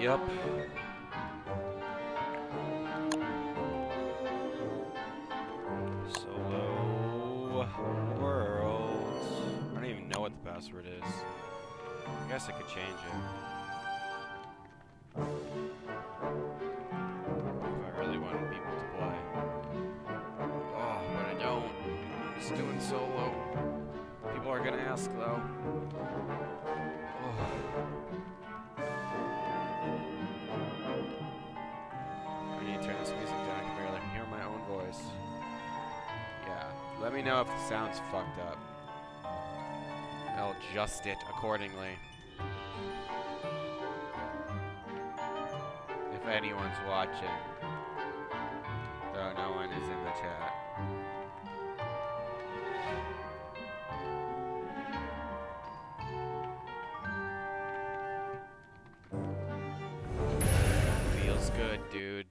Yep. Solo world. I don't even know what the password is. I guess I could change it. If I really wanted people to play. Oh, but I don't. I'm just doing solo. People are gonna ask though. Oh. I need to turn this music down. I can barely hear my own voice. Yeah. Let me know if the sound's fucked up. I'll adjust it accordingly. If anyone's watching. Though no one is in the chat. Feels good, dude.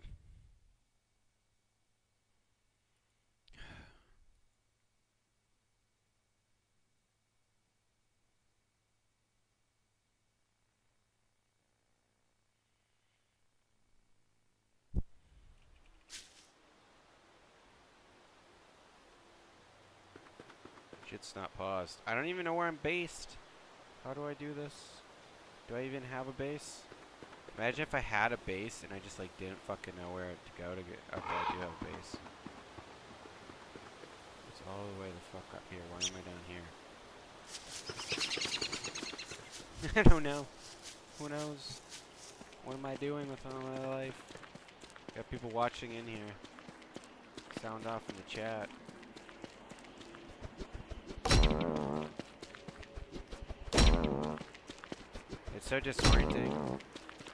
Shit's not paused. I don't even know where I'm based. How do I do this? Do I even have a base? Imagine if I had a base and I just like didn't fucking know where to go to get. Okay, I do have a base. It's all the way the fuck up here. Why am I down here? I don't know. Who knows? What am I doing with all my life? Got people watching in here. Sound off in the chat. It's so disorienting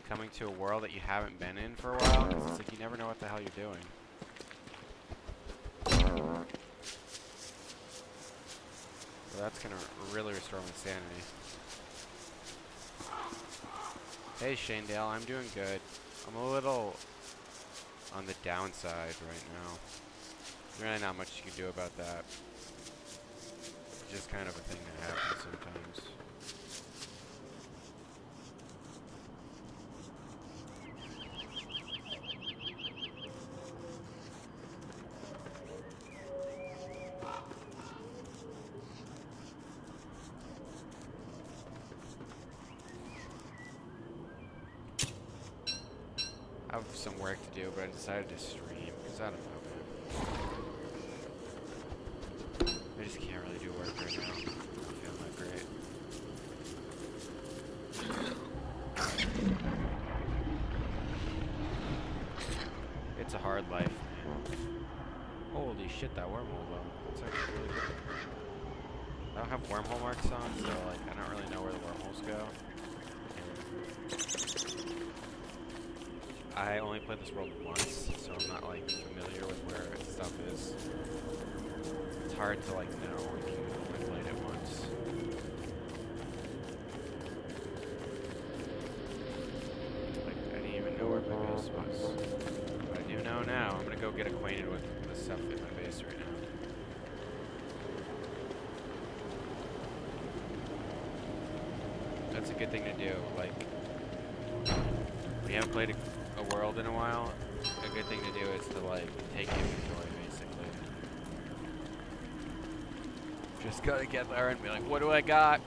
coming to a world that you haven't been in for a while, 'cause it's like you never know what the hell you're doing. So that's gonna really restore my sanity. Hey Shane Dale, I'm doing good. I'm a little on the downside right now. There's really not much you can do about that. It's just kind of a thing that happens sometimes. I have some work to do, but I decided to stream, because I don't know, man. I just can't really do work right now. I'm not feeling that great. It's a hard life, man. Holy shit, that wormhole, though. That's actually really good. I don't have wormhole marks on, so, like, I don't really know where the wormholes go. I only played this world once, so I'm not like familiar with where stuff is. It's hard to like know if you only played it once. Like I didn't even know where my base was. But I do know now. I'm gonna go get acquainted with the stuff in my base right now. That's a good thing to do. Like we haven't played a world in a while. A good thing to do is to like take inventory basically. Just gotta get there and be like, what do I got?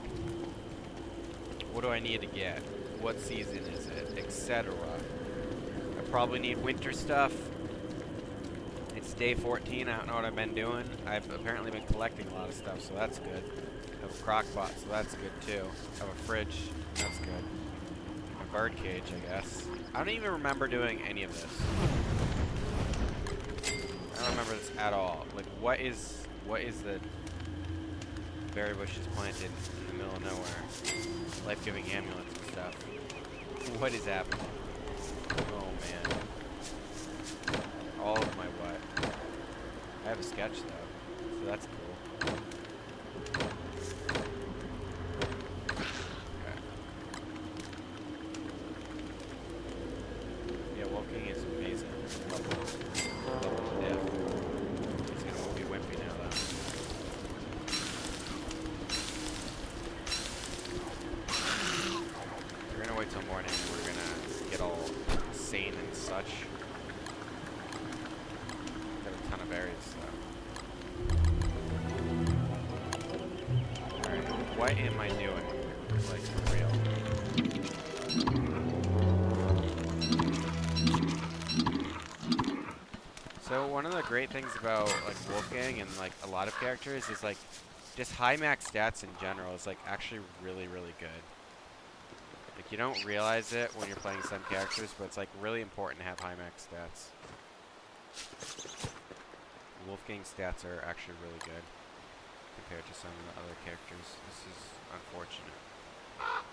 What do I need to get? What season is it? Etc. I probably need winter stuff. It's day 14, I don't know what I've been doing. I've apparently been collecting a lot of stuff, so that's good. I have a crock pot, so that's good too. I have a fridge, that's good. A bird cage, I guess. I don't even remember doing any of this. I don't remember this at all. Like, what is the berry bushes planted in the middle of nowhere? Life-giving ambulance and stuff. What is happening? Oh, man. All of my what? I have a sketch, though, so that's cool. Till morning, we're gonna get all sane and such. Got a ton of berries though. Alright, what am I doing? Like, for real. So one of the great things about like Wolfgang and like a lot of characters is like just high max stats in general is like actually really good. Like you don't realize it when you're playing some characters, but it's like really important to have high max stats. Wolfgang's stats are actually really good compared to some of the other characters. This is unfortunate.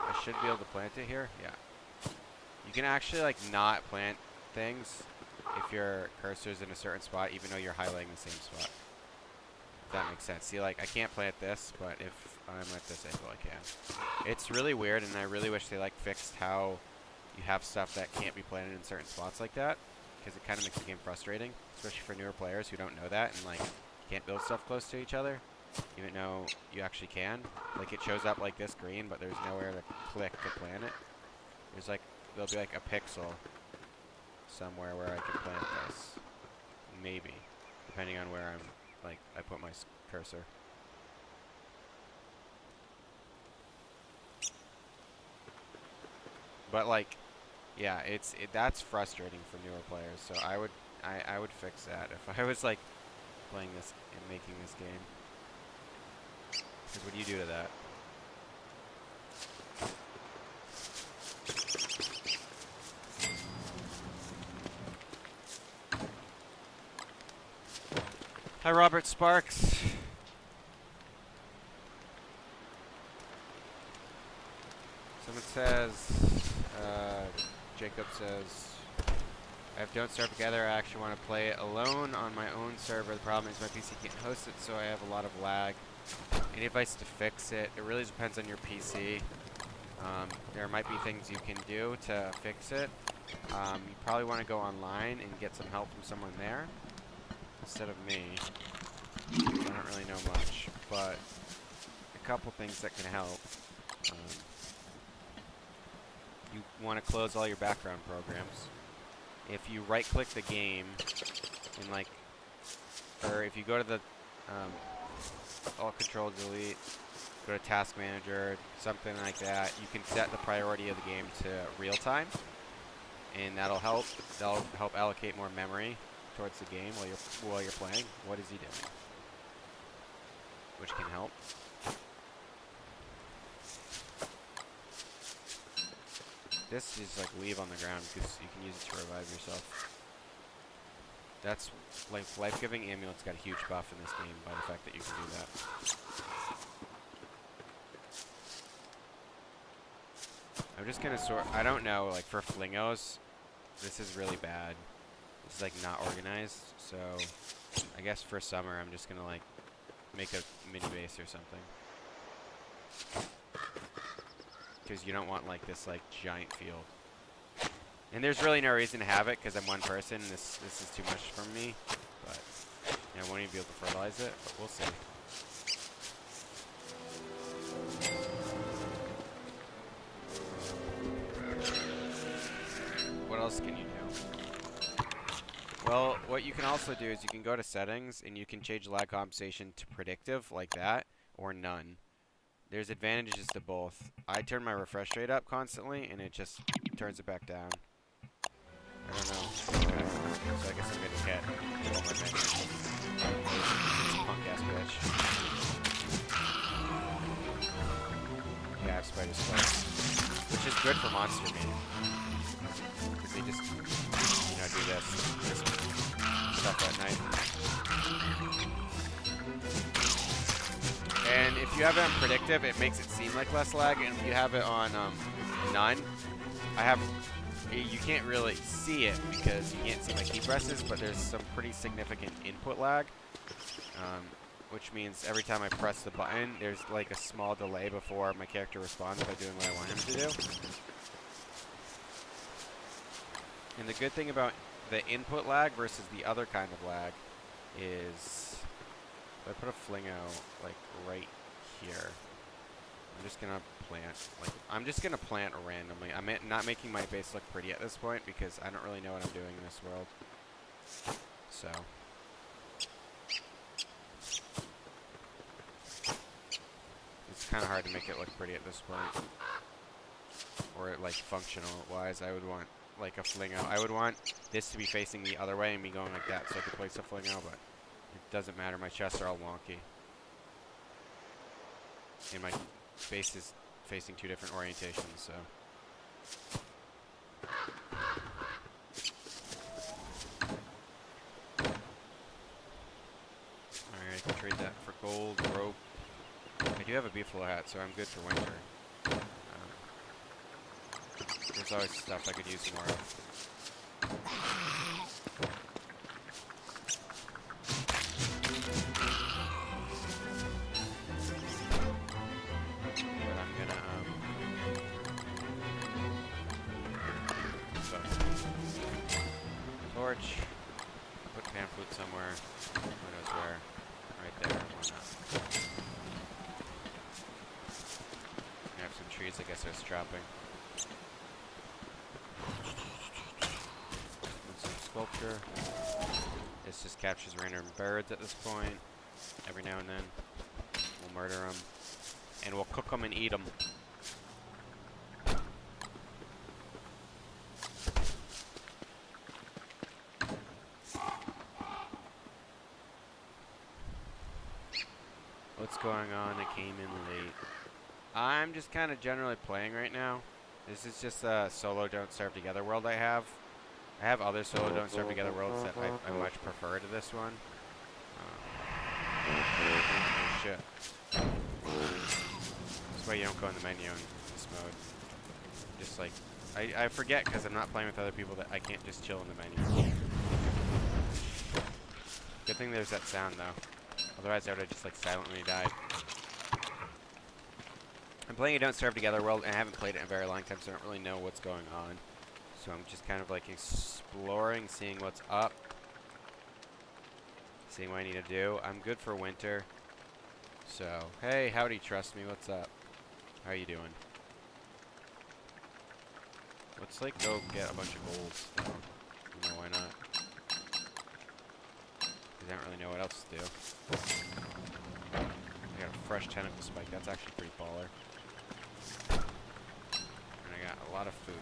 I should be able to plant it here. Yeah. You can actually like not plant things if your cursor's in a certain spot, even though you're highlighting the same spot. If that makes sense. See, like, I can't plant this, but if I'm at this angle, I can. It's really weird, and I really wish they, like, fixed how you have stuff that can't be planted in certain spots like that, because it kind of makes the game frustrating, especially for newer players who don't know that, and, like, can't build stuff close to each other, even though you actually can. Like, it shows up like this green, but there's nowhere to click to plant it. There's, like, there'll be, like, a pixel somewhere where I can plant this. Maybe. Depending on where I'm, like, I put my cursor. But, like, yeah, that's frustrating for newer players. So I would fix that if I was, like, playing this and making this game. Because what do you do to that? Hi, Robert Sparks. Someone says, Jacob says, I have Don't Starve Together. I actually want to play it alone on my own server. The problem is my PC can't host it, so I have a lot of lag. Any advice to fix it? It really depends on your PC. There might be things you can do to fix it. You probably want to go online and get some help from someone there instead of me. I don't really know much, but a couple things that can help. You want to close all your background programs. If you right-click the game and like, or if you go to the Alt-Control-Delete, go to Task Manager, something like that, you can set the priority of the game to real-time, and that'll help. That'll help allocate more memory towards the game while you're playing. What is he doing? Which can help. This is like leave on the ground because you can use it to revive yourself. That's like life-giving amulet's got a huge buff in this game by the fact that you can do that. I'm just gonna sort. I don't know. Like for Flingos, this is really bad. This is like not organized. So I guess for summer, I'm just gonna like make a mini base or something. Because you don't want like this like giant field. And there's really no reason to have it because I'm one person. This is too much for me. But yeah, I won't even be able to fertilize it, but we'll see. What else can you do? Well, what you can also do is you can go to settings and you can change lag compensation to predictive like that or none. There's advantages to both. I turn my refresh rate up constantly, and it just turns it back down. I don't know. Okay. So I guess I'm gonna get all my menus. Punk ass bitch. Yeah, I have spider spikes. Which is good for monster game. Because they just, you know, do this stuff at night. And if you have it on predictive, it makes it seem like less lag. And if you have it on none, you can't really see it because you can't see my key presses, but there's some pretty significant input lag, which means every time I press the button, there's like a small delay before my character responds by doing what I want him to do. And the good thing about the input lag versus the other kind of lag is, if I put a Flingo like right here, I'm just gonna plant. Like, I'm just gonna plant randomly. I'm not making my base look pretty at this point because I don't really know what I'm doing in this world. So. It's kind of hard to make it look pretty at this point. Or, like, functional-wise, I would want, like, a fling out. I would want this to be facing the other way and me going like that so I could place a fling out, but it doesn't matter. My chests are all wonky. And my base is facing two different orientations, so. Alright, I can trade that for gold, rope. I do have a beefalo hat, so I'm good for winter. There's always stuff I could use more of. But I'm gonna, torch. Put pan food somewhere. Who knows where? Right there. Why not? I have some trees, I guess I was trapping. Some sculpture. This just captures random birds at this point. Every now and then. We'll murder them. And we'll cook them and eat them. What's going on? I came in late. I'm just kind of generally playing right now. This is just a solo don't starve together world I have. I have other solo don't starve together worlds that I much prefer to this one. Oh shit. That's why you don't go in the menu in this mode. Just like, I forget because I'm not playing with other people that I can't just chill in the menu. Good thing there's that sound though. Otherwise I would have just like silently died. I'm playing a Don't Starve Together world and I haven't played it in a very long time, so I don't really know what's going on. So I'm just kind of like exploring, seeing what's up. Seeing what I need to do. I'm good for winter. So, hey, howdy, trust me, what's up? How are you doing? Let's like go get a bunch of golds though. You know, why not? Because I don't really know what else to do. I got a fresh tentacle spike, that's actually pretty baller. And I got a lot of food.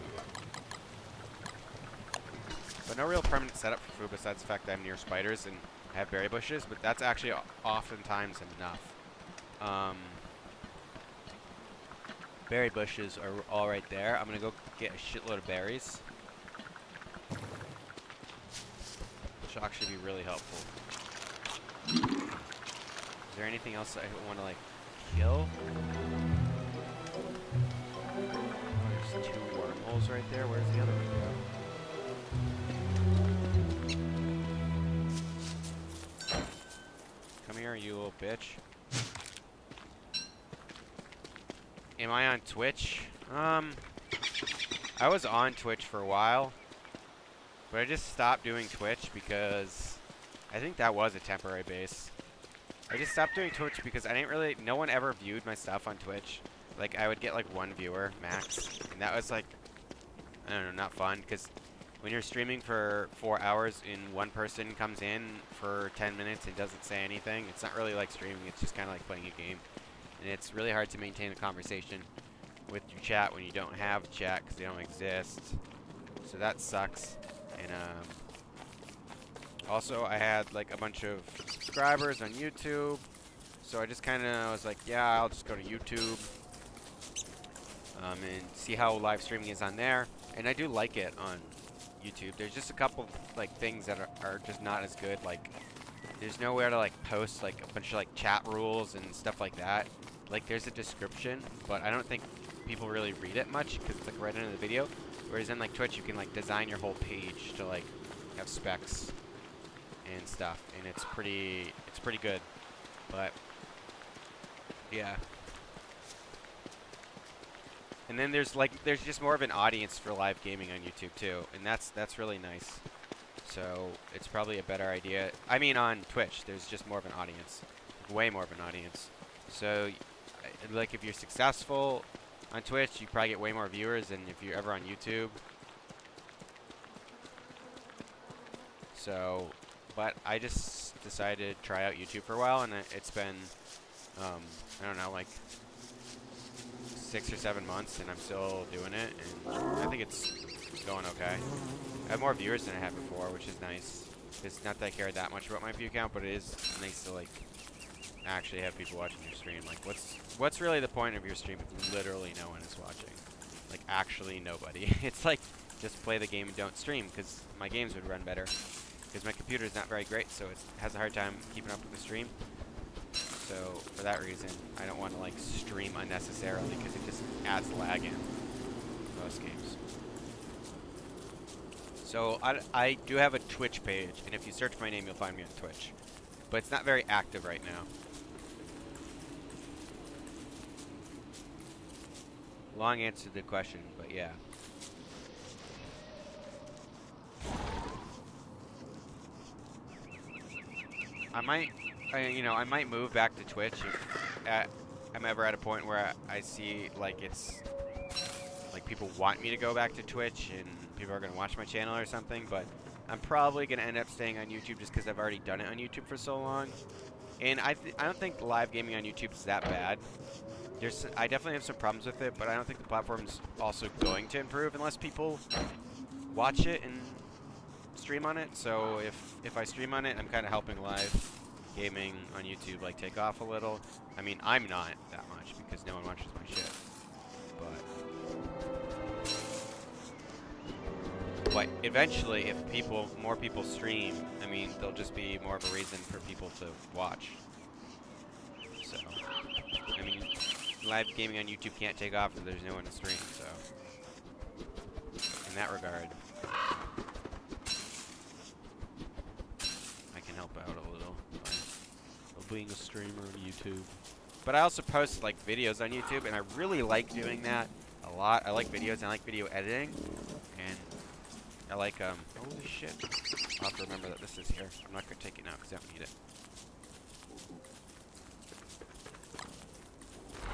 But no real permanent setup for food besides the fact that I'm near spiders and I have berry bushes, but that's actually oftentimes enough. Berry bushes are all right there. I'm gonna go get a shitload of berries, which will actually be really helpful. Is there anything else I want to like kill? Oh, there's two wormholes right there. Where's the other one go? Come here, you little bitch. Am I on Twitch? I was on Twitch for a while, but I just stopped doing Twitch because I think that was a temporary base. I just stopped doing Twitch because I didn't really, no one ever viewed my stuff on Twitch. Like, I would get like one viewer max, and that was like, I don't know, not fun, because when you're streaming for 4 hours and one person comes in for 10 minutes and doesn't say anything, it's not really like streaming, it's just kind of like playing a game. And it's really hard to maintain a conversation with your chat when you don't have a chat because they don't exist. So that sucks. And also I had like a bunch of subscribers on YouTube. So I just kind of was like, yeah, I'll just go to YouTube and see how live streaming is on there. And I do like it on YouTube. There's just a couple like things that are just not as good. Like, there's nowhere to like post like a bunch of like chat rules and stuff like that. Like, there's a description, but I don't think people really read it much because it's like right under the video. Whereas in like Twitch, you can like design your whole page to like have specs and stuff, and it's pretty good. But yeah. And then there's just more of an audience for live gaming on YouTube too, and that's really nice. So it's probably a better idea. I mean, on Twitch, there's just more of an audience, way more of an audience. So like if you're successful on Twitch, you probably get way more viewers than if you're ever on YouTube. So, but I just decided to try out YouTube for a while, and it's been, I don't know, like 6 or 7 months, and I'm still doing it, and I think it's going okay. I have more viewers than I had before, which is nice. It's not that I care that much about my view count, but it is nice to like actually have people watching your stream. Like, what's really the point of your stream if literally no one is watching? Like, actually nobody. It's like, just play the game and don't stream, because my games would run better. Because my computer is not very great, so it has a hard time keeping up with the stream. So, for that reason, I don't want to, like, stream unnecessarily, because it just adds lag in most games. So, I do have a Twitch page, and if you search my name, you'll find me on Twitch. But it's not very active right now. Long answer to the question, but yeah. I might move back to Twitch if I'm ever at a point where I see like it's like people want me to go back to Twitch and people are gonna watch my channel or something. But I'm probably gonna end up staying on YouTube just because I've already done it on YouTube for so long. And I don't think live gaming on YouTube is that bad. I definitely have some problems with it, but I don't think the platform's also going to improve unless people watch it and stream on it. So if I stream on it, I'm kind of helping live gaming on YouTube like take off a little. I mean, I'm not that much because no one watches my shit. But eventually, if more people stream, I mean, there'll just be more of a reason for people to watch. So, I mean, live gaming on YouTube can't take off if there's no one to stream. So, in that regard, I can help out a little by being a streamer on YouTube. But I also post like videos on YouTube, and I really like doing that a lot. I like videos and I like video editing, and I like holy shit. I'll have to remember that this is here. I'm not gonna take it now because I don't need it.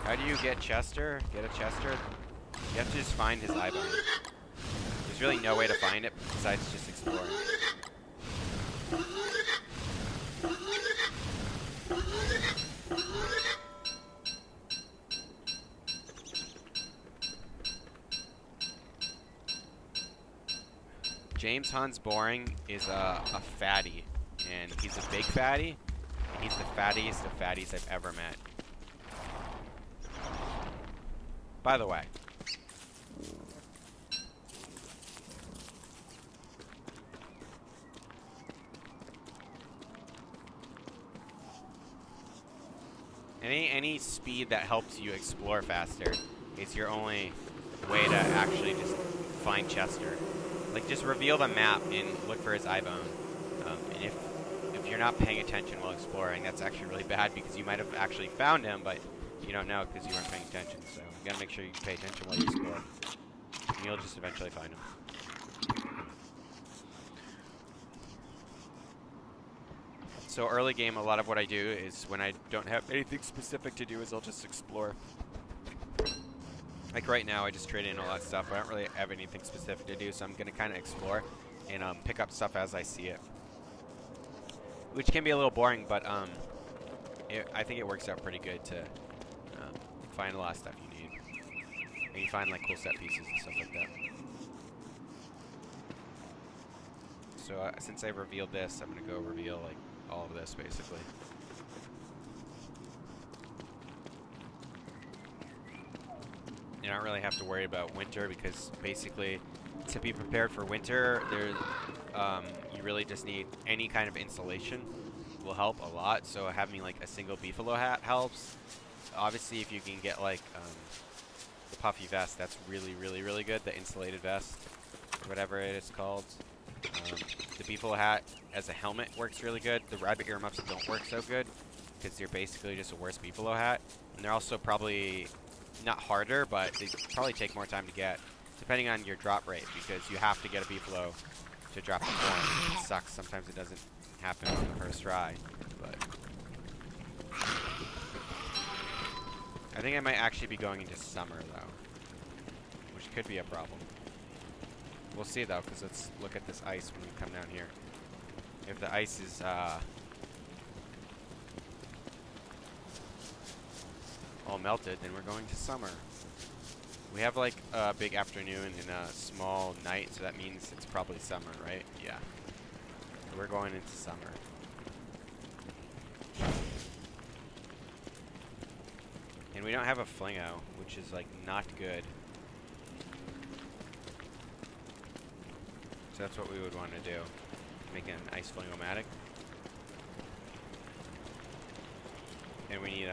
How do you get Chester? Get a Chester? You have to just find his eye bone. There's really no way to find it besides just exploring. James Hans Boring is a fatty, and he's a big fatty. He's the fattiest of fatties I've ever met. By the way, any speed that helps you explore faster is your only way to actually just find Chester. Like, just reveal the map and look for his eye bone. And if you're not paying attention while exploring, that's actually really bad because you might have actually found him, but you don't know because you weren't paying attention. So you gotta make sure you pay attention while you explore, and you'll just eventually find him. So early game, a lot of what I do is when I don't have anything specific to do is I'll just explore. Like right now, I just trade in all that stuff, but I don't really have anything specific to do, so I'm going to kind of explore and pick up stuff as I see it. Which can be a little boring, but I think it works out pretty good to find a lot of stuff you need. And you find like cool set pieces and stuff like that. So since I've revealed this, I'm going to go reveal like all of this basically. You don't really have to worry about winter because basically to be prepared for winter, you really just need any kind of insulation will help a lot. So having like a single beefalo hat helps. Obviously, if you can get like the puffy vest, that's really, really, really good. The insulated vest, whatever it is called. The beefalo hat as a helmet works really good. The rabbit earmuffs don't work so good because they're basically just a worse beefalo hat. And they're also probably not harder, but they probably take more time to get, depending on your drop rate, because you have to get a beefalo to drop the corn. It sucks. Sometimes it doesn't happen on the first try, but I think I might actually be going into summer, though. Which could be a problem. We'll see, though, because let's look at this ice when we come down here. If the ice is, all melted, then we're going to summer. We have, like, a big afternoon and a small night, so that means it's probably summer, right? Yeah. So we're going into summer. And we don't have a flingo, which is, like, not good. So that's what we would want to do. Make an ice flingomatic. And we need,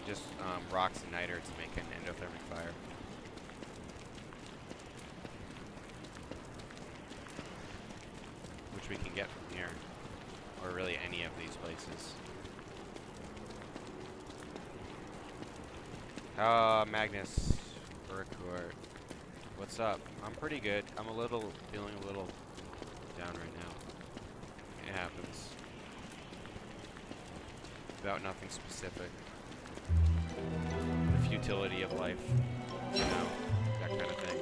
just, rocks and niter to make an endothermic fire. Which we can get from here. Or really any of these places. Magnus Burkhardt. What's up? I'm pretty good. I'm feeling a little down right now. It happens. About nothing specific. The futility of life. You know, that kind of thing.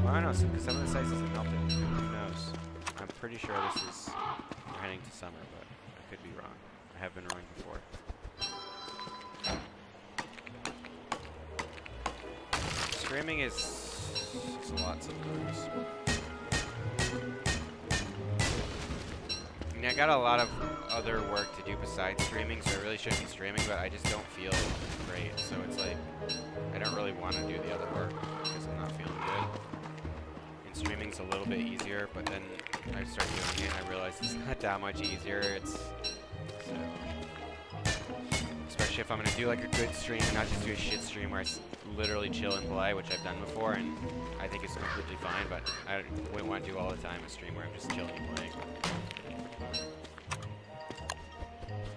Well, I don't know, because some of this ice isn't melted. Who knows? I'm pretty sure we're heading to summer, but I could be wrong. I have been wrong before. Streaming is a lot sometimes. I mean, I got a lot of other work to do besides streaming, so I really shouldn't be streaming, but I just don't feel great. So it's like, I don't really want to do the other work because I'm not feeling good. And streaming's a little bit easier, but then I start doing it and I realize it's not that much easier. Especially if I'm gonna do like a good stream, not just do a shit stream where I literally chill and play, which I've done before, and I think it's completely fine, but I wouldn't want to do all the time a stream where I'm just chilling and playing.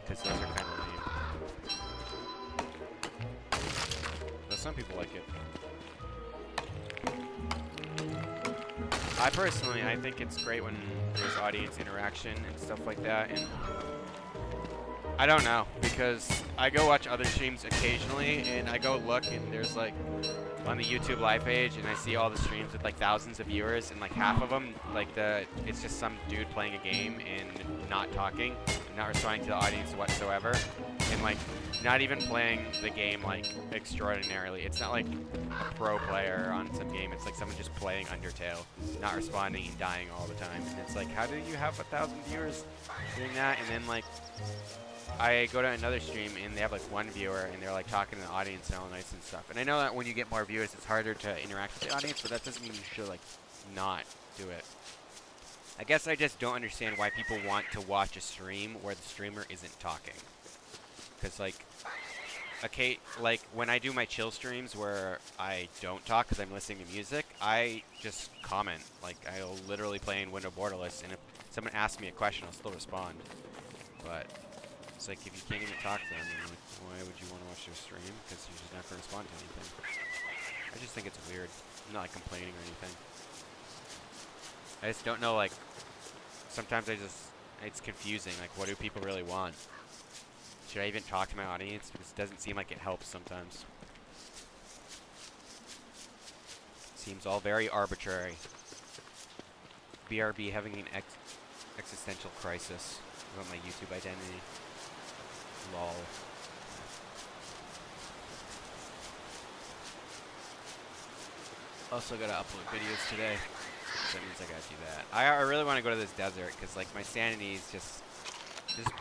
Because those are kind of lame. But some people like it. I think it's great when there's audience interaction and stuff like that, and I don't know, because I go watch other streams occasionally, and I go look, and there's like, on the YouTube live page, and I see all the streams with like thousands of viewers, and like half of them, like it's just some dude playing a game and not talking, not responding to the audience whatsoever, and like not even playing the game like extraordinarily. It's not like a pro player on some game. It's like someone just playing Undertale, not responding and dying all the time. And it's like, how do you have 1,000 viewers doing that? And then like, I go to another stream and they have like one viewer and they're like talking to the audience and all nice and stuff. And I know that when you get more viewers, it's harder to interact with the audience, but that doesn't mean you should like not do it. I guess I just don't understand why people want to watch a stream where the streamer isn't talking. Because like, okay, like when I do my chill streams where I don't talk because I'm listening to music, I just comment. Like I'll literally play in Window Borderless, and if someone asks me a question, I'll still respond. But it's like, if you can't even talk to them, then like, why would you want to watch their stream? Because you're just not going to respond to anything. I just think it's weird. I'm not like complaining or anything. I just don't know, like, sometimes it's confusing. Like, what do people really want? Should I even talk to my audience? Because it doesn't seem like it helps sometimes. Seems all very arbitrary. BRB having an existential crisis about my YouTube identity. Lol. Also gotta upload videos today. So that means I gotta do that. I really want to go to this desert because like my sanity is just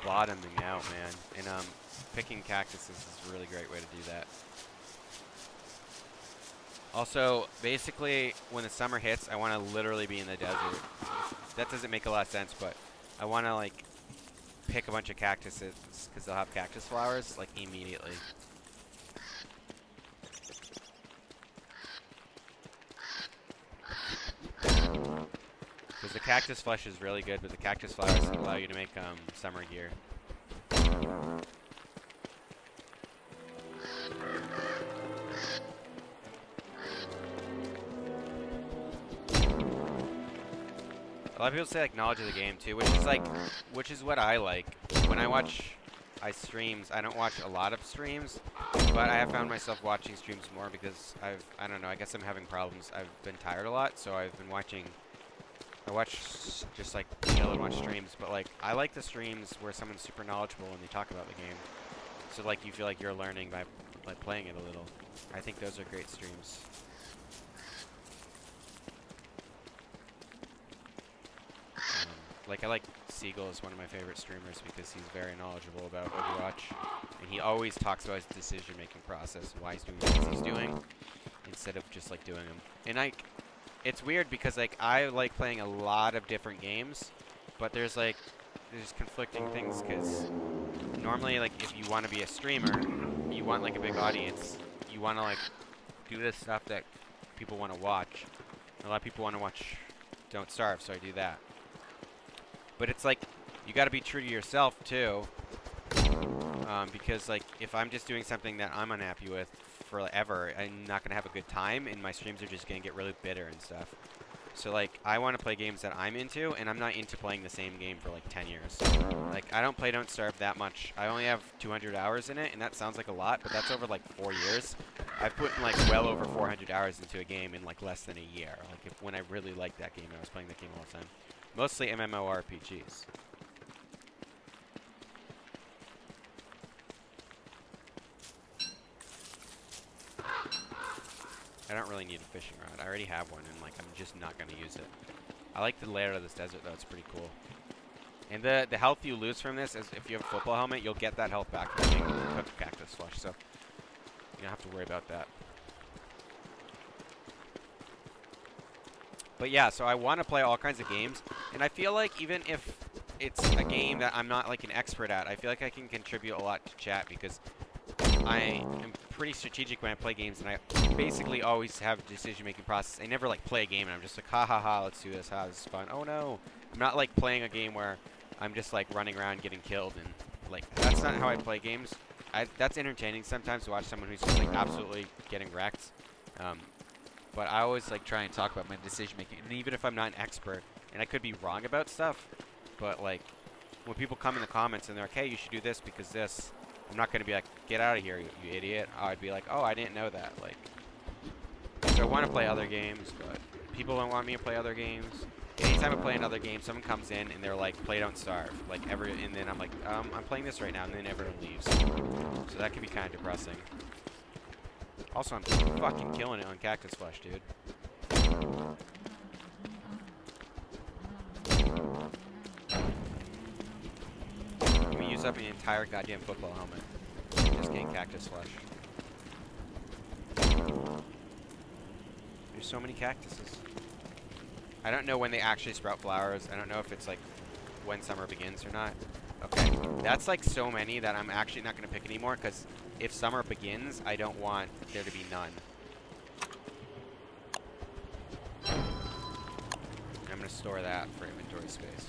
bottoming out, man. And picking cactuses is a really great way to do that. Also, basically, when the summer hits, I want to literally be in the desert. That doesn't make a lot of sense, but I want to like pick a bunch of cactuses because they'll have cactus flowers like immediately. Because the cactus flesh is really good, but the cactus flowers allow you to make summer gear. lot of people say like knowledge of the game too, which is what I like. When I watch streams, I don't watch a lot of streams, but I have found myself watching streams more because I don't know, I guess I'm having problems. I've been tired a lot, so I've been watching. I watch just like chill and watch streams, but like I like the streams where someone's super knowledgeable and they talk about the game. So like you feel like you're learning by like playing it a little. I think those are great streams. Like I like Seagull is one of my favorite streamers because he's very knowledgeable about Overwatch, and he always talks about his decision-making process and why he's doing the things he's doing, instead of just like doing them. And like, it's weird because like I like playing a lot of different games, but there's conflicting things because normally like if you want to be a streamer, you want like a big audience, you want to like do this stuff that people want to watch. A lot of people want to watch Don't Starve, so I do that. But it's like, you gotta be true to yourself too, because like, if I'm just doing something that I'm unhappy with forever, I'm not gonna have a good time, and my streams are just gonna get really bitter and stuff. So like, I want to play games that I'm into, and I'm not into playing the same game for like 10 years. Like, I don't play Don't Starve that much. I only have 200 hours in it, and that sounds like a lot, but that's over like 4 years. I've put like well over 400 hours into a game in like less than a year. Like, when I really liked that game, I was playing that game all the time. Mostly MMORPGs. I don't really need a fishing rod. I already have one, and like I'm just not going to use it. I like the layout of this desert, though. It's pretty cool. And the health you lose from this is if you have a football helmet, you'll get that health back from being cooked cactus flesh. So you don't have to worry about that. But yeah, so I want to play all kinds of games, and I feel like even if it's a game that I'm not like an expert at, I feel like I can contribute a lot to chat because I am pretty strategic when I play games, and I basically always have a decision-making process. I never like play a game and I'm just like, ha ha ha, let's do this, ha, this is fun. Oh no, I'm not like playing a game where I'm just like running around getting killed, and like that's not how I play games. That's entertaining sometimes to watch someone who's just like absolutely getting wrecked. But I always like try and talk about my decision making, and even if I'm not an expert, and I could be wrong about stuff, but like when people come in the comments and they're like, hey, you should do this because this, I'm not gonna be like, get out of here, you idiot. I'd be like, oh, I didn't know that. Like, so I want to play other games, but people don't want me to play other games. Anytime I play another game, someone comes in and they're like, play Don't Starve, like and then I'm like, I'm playing this right now, and then everyone leaves. So that can be kind of depressing. Also, I'm fucking killing it on cactus flesh, dude. Let me use up an entire goddamn football helmet. Just getting cactus flesh. There's so many cactuses. I don't know when they actually sprout flowers. I don't know if it's like when summer begins or not. Okay, that's like so many that I'm actually not going to pick anymore because if summer begins, I don't want there to be none. I'm going to store that for inventory space.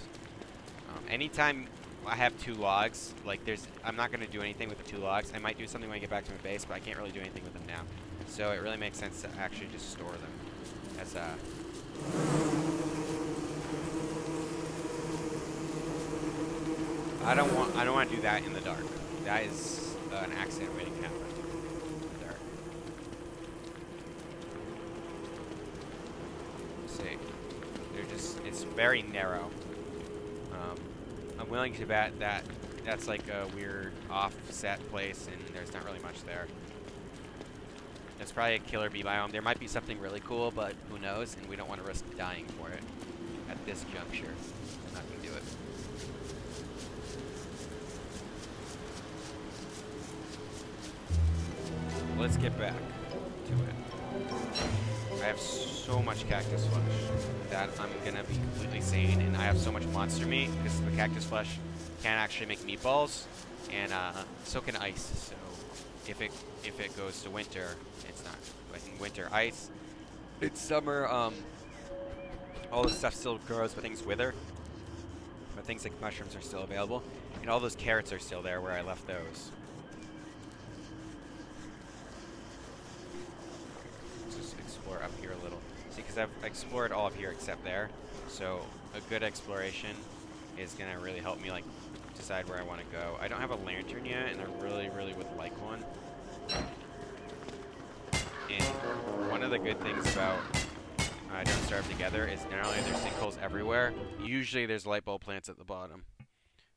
Anytime I have 2 logs, like I'm not going to do anything with the 2 logs. I might do something when I get back to my base, but I can't really do anything with them now. So it really makes sense to actually just store them as a... I don't want to do that in the dark. That is an accident waiting to happen in the dark. Let's see. It's very narrow. I'm willing to bet that that's like a weird offset place, and there's not really much there. It's probably a killer bee biome. There might be something really cool, but who knows? And we don't want to risk dying for it at this juncture. I'm not going to do it. Let's get back to it. I have so much cactus flesh that I'm going to be completely sane, and I have so much monster meat because the cactus flesh can actually make meatballs, and so can ice. So if it goes to winter, it's not. But in winter, ice. It's summer, all this stuff still grows, but things wither. But things like mushrooms are still available, and all those carrots are still there where I left those. Up here a little. See, because I've explored all of here except there. So a good exploration is gonna really help me like decide where I want to go. I don't have a lantern yet, and I really would like one. And one of the good things about Don't Starve Together is not only there's sinkholes everywhere, usually there's light bulb plants at the bottom.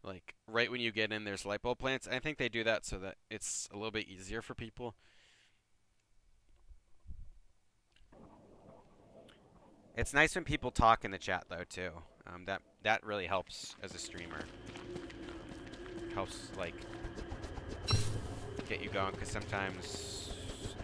Like, right when you get in, there's light bulb plants. I think they do that so that it's a little bit easier for people. It's nice when people talk in the chat, though, too. That really helps as a streamer. Helps, like, get you going, because sometimes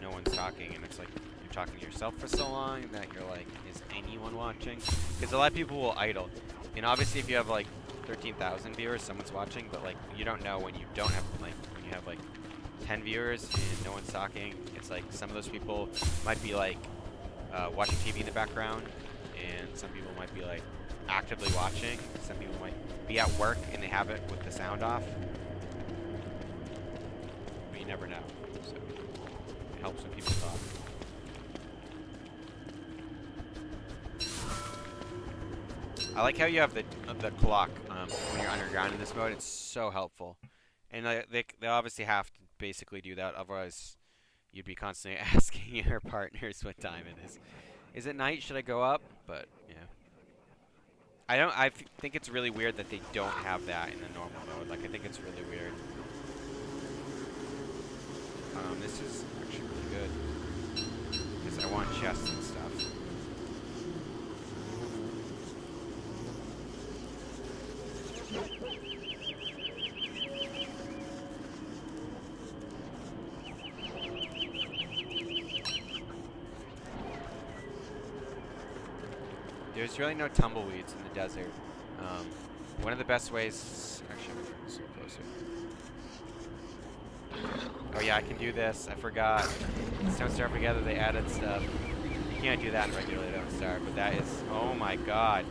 no one's talking, and it's like you're talking to yourself for so long that you're like, is anyone watching? Because a lot of people will idle. And obviously, if you have, like, 13,000 viewers, someone's watching, but like you don't know when you don't have like when you have like 10 viewers and no one's talking. It's like some of those people might be like watching TV in the background, and some people might be like actively watching. Some people might be at work and they have it with the sound off. But you never know. So it helps when people talk. I like how you have the clock when you're underground in this mode. It's so helpful, and they obviously have to basically do that. Otherwise, you'd be constantly asking your partners what time it is. Is it night? Should I go up? But yeah, I think it's really weird that they don't have that in the normal mode. Like I think it's really weird. This is actually really good because I want chests and stuff. There's really no tumbleweeds in the desert. One of the best ways... Actually, I'm getting so closer. Oh yeah, I can do this. I forgot. Don't Starve Together, they added stuff. You can't do that in regular Don't Starve, but that is... Oh my god.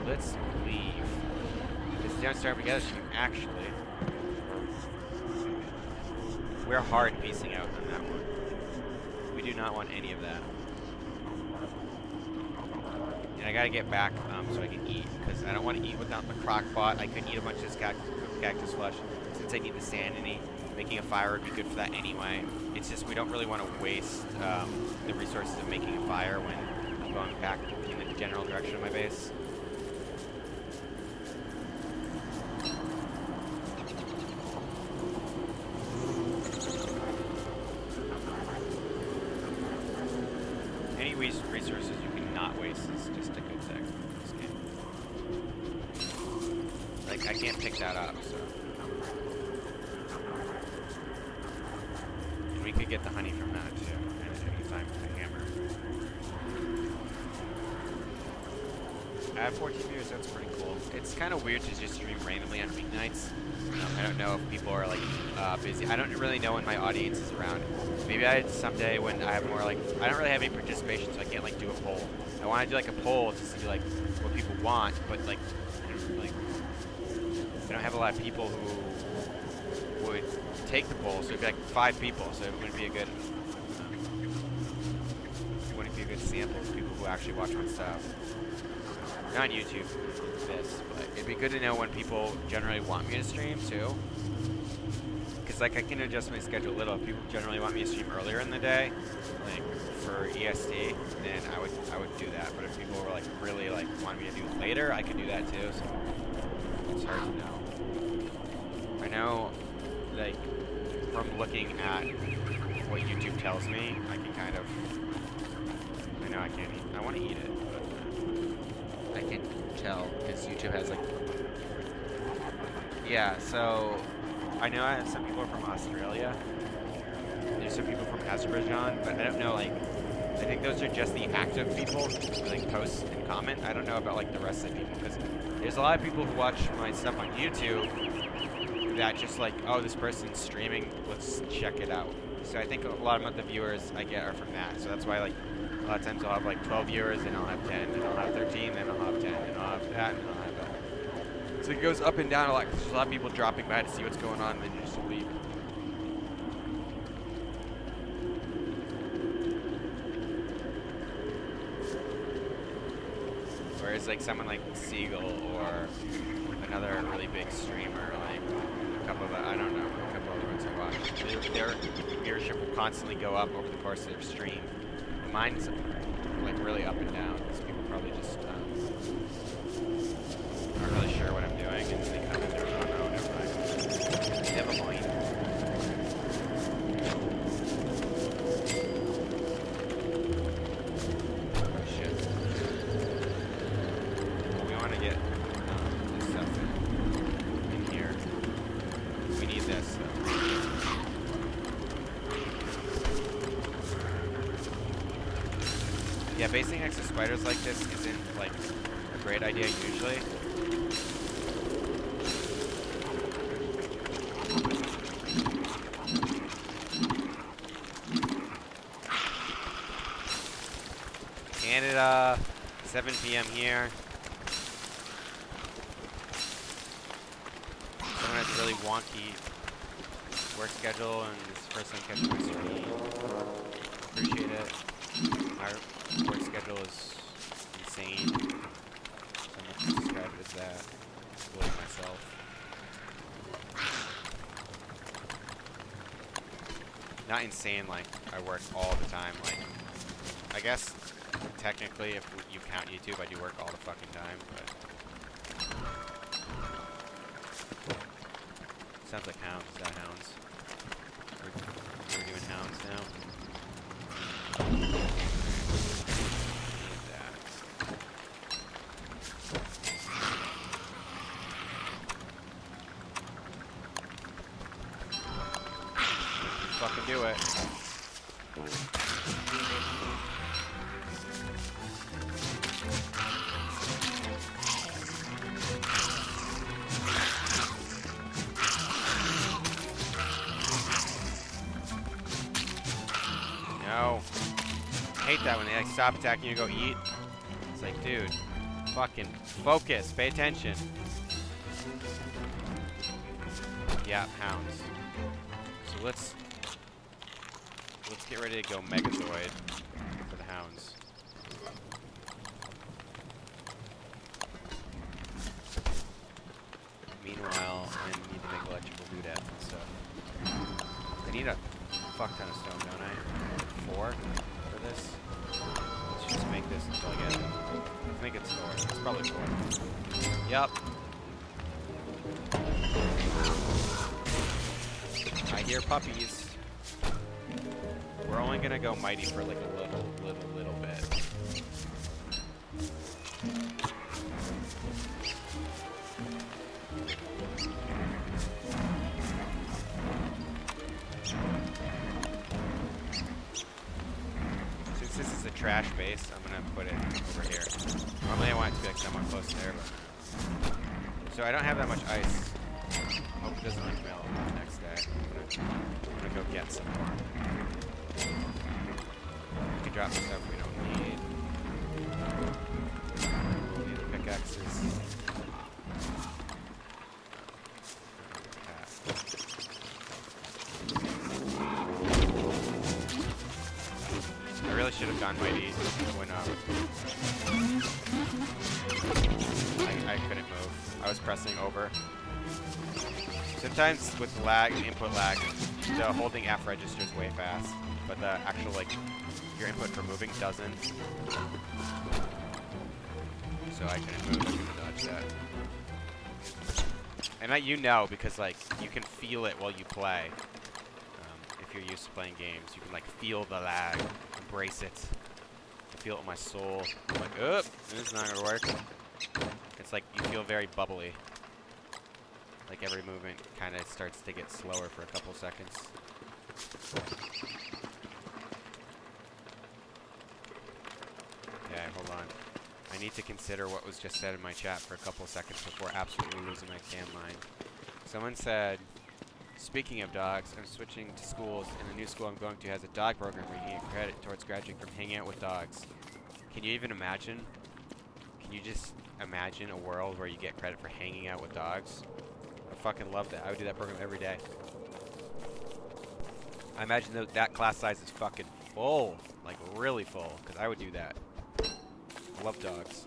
Let's leave. This Don't Starve Together stream, actually. We're hard piecing out on that one. We do not want any of that. And I gotta get back so I can eat, because I don't want to eat without the crock pot. I couldn't eat a bunch of this cactus flesh since I need the sanity. Making a fire would be good for that anyway. It's just we don't really want to waste the resources of making a fire when I'm going back in the general direction of my base. Any resources you cannot waste is just a good thing in this game. Like, I can't pick that up, so. And we could get the honey from that, too, at any time with the hammer. I have 14 viewers, that's pretty cool. It's kind of weird to just stream randomly on weeknights. I don't know if people are, like, busy. I don't really know when my audience is around. Maybe someday when I have more, like, I don't really have any participation, so I can't, like, do a poll. I want to do, like, a poll to see, like, what people want, but, like, I don't have a lot of people who would take the poll, so it'd be, like, 5 people, so it wouldn't be a good, sample of people who actually watch my stuff. Not on YouTube, this, but it'd be good to know when people generally want me to stream, too. Because, like, I can adjust my schedule a little. If people generally want me to stream earlier in the day, like, for EST, then I would do that. But if people were, like, really, like, want me to do it later, I can do that, too, so it's hard to know. I know, like, from looking at what YouTube tells me, I can kind of... I know I can't eat. I want to eat it, but I can tell, because YouTube has, like... Yeah, so... I know I have some people from Australia. There's some people from Azerbaijan, but I don't know, like... I think those are just the active people who, like, post and comment. I don't know about, like, the rest of the people, because there's a lot of people who watch my stuff on YouTube that just, like, oh, this person's streaming, let's check it out. So I think a lot of the viewers I get are from that. So that's why, like, a lot of times I'll have, like, 12 viewers, and I'll have 10, and I'll have 13, then I'll have 10, and I'll have that, and I'll have that. So it goes up and down a lot, because there's a lot of people dropping by to see what's going on, and then you just leave. Whereas like someone like Siegel or another really big streamer, like a couple of, I don't know, a couple other ones I watch, their viewership will constantly go up over the course of their stream. Mine's like really up and down because people probably just aren't really sure what I'm doing, and then they come in there and go, oh, never mind. They have a point. Oh shit. We want to get this stuff in here. We need this though. Yeah, basing next to spiders like this isn't like a great idea usually. Canada, 7 p.m. here. Someone has a really wonky work schedule and it's the first time catching my stream. Appreciate it. My work schedule is insane. Someone can describe it as that. Believe myself. Not insane like I work all the time. Like, I guess technically if you count YouTube, I do work all the fucking time, but sounds like hounds. Is that hounds? We're doing hounds now. Fucking do it. No. I hate that when they like stop attacking you and go eat. It's like, dude, fucking focus, pay attention. Yeah, hounds. So let's get ready to go Megazord for the hounds. Meanwhile, I need to make electrical doodads and stuff. I need a fuck ton of stone, don't I? 4 for this? Let's just make this until I get it. I think it's 4. It's probably 4. Yup. I hear puppies. We're only gonna go mighty for like a little bit. Since this is a trash base, I'm gonna put it over here. Normally I want it to be like somewhat close there, but so I don't have that much ice. Hope it doesn't like melt the next day. I'm gonna go get some more. We can drop the stuff we don't need. We'll need the pickaxes. I really should have gone mighty when I couldn't move. I was pressing over. Sometimes with lag, input lag, the holding F registers way fast, but the actual like your input for moving doesn't. So I couldn't move. I couldn't dodge that. And you know, because like you can feel it while you play. If you're used to playing games, you can like feel the lag, embrace it. I feel it in my soul. I'm like, oh, this is not gonna work. It's like you feel very bubbly. Like every movement kind of starts to get slower for a couple seconds. Okay, hold on. I need to consider what was just said in my chat for a couple seconds before absolutely losing my can line. Someone said, speaking of dogs, I'm switching to schools, and the new school I'm going to has a dog program where you can get credit towards graduating from hanging out with dogs. Can you even imagine? Can you just imagine a world where you get credit for hanging out with dogs? I fucking love that. I would do that program every day. I imagine that class size is fucking full. Like, really full. Because I would do that. I love dogs.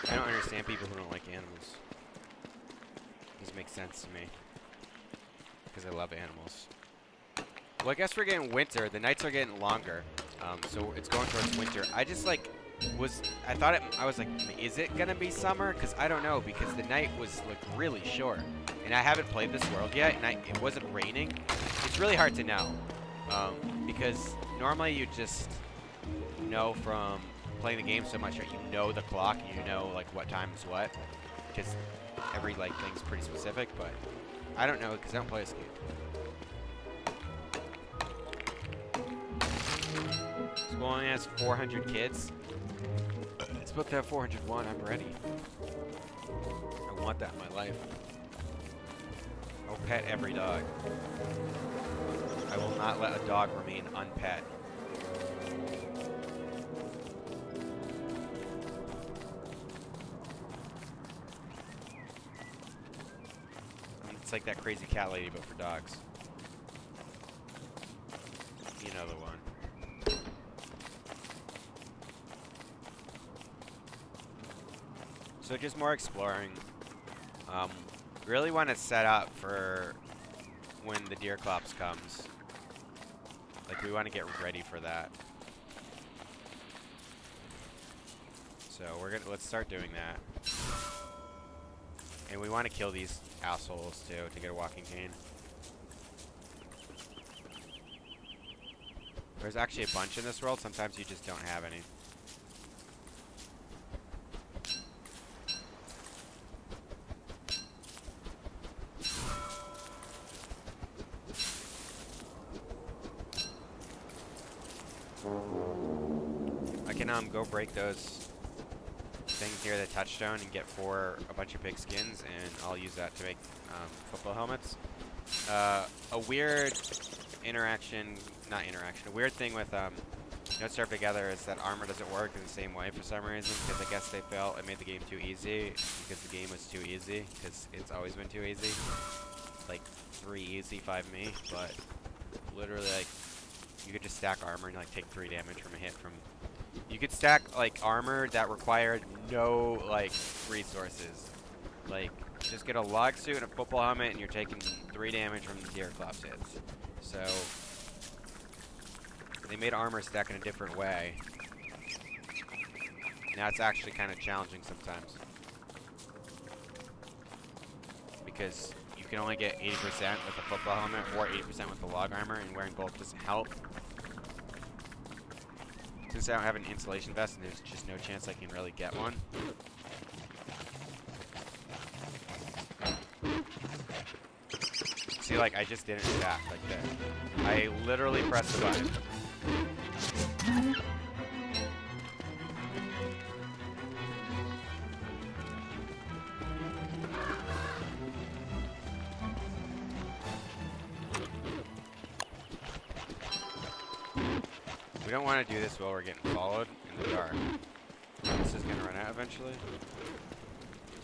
I don't understand people who don't like animals. These make sense to me. Because I love animals. Well, I guess we're getting winter. The nights are getting longer. So it's going towards winter. I just like I was like, is it gonna be summer? Because I don't know, because the night was like really short. And I haven't played this world yet, and it wasn't raining. It's really hard to know. Because normally you just know from playing the game so much that you know the clock, and you know like what time is what. Because every like thing's pretty specific, but I don't know because I don't play this game. School only has 400 kids. It's about to have 401. I'm ready. I want that in my life. I'll pet every dog. I will not let a dog remain unpet. It's like that crazy cat lady, but for dogs. You know the one. So just more exploring. Really want to set up for when the Deerclops comes. Like we want to get ready for that. So let's start doing that. And we want to kill these assholes too to get a walking cane. There's actually a bunch in this world. Sometimes you just don't have any. I can go break those things near the touchstone and get a bunch of big skins, and I'll use that to make football helmets. A weird a weird thing with Don't Starve Together is that armor doesn't work in the same way for some reason, because I guess they felt it made the game too easy, because the game was too easy, because it's always been too easy. Like 3 easy, 5 me, but literally like you could just stack armor and like take 3 damage from a hit from. You could stack like armor that required no like resources. Like just get a log suit and a football helmet and you're taking 3 damage from the Deerclops hits. So they made armor stack in a different way. Now it's actually kind of challenging sometimes. Because you can only get 80% with a football helmet or 80% with the log armor, and wearing both doesn't help. Since I don't have an insulation vest, there's just no chance I can really get one. See, like, I just didn't stack like that. I literally pressed the button. We don't want to do this while we're getting followed in the dark. This is going to run out eventually.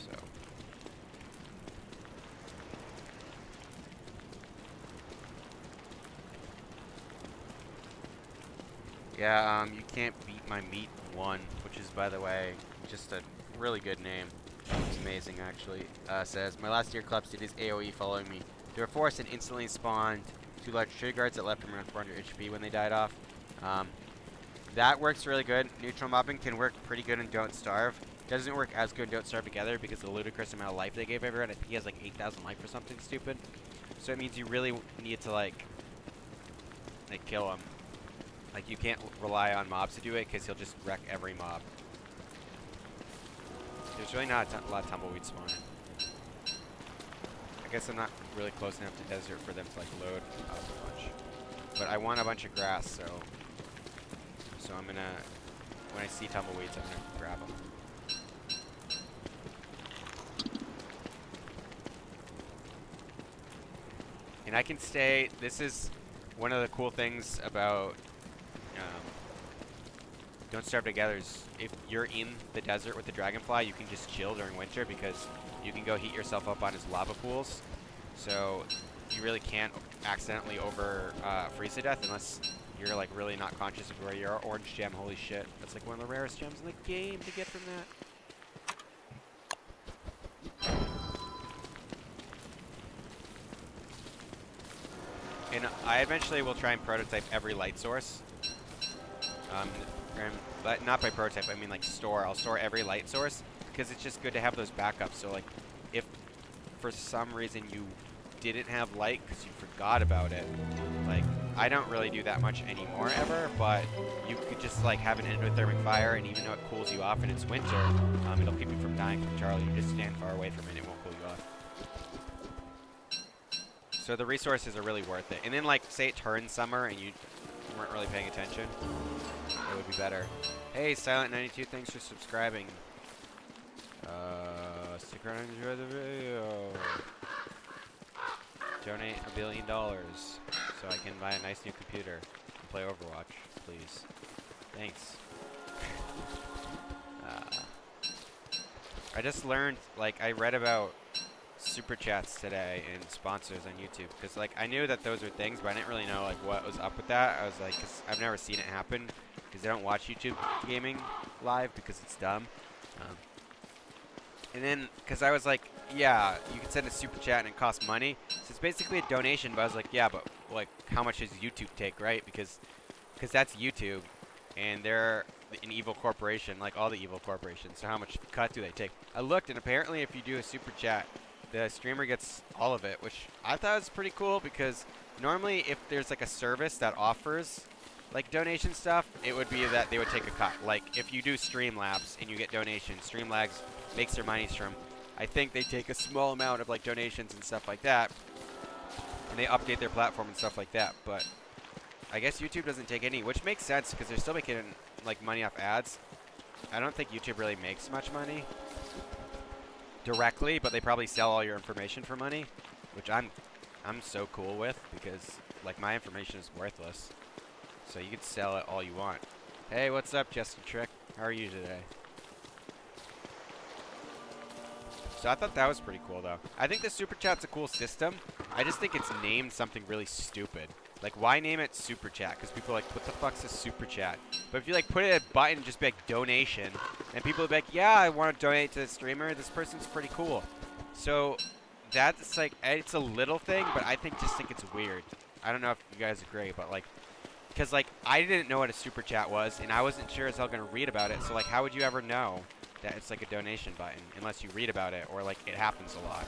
So. Yeah, you can't beat my meat 1, which is, by the way, just a really good name. It's amazing, actually. Says, my last Deerclops did his AoE following me. They were forced and instantly spawned 2 large trigger guards that left them around 400 HP when they died off. That works really good. Neutral mobbing can work pretty good in Don't Starve. Doesn't work as good in Don't Starve Together because of the ludicrous amount of life they gave everyone. I think he has like 8,000 life or something stupid. So it means you really need to like kill him. Like you can't rely on mobs to do it because he'll just wreck every mob. There's really not a lot of tumbleweed spawning. I guess I'm not really close enough to desert for them to like load up a bunch. But I want a bunch of grass, so I'm gonna, when I see tumbleweeds, I'm gonna grab them. And I can stay, this is one of the cool things about Don't Starve Together is if you're in the desert with the dragonfly, you can just chill during winter because you can go heat yourself up on his lava pools. So you really can't accidentally freeze to death unless you're like really not conscious of where you are. Orange gem, holy shit. That's like one of the rarest gems in the game to get from that. And I eventually will try and prototype every light source. But not by prototype, I mean like store. I'll store every light source because it's just good to have those backups. So like if for some reason you didn't have light because you forgot about it, like I don't really do that much anymore ever, but you could just like have an endothermic fire, and even though it cools you off and it's winter, it'll keep you from dying from Charlie. You just stand far away from it and it won't cool you off. So the resources are really worth it. And then like say it turns summer and you weren't really paying attention, it would be better. Hey Silent92, thanks for subscribing. Stick around and enjoy the video. Donate $1 billion so I can buy a nice new computer and play Overwatch, please. Thanks. I just learned, like, I read about super chats today and sponsors on YouTube, because, like, I knew that those were things, but I didn't really know, like, what was up with that. I was like, cause I've never seen it happen, because I don't watch YouTube gaming live because it's dumb. And then, because I was like, yeah, you can send a super chat and it costs money. So it's basically a donation, but I was like, yeah, but like, how much does YouTube take, right? Because that's YouTube, and they're an evil corporation, like all the evil corporations. So how much cut do they take? I looked, and apparently if you do a super chat, the streamer gets all of it, which I thought was pretty cool, because normally if there's like a service that offers like donation stuff, it would be that they would take a cut. Like if you do Streamlabs and you get donations, Streamlabs makes their money from, I think they take a small amount of like donations and stuff like that, and they update their platform and stuff like that. But I guess YouTube doesn't take any, which makes sense because they're still making like money off ads. I don't think YouTube really makes much money directly, but they probably sell all your information for money, which I'm so cool with, because like my information is worthless. So you can sell it all you want. Hey, what's up, Justin Trick? How are you today? So I thought that was pretty cool, though. I think the Super Chat's a cool system. I just think it's named something really stupid. Like, why name it Super Chat? Because people are like, what the fuck's a Super Chat? But if you, like, put it at a button and just be like, donation, and people will be like, yeah, I want to donate to the streamer. This person's pretty cool. So that's, like, it's a little thing, but I just think it's weird. I don't know if you guys agree, but, like, because, like, I didn't know what a Super Chat was, and I wasn't sure as hell going to read about it. So, like, how would you ever know that it's, like, a donation button unless you read about it, or, like, it happens a lot?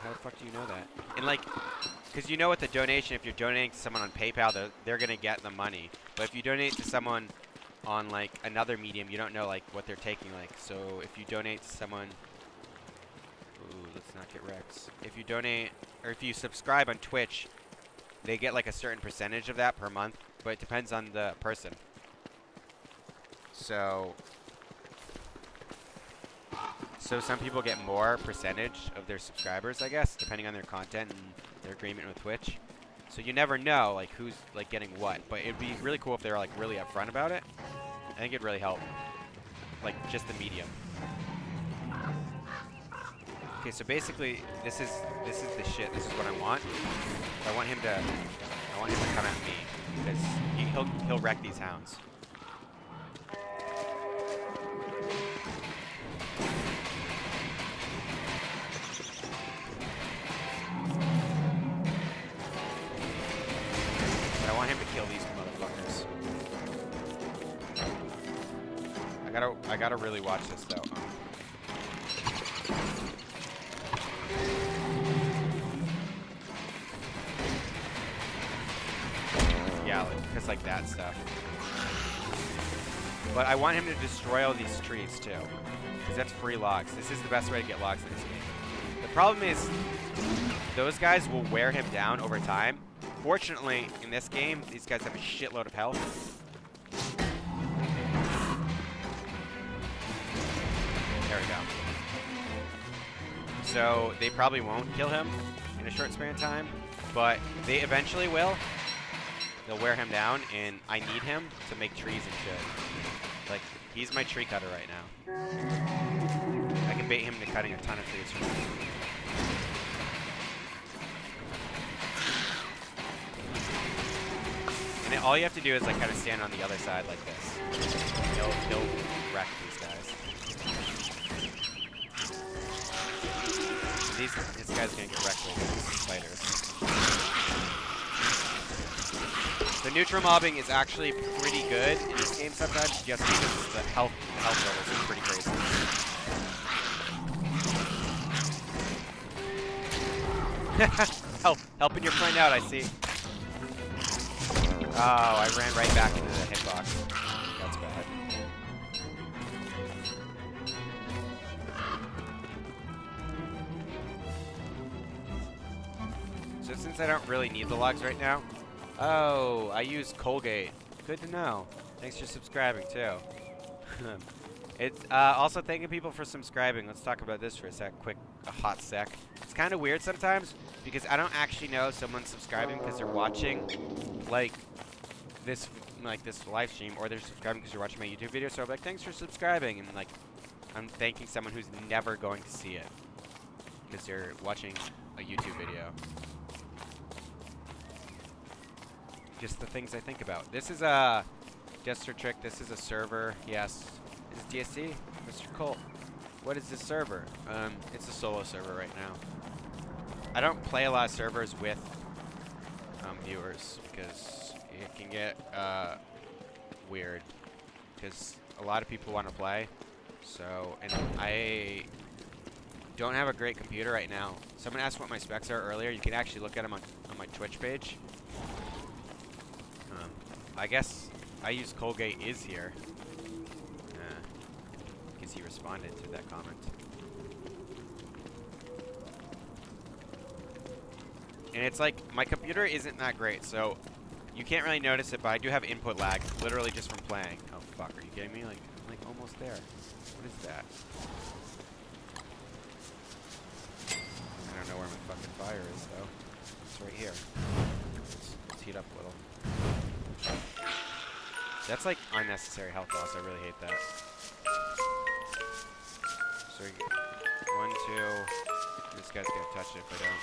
How the fuck do you know that? And, like, because you know with the donation, if you're donating to someone on PayPal, they're going to get the money. But if you donate to someone on, like, another medium, you don't know, like, what they're taking, like. So if you donate to someone... Ooh, let's not get Rex. If you donate, or if you subscribe on Twitch, they get, like, a certain percentage of that per month. But it depends on the person. So some people get more percentage of their subscribers, I guess, depending on their content and their agreement with Twitch. So you never know, like, who's, like, getting what. But it'd be really cool if they were, like, really upfront about it. I think it'd really help. Like, just the medium. Okay, so basically, this is the shit. This is what I want. I want him to come at me, because he'll wreck these hounds. But I want him to kill these motherfuckers. I gotta really watch this though. Yeah, because like that stuff. But I want him to destroy all these trees too, because that's free logs. This is the best way to get logs in this game. The problem is, those guys will wear him down over time. Fortunately, in this game, these guys have a shitload of health. There we go. So they probably won't kill him in a short span of time, but they eventually will. They'll wear him down, and I need him to make trees and shit. Like, he's my tree cutter right now. I can bait him into cutting a ton of trees for me. And then all you have to do is, like, kind of stand on the other side like this. He'll wreck these guys. this guy's gonna get wrecked with these spiders. The neutral mobbing is actually pretty good in this game sometimes, just because the health levels are pretty crazy. Helping your friend out, I see. Oh, I ran right back into the hitbox. That's bad. So since I don't really need the logs right now, oh, I use Colgate. Good to know. Thanks for subscribing too. It's also thanking people for subscribing. Let's talk about this for a hot sec. It's kind of weird sometimes because I don't actually know if someone's subscribing because they're watching like this live stream, or they're subscribing because they're watching my YouTube video. So I'm like, thanks for subscribing, and like I'm thanking someone who's never going to see it because they're watching a YouTube video. Just the things I think about. This is a Jester Trick. This is a server. Yes. Is it DSC? Mr. Colt. What is this server? It's a solo server right now. I don't play a lot of servers with viewers because it can get weird because a lot of people want to play. So, and I don't have a great computer right now. Someone asked what my specs are earlier. You can actually look at them on my Twitch page. I guess I use Colgate is here. Because he responded to that comment. And it's like, my computer isn't that great, so you can't really notice it, but I do have input lag, literally just from playing. Oh fuck, are you kidding me? Like, I'm like almost there. What is that? I don't know where my fucking fire is, though. It's right here. Let's heat up a little. That's like unnecessary health loss. I really hate that. So, 1, 2. This guy's gonna touch it if I don't.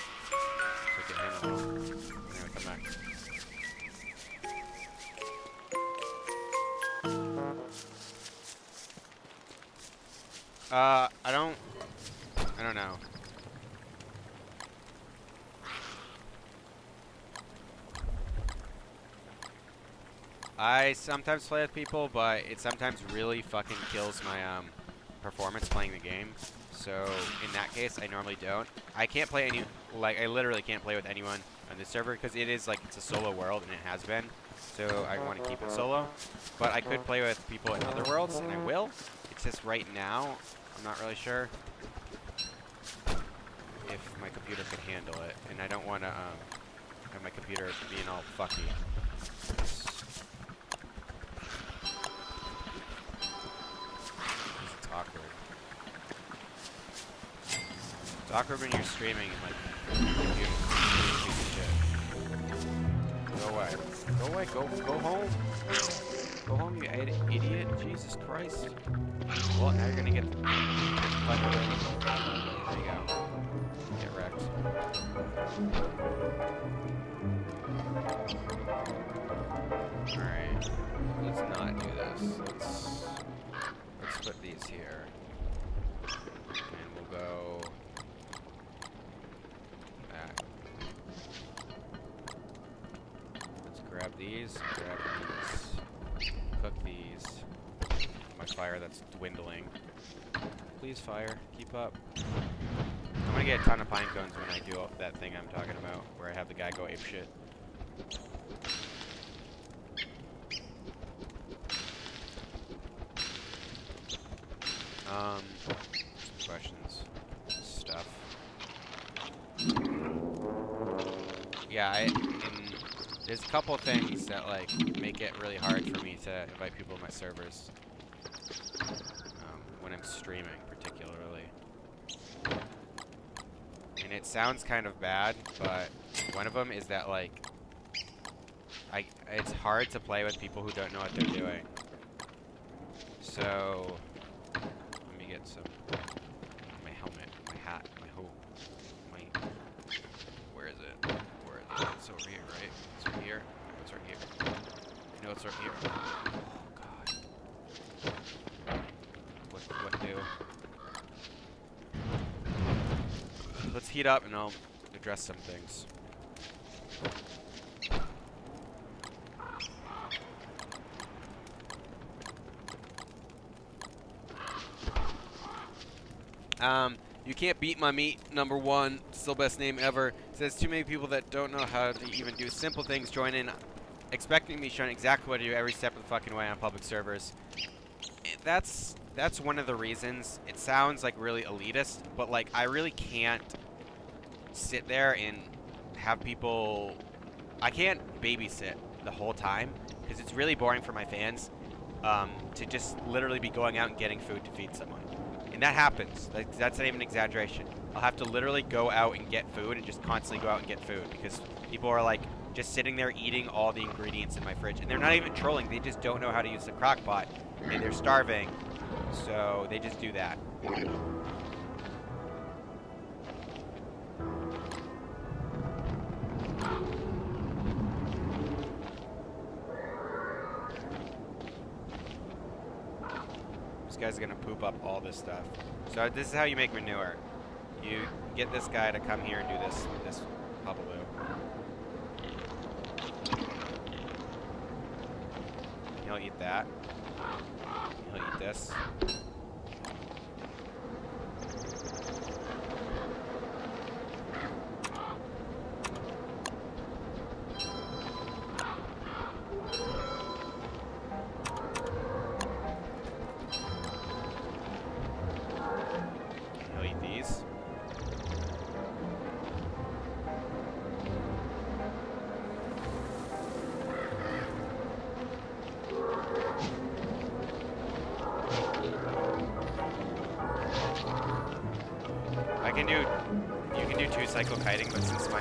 So get him a little. Anyway, come back. I don't know. I sometimes play with people, but it sometimes really fucking kills my performance playing the game. So in that case, I normally don't. I can't play I literally can't play with anyone on this server because it is like it's a solo world and it has been. So I want to keep it solo. But I could play with people in other worlds, and I will. It's just right now, I'm not really sure if my computer could handle it, and I don't want to have my computer being all fucky. It's awkward. It's awkward when you're streaming and like you piece of shit. Go away. Go away. Go home. Go home, you idiot. Jesus Christ. Well, now you're gonna get fucked with. There you go. Get wrecked. Alright. Let's not do this. Let's put these here. And we'll go back. Let's grab these, cook these. My fire that's dwindling. Please fire, keep up. I'm gonna get a ton of pine cones when I do that thing I'm talking about, where I have the guy go apeshit. Some questions. Stuff. Yeah, there's a couple things that like make it really hard for me to invite people to my servers. When I'm streaming, particularly. And it sounds kind of bad, but one of them is that like it's hard to play with people who don't know what they're doing. So let me get some my helmet, my hat, my hoe, where is it? Where is it? It's over here, right? It's right here. It's right here. You know it's right here. Oh god. What do? let's heat up and I'll address some things. You can't beat my meat, #1. Still best name ever. Says too many people that don't know how to even do simple things join in, expecting me showing exactly what to do every step of the fucking way on public servers. That's one of the reasons. It sounds like really elitist, but like I really can't sit there and have people. I can't babysit the whole time because it's really boring for my fans to just literally be going out and getting food to feed someone. And that happens. That's not even an exaggeration. I'll have to literally go out and get food and just constantly go out and get food because people are like just sitting there eating all the ingredients in my fridge. And they're not even trolling. They just don't know how to use the crock pot. And they're starving. So they just do that. This guy's gonna poop up all this stuff. So this is how you make manure. You get this guy to come here and do this bubbleoo. He'll eat that. He'll eat this. He'll eat these. You can do 2-cycle kiting, but since my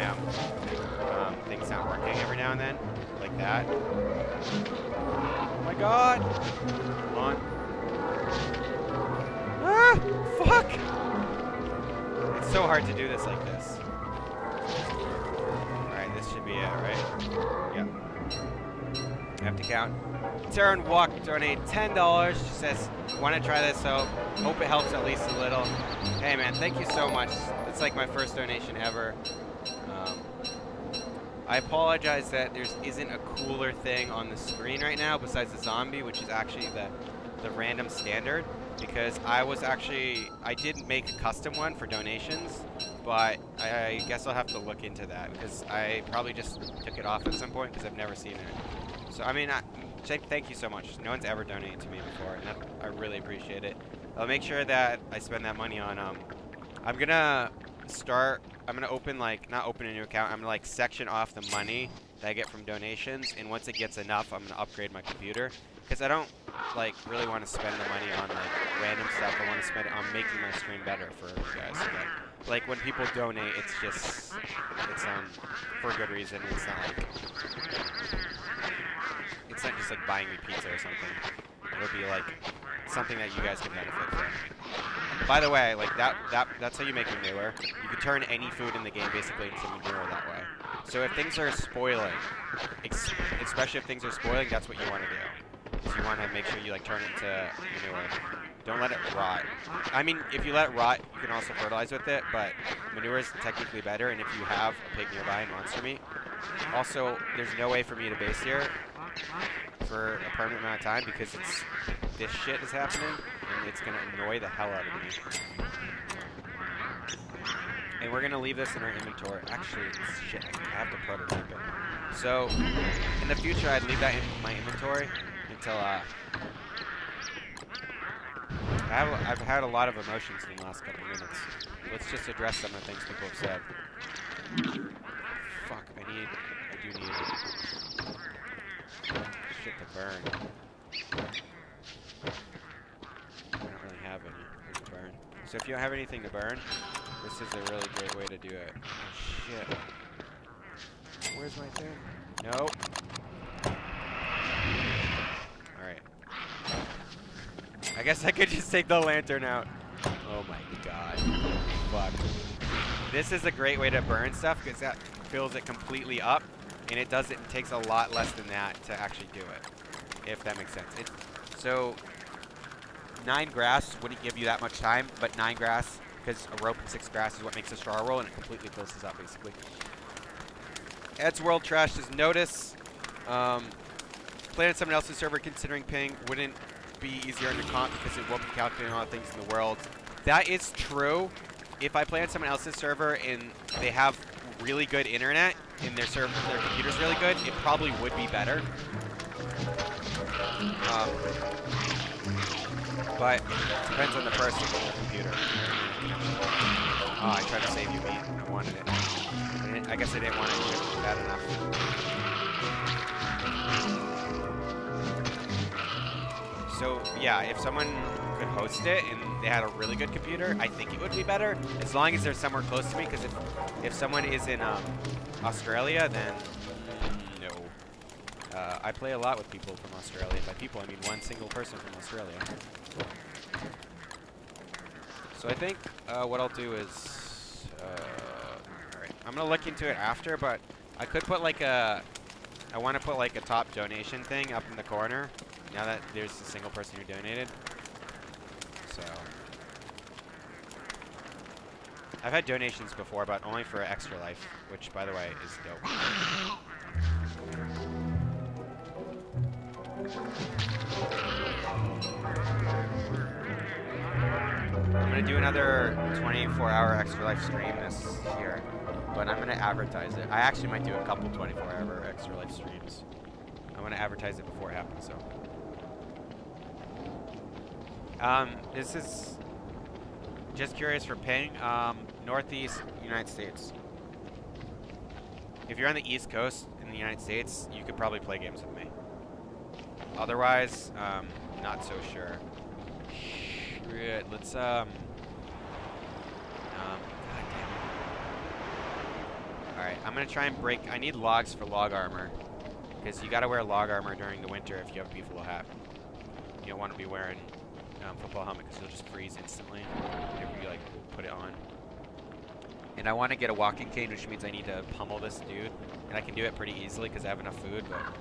thing's not working every now and then, like that. Oh my god! Come on. Ah! Fuck! It's so hard to do this like this. Alright, this should be it, right? Yep. I have to count. Taryn Walk donated $10. She says, want to try this, so hope it helps at least a little. Hey man, thank you so much. It's like my first donation ever. I apologize that there isn't a cooler thing on the screen right now besides the zombie, which is actually the random standard, because I did make a custom one for donations, but I guess I'll have to look into that because I probably just took it off at some point because I've never seen it. So I mean, thank you so much. No one's ever donated to me before, and I really appreciate it. I'll make sure that I spend that money on I'm gonna open not open a new account. I'm gonna like section off the money that I get from donations, and once it gets enough, I'm gonna upgrade my computer because I don't like really want to spend the money on like random stuff. I want to spend it on making my stream better for you guys. So like when people donate, it's for a good reason. It's not just like buying me pizza or something. It'll be like something that you guys can benefit from. By the way, like that's how you make manure. You can turn any food in the game basically into manure that way. So if things are spoiling, especially if things are spoiling, that's what you want to do. Because you want to make sure you like turn it into manure. Don't let it rot. I mean, if you let it rot, you can also fertilize with it, but manure is technically better, and if you have a pig nearby and monster meat. Also, there's no way for me to base here for a permanent amount of time because this shit is happening, and it's gonna annoy the hell out of me. And we're gonna leave this in our inventory. Actually, shit, I have to prototype it. So, in the future, I'd leave that in my inventory until I've had a lot of emotions in the last couple of minutes. Let's just address some of the things people have said. Fuck, I do need shit to burn. I don't really have any to burn. So if you don't have anything to burn, this is a really great way to do it. Oh shit. Where's my thing? Nope. Alright. I guess I could just take the lantern out. Oh my god. Fuck. This is a great way to burn stuff because that fills it completely up, and it takes a lot less than that to actually do it, if that makes sense. So 9 grass wouldn't give you that much time, but 9 grass because a rope and 6 grass is what makes a straw roll, and it completely fills this up, basically. Ed's World Trash is Notice. Playing on someone else's server considering ping wouldn't be easier on your comp because it won't be calculating all the things in the world. That is true. If I play on someone else's server and they have really good internet and their computer's really good, it probably would be better. But it depends on the person and their computer. Oh, I tried to save you, meat. I wanted it. I guess I didn't want it bad enough. So, yeah, if someone could host it and they had a really good computer, I think it would be better, as long as they're somewhere close to me, because if someone is in Australia, then no. I play a lot with people from Australia. By people, I mean one single person from Australia. So I think what I'll do is, alright, I'm going to look into it after, but I could put like I want to put like a top donation thing up in the corner, now that there's a single person who donated. So, I've had donations before, but only for Extra Life, which, by the way, is dope. I'm going to do another 24-hour Extra Life stream this year, but I'm going to advertise it. I actually might do a couple 24-hour Extra Life streams. I'm going to advertise it before it happens, so. This is just curious for ping. Northeast United States. If you're on the East Coast in the United States, you could probably play games with me. Otherwise, not so sure. Shit, let's, God damn it. Alright, I'm gonna try and break, I need logs for log armor. Because you gotta wear log armor during the winter if you have a beefalo hat. You don't want to be wearing football helmet because you'll just freeze instantly whenever you like put it on. And I want to get a walking cane, which means I need to pummel this dude, and I can do it pretty easily because I have enough food. But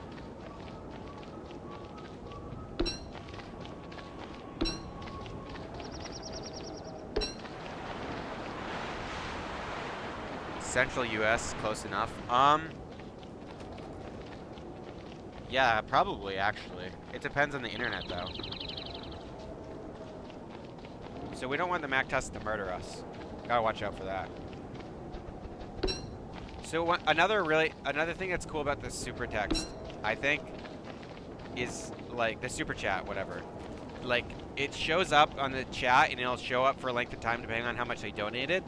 Central U.S. close enough. Yeah, probably actually. It depends on the internet though. So we don't want the MacTusk to murder us. Gotta watch out for that. So another thing that's cool about this super text, I think, is like the super chat, whatever. Like it shows up on the chat and it'll show up for a length of time depending on how much they donated,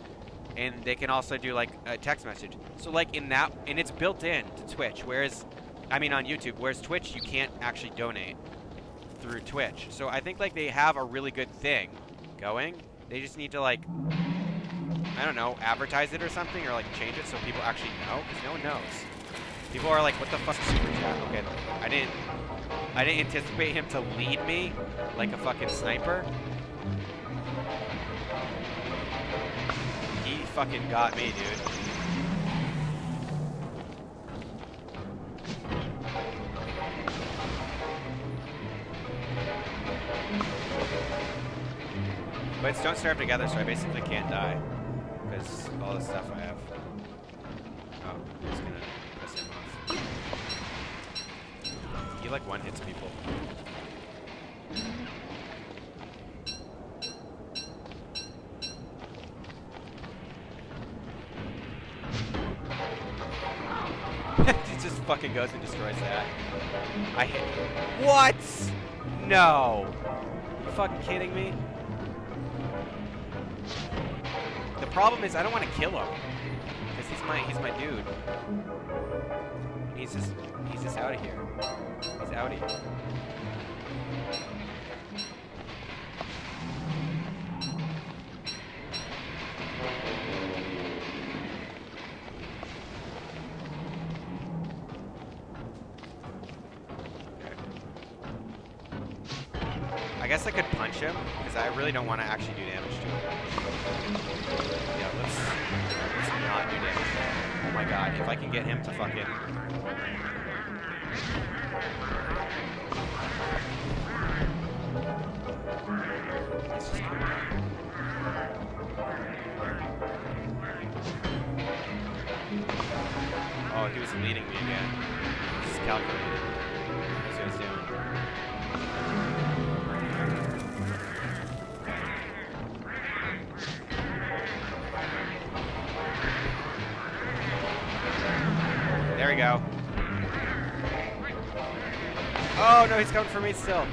and they can also do like a text message. So like in that, and it's built in to Twitch, whereas, I mean on YouTube, whereas Twitch you can't actually donate through Twitch. So I think like they have a really good thing going. They just need to like, I don't know, advertise it or something, or like change it so people actually know, because no one knows. People are like, what the fuck is super chat? Okay, I didn't anticipate him to lead me like a fucking sniper. He fucking got me, dude. But it's don't starve together, so I basically can't die. Because all the stuff I have. Oh, I'm just gonna piss him off. He like one-hits people. He just fucking goes and destroys that. I hit. What? No. You fucking kidding me? The problem is I don't want to kill him because he's my dude. He's just out of here. He's outie. I guess I could punch him because I really don't want to actually do damage to him. Yeah, let's not do damage to him. Oh my god, if I can get him to fucking... It's just... he was leading me again. Just calculated. That's what he's doing. There we go. Oh no, he's coming for me still.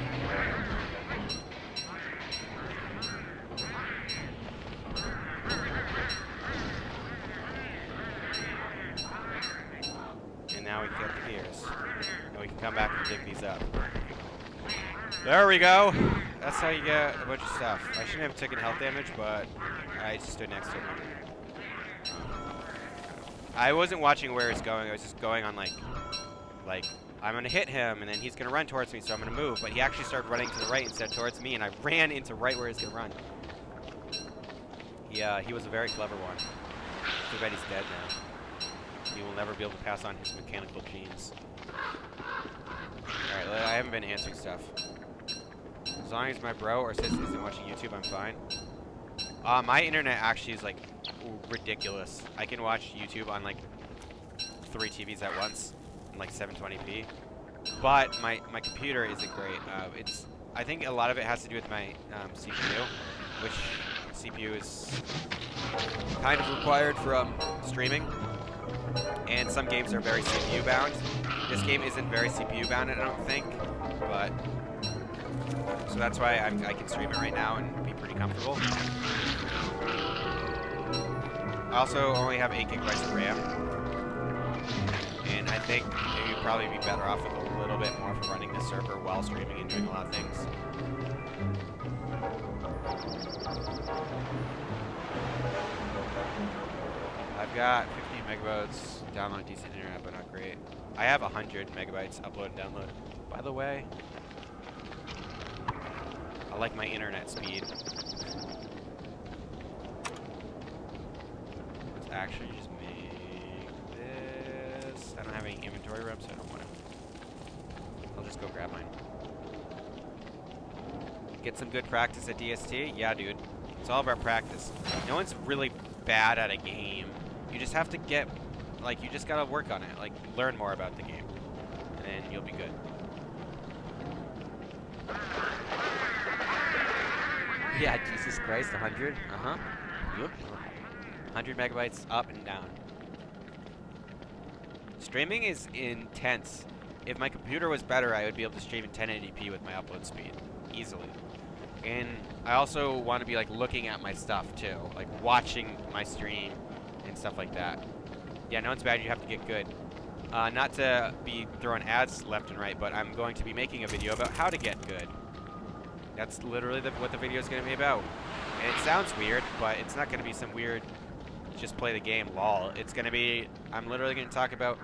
And now we can get the gears. And we can come back and dig these up. There we go. That's how you get a bunch of stuff. I shouldn't have taken health damage, but I just stood next to him. I wasn't watching where he's going. I was just going on like I'm gonna hit him, and then he's gonna run towards me, so I'm gonna move. But he actually started running to the right instead towards me, and I ran into right where he's gonna run. He was a very clever one. Too bad he's dead now. He will never be able to pass on his mechanical genes. All right, I haven't been answering stuff. As long as my bro or sis isn't watching YouTube, I'm fine. My internet actually is like ridiculous. I can watch YouTube on like 3 TVs at once in like 720p. But my computer isn't great. I think a lot of it has to do with my CPU, which CPU is kind of required for streaming. And some games are very CPU bound. This game isn't very CPU bound, I don't think. But so that's why I can stream it right now and be pretty comfortable. I also only have 8 gigabytes of RAM, and I think it would probably be better off with a little bit more for running this server while streaming and doing a lot of things. I've got 15 megabytes, download decent internet, but not great. I have 100 megabytes upload and download. By the way, I like my internet speed. Let's actually just make this. I don't have any inventory room, so I don't want to. I'll just go grab mine. Get some good practice at DST? Yeah, dude. It's all about practice. No one's really bad at a game. You just have to get, like, you just gotta work on it. Like, learn more about the game. And then you'll be good. Yeah, Jesus Christ, 100? Uh-huh. Yep. 100 megabytes up and down. Streaming is intense. If my computer was better, I would be able to stream in 1080p with my upload speed. Easily. And I also want to be, like, looking at my stuff, too. Like, watching my stream and stuff like that. Yeah, no, it's bad. You have to get good. Not to be throwing ads left and right, but I'm going to be making a video about how to get good. That's literally what the video is going to be about. And it sounds weird, but it's not going to be some weird, just play the game, lol. It's going to be, I'm literally going to talk about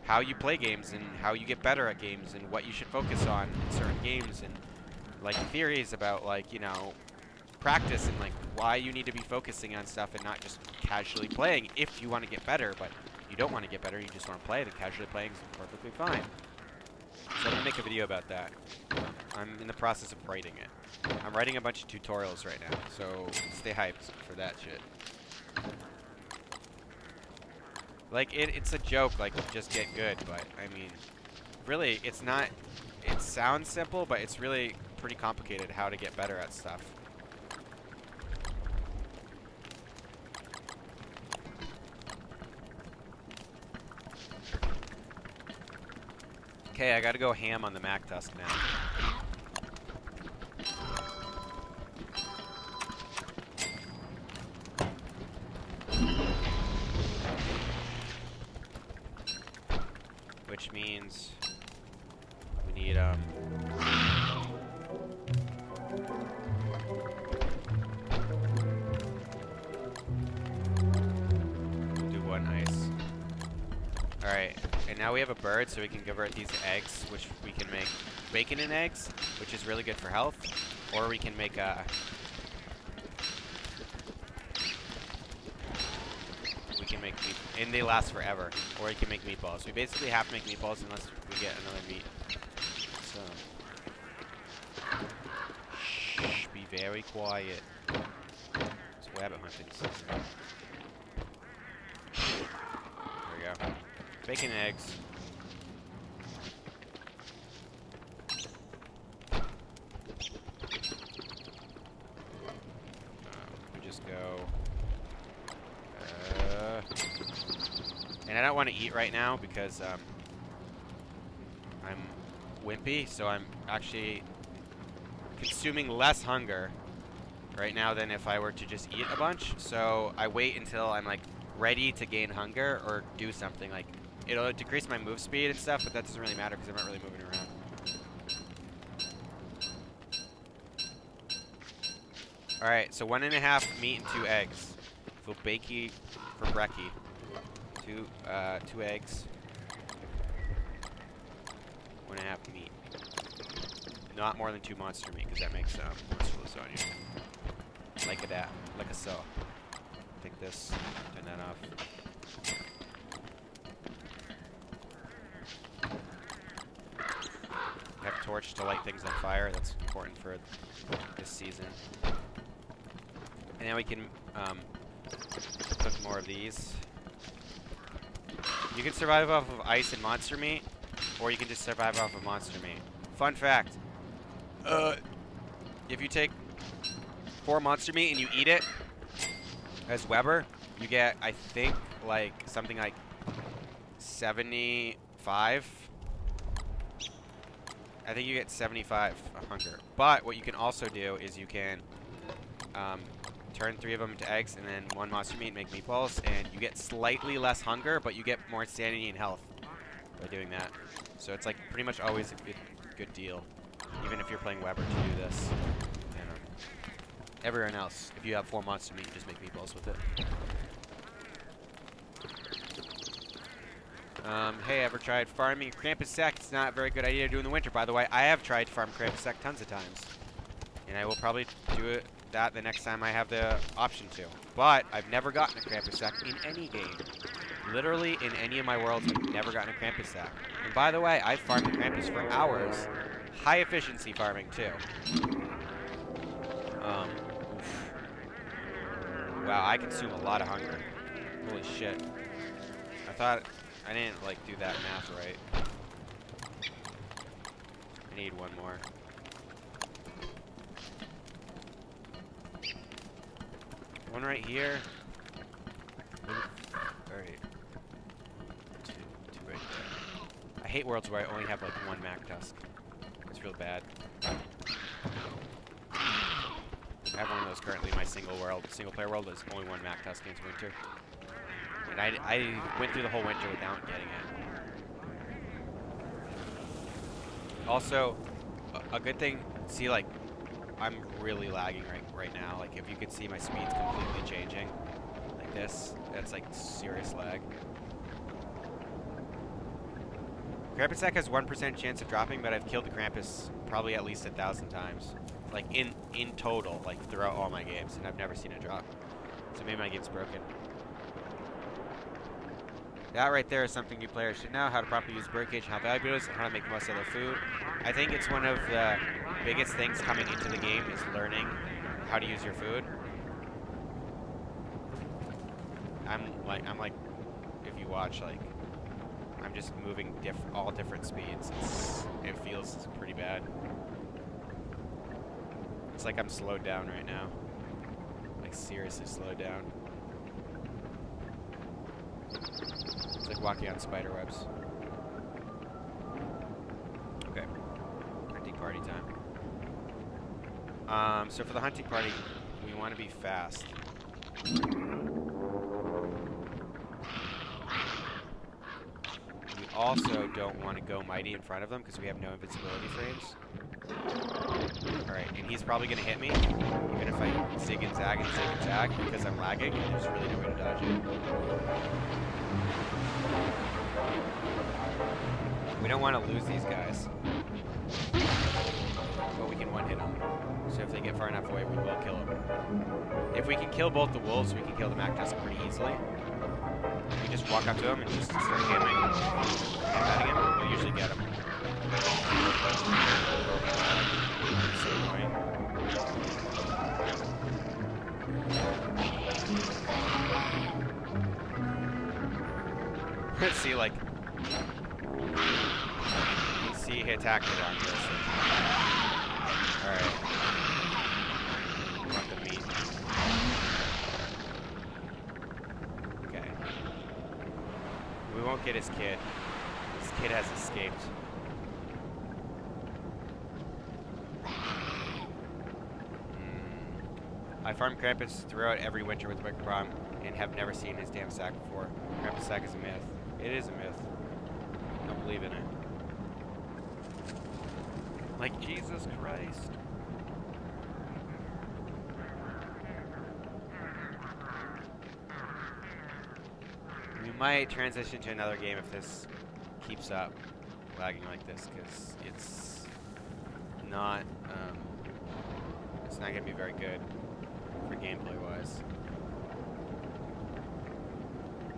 how you play games and how you get better at games and what you should focus on in certain games and, like, theories about, like, you know, practice and, like, why you need to be focusing on stuff and not just casually playing if you want to get better. But if you don't want to get better, you just want to play, then casually playing is perfectly fine. So I'm going to make a video about that. I'm in the process of writing it. I'm writing a bunch of tutorials right now, so stay hyped for that shit. Like, it's a joke, like, just get good, but, I mean, really, it's not, it sounds simple, but it's really pretty complicated how to get better at stuff. Okay, I gotta go ham on the Mac Tusk now. Which means we need do one ice. Alright, and now we have a bird, so we can convert these eggs, which we can make bacon and eggs, which is really good for health. Or we can make meat, and they last forever. Or you can make meatballs. We basically have to make meatballs unless we get another meat. So, shh, be very quiet. It's rabbit hunting season. There we go. Bacon and eggs. We just go. And I don't want to eat right now because I'm wimpy, so I'm actually consuming less hunger right now than if I were to just eat a bunch. So I wait until I'm like ready to gain hunger or do something. Like it'll decrease my move speed and stuff, but that doesn't really matter because I'm not really moving around. All right, so 1.5 meat and 2 eggs. So bakey for brekkie. Two eggs. 1.5 meat. Not more than 2 monster meat, because that makes monster lasagna. Like that, like a so. Take this, turn that off. I have a torch to light things on fire. That's important for this season. And then we can cook more of these. You can survive off of ice and monster meat, or you can just survive off of monster meat. Fun fact. If you take 4 monster meat and you eat it as Weber, you get, I think, like something like 75. I think you get 75 hunger. But what you can also do is you can turn 3 of them into eggs and then 1 monster meat and make meatballs, and you get slightly less hunger, but you get more sanity and health by doing that. So it's like pretty much always a good deal, even if you're playing Weber to do this. And everyone else, if you have 4 monster meat, just make meatballs with it. Hey, ever tried farming Krampus sack? It's not a very good idea to do in the winter. By the way, I have tried to farm Krampus sack tons of times, and I will probably do that the next time I have the option to. But I've never gotten a Krampus sack in any game. Literally in any of my worlds, I've never gotten a Krampus sack. And by the way, I've farmed the Krampus for hours. High efficiency farming too. Oof. Wow, I consume a lot of hunger. Holy shit. I didn't like do that math right. I need 1 more. One right here. Alright. 2 right there. I hate worlds where I only have like 1 Mac Tusk. It's real bad. I have one of those currently in my single player world. There's only 1 Mac Tusk against winter. And I went through the whole winter without getting it. Also, a good thing, see, like, I'm really lagging right now. Like, if you could see my speed's completely changing, like this, that's like serious lag. Krampus sack has 1% chance of dropping, but I've killed the Krampus probably at least 1,000 times. Like, in total, like, throughout all my games, and I've never seen it drop. So maybe my game's broken. That right there is something new players should know: how to properly use birdcage, how valuable it is, and how to make the most of their food. I think it's one of the biggest things coming into the game is learning how to use your food. I'm like, if you watch, like, I'm just moving all different speeds. It feels pretty bad. It's like I'm slowed down right now. Like, seriously slowed down. It's like walking on spider webs. Okay. Hunting party time. So for the hunting party, we want to be fast. We also don't want to go mighty in front of them because we have no invincibility frames. Alright, and he's probably going to hit me, even if I zig and zag because I'm lagging and there's really no way to dodge it. We don't want to lose these guys, but we can one-hit them. So if they get far enough away, we will kill them. If we can kill both the wolves, we can kill the Mac Tusk pretty easily. We just walk up to him and just start hammering at him. We'll usually get him. So annoying. See, like, See, he attacked the wrong person. Alright. Want the meat. Okay. We won't get his kid. His kid has escaped. I farm Krampus throughout every winter with Microprom and have never seen his damn sack before. Krampus sack is a myth. It is a myth. I don't believe in it. Like Jesus Christ. We might transition to another game if this keeps up lagging like this, because it's not gonna be very good for gameplay wise.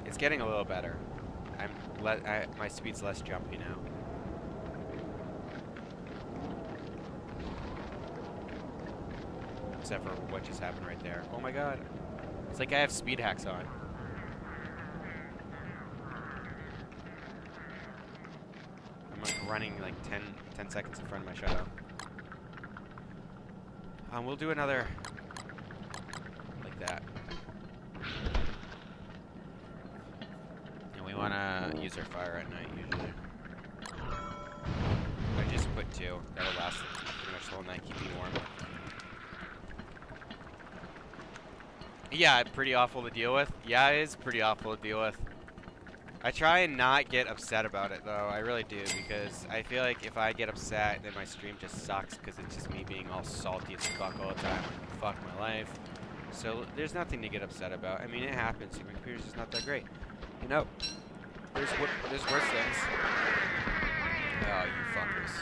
It's getting a little better. My speed's less jumpy now. Except for what just happened right there. Oh my god. It's like I have speed hacks on. I'm like running like 10 seconds in front of my shadow. We'll do another like that. And we want to use our fire at night usually. I just put 2. That'll last pretty much the whole night, keep me warm. Yeah, pretty awful to deal with. Yeah, it is pretty awful to deal with. I try and not get upset about it, though. I really do, because I feel like if I get upset, then my stream just sucks, because it's just me being all salty as fuck all the time. Fuck my life. So there's nothing to get upset about. I mean, it happens. My computer's just not that great. You know, there's worse things. Oh, you fuckers.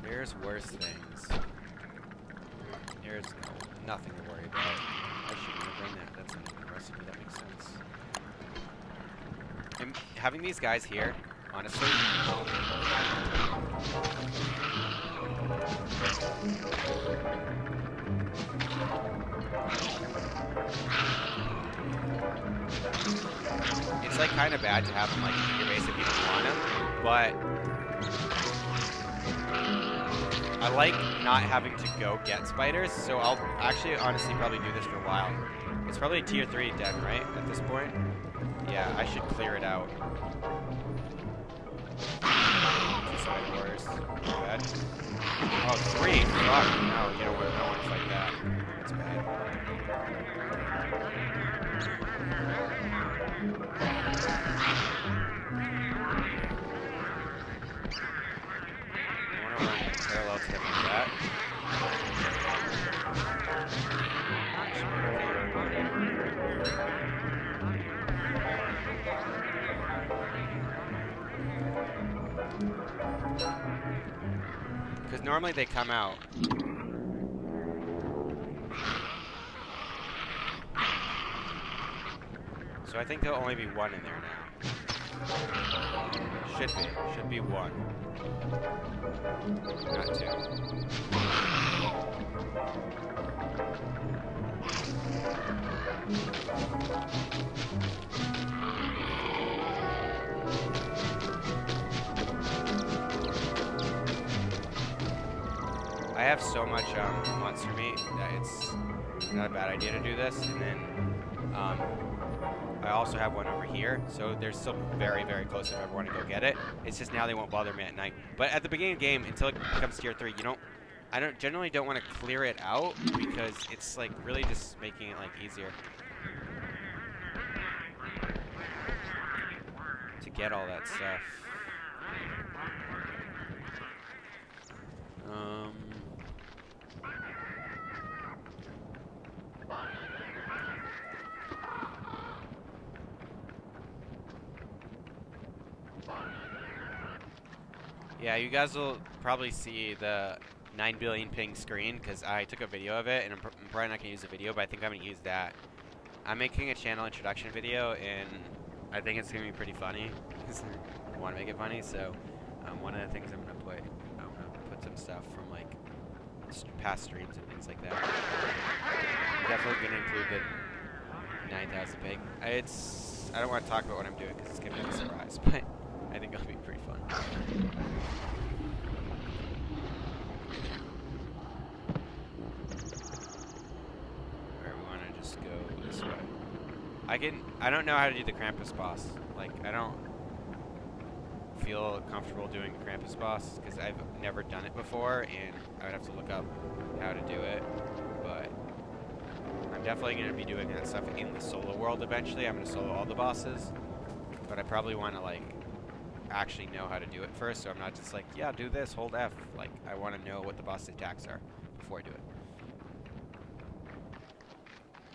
There's worse things. There's nothing to worry about. I shouldn't have done that. That's a recipe. That makes sense. And having these guys here, honestly, it's like kind of bad to have them like in your base if you don't want them, but I like not having to go get spiders, so I'll actually honestly probably do this for a while. It's probably tier 3 den, right, at this point? Yeah, I should clear it out. 2 spider wars. Not bad. Oh, 3? Fuck, no, you don't want to fight that. That's bad. I want to run parallel to him like that. Because normally they come out. So I think there'll only be 1 in there now. Should be 1. Not 2. I have so much monster meat that it's not a bad idea to do this, and then I also have one over here, so they're still very, very close if I ever want to go get it. It's just now they won't bother me at night. But at the beginning of the game, until it becomes tier 3, I generally don't want to clear it out because it's like really just making it like easier to get all that stuff. Yeah, you guys will probably see the 9 billion ping screen because I took a video of it, and I'm probably not going to use the video, but I think I'm going to use that. I'm making a channel introduction video, and I think it's going to be pretty funny. I want to make it funny, so one of the things I'm going to put some stuff from like past streams and things like that. I'm definitely going to include the 9,000 ping. I don't want to talk about what I'm doing because it's gonna be a surprise, but I think it'll be pretty fun. Alright, we want to just go this way. I don't know how to do the Krampus boss. Like, I don't feel comfortable doing the Krampus boss because I've never done it before, and I would have to look up how to do it. But I'm definitely going to be doing that stuff in the solo world eventually. I'm going to solo all the bosses, but I probably want to like actually know how to do it first, so I'm not just like, yeah, do this, hold F. Like, I want to know what the boss attacks are before I do it,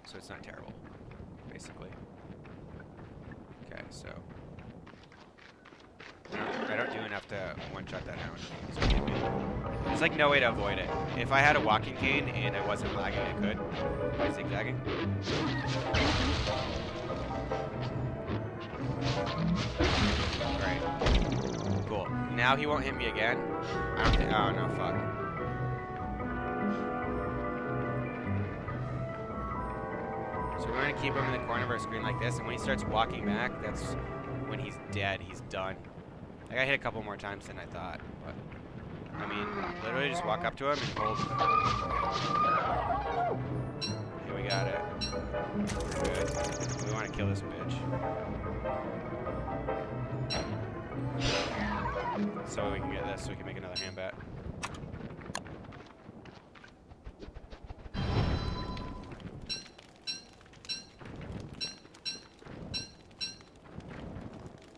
so it's not terrible, basically. Okay, so I don't do enough to one-shot that hound. So there's like no way to avoid it. If I had a walking cane and I wasn't lagging, I could by zigzagging. Alright. Cool. Now he won't hit me again. I don't think. Oh no, fuck. So we're going to keep him in the corner of our screen like this, and when he starts walking back, that's when he's dead. He's done. I got hit a couple more times than I thought, but I mean, literally just walk up to him and hold. Okay, we got it. Good. We want to kill this bitch. So we can get this, so we can make another hand bat.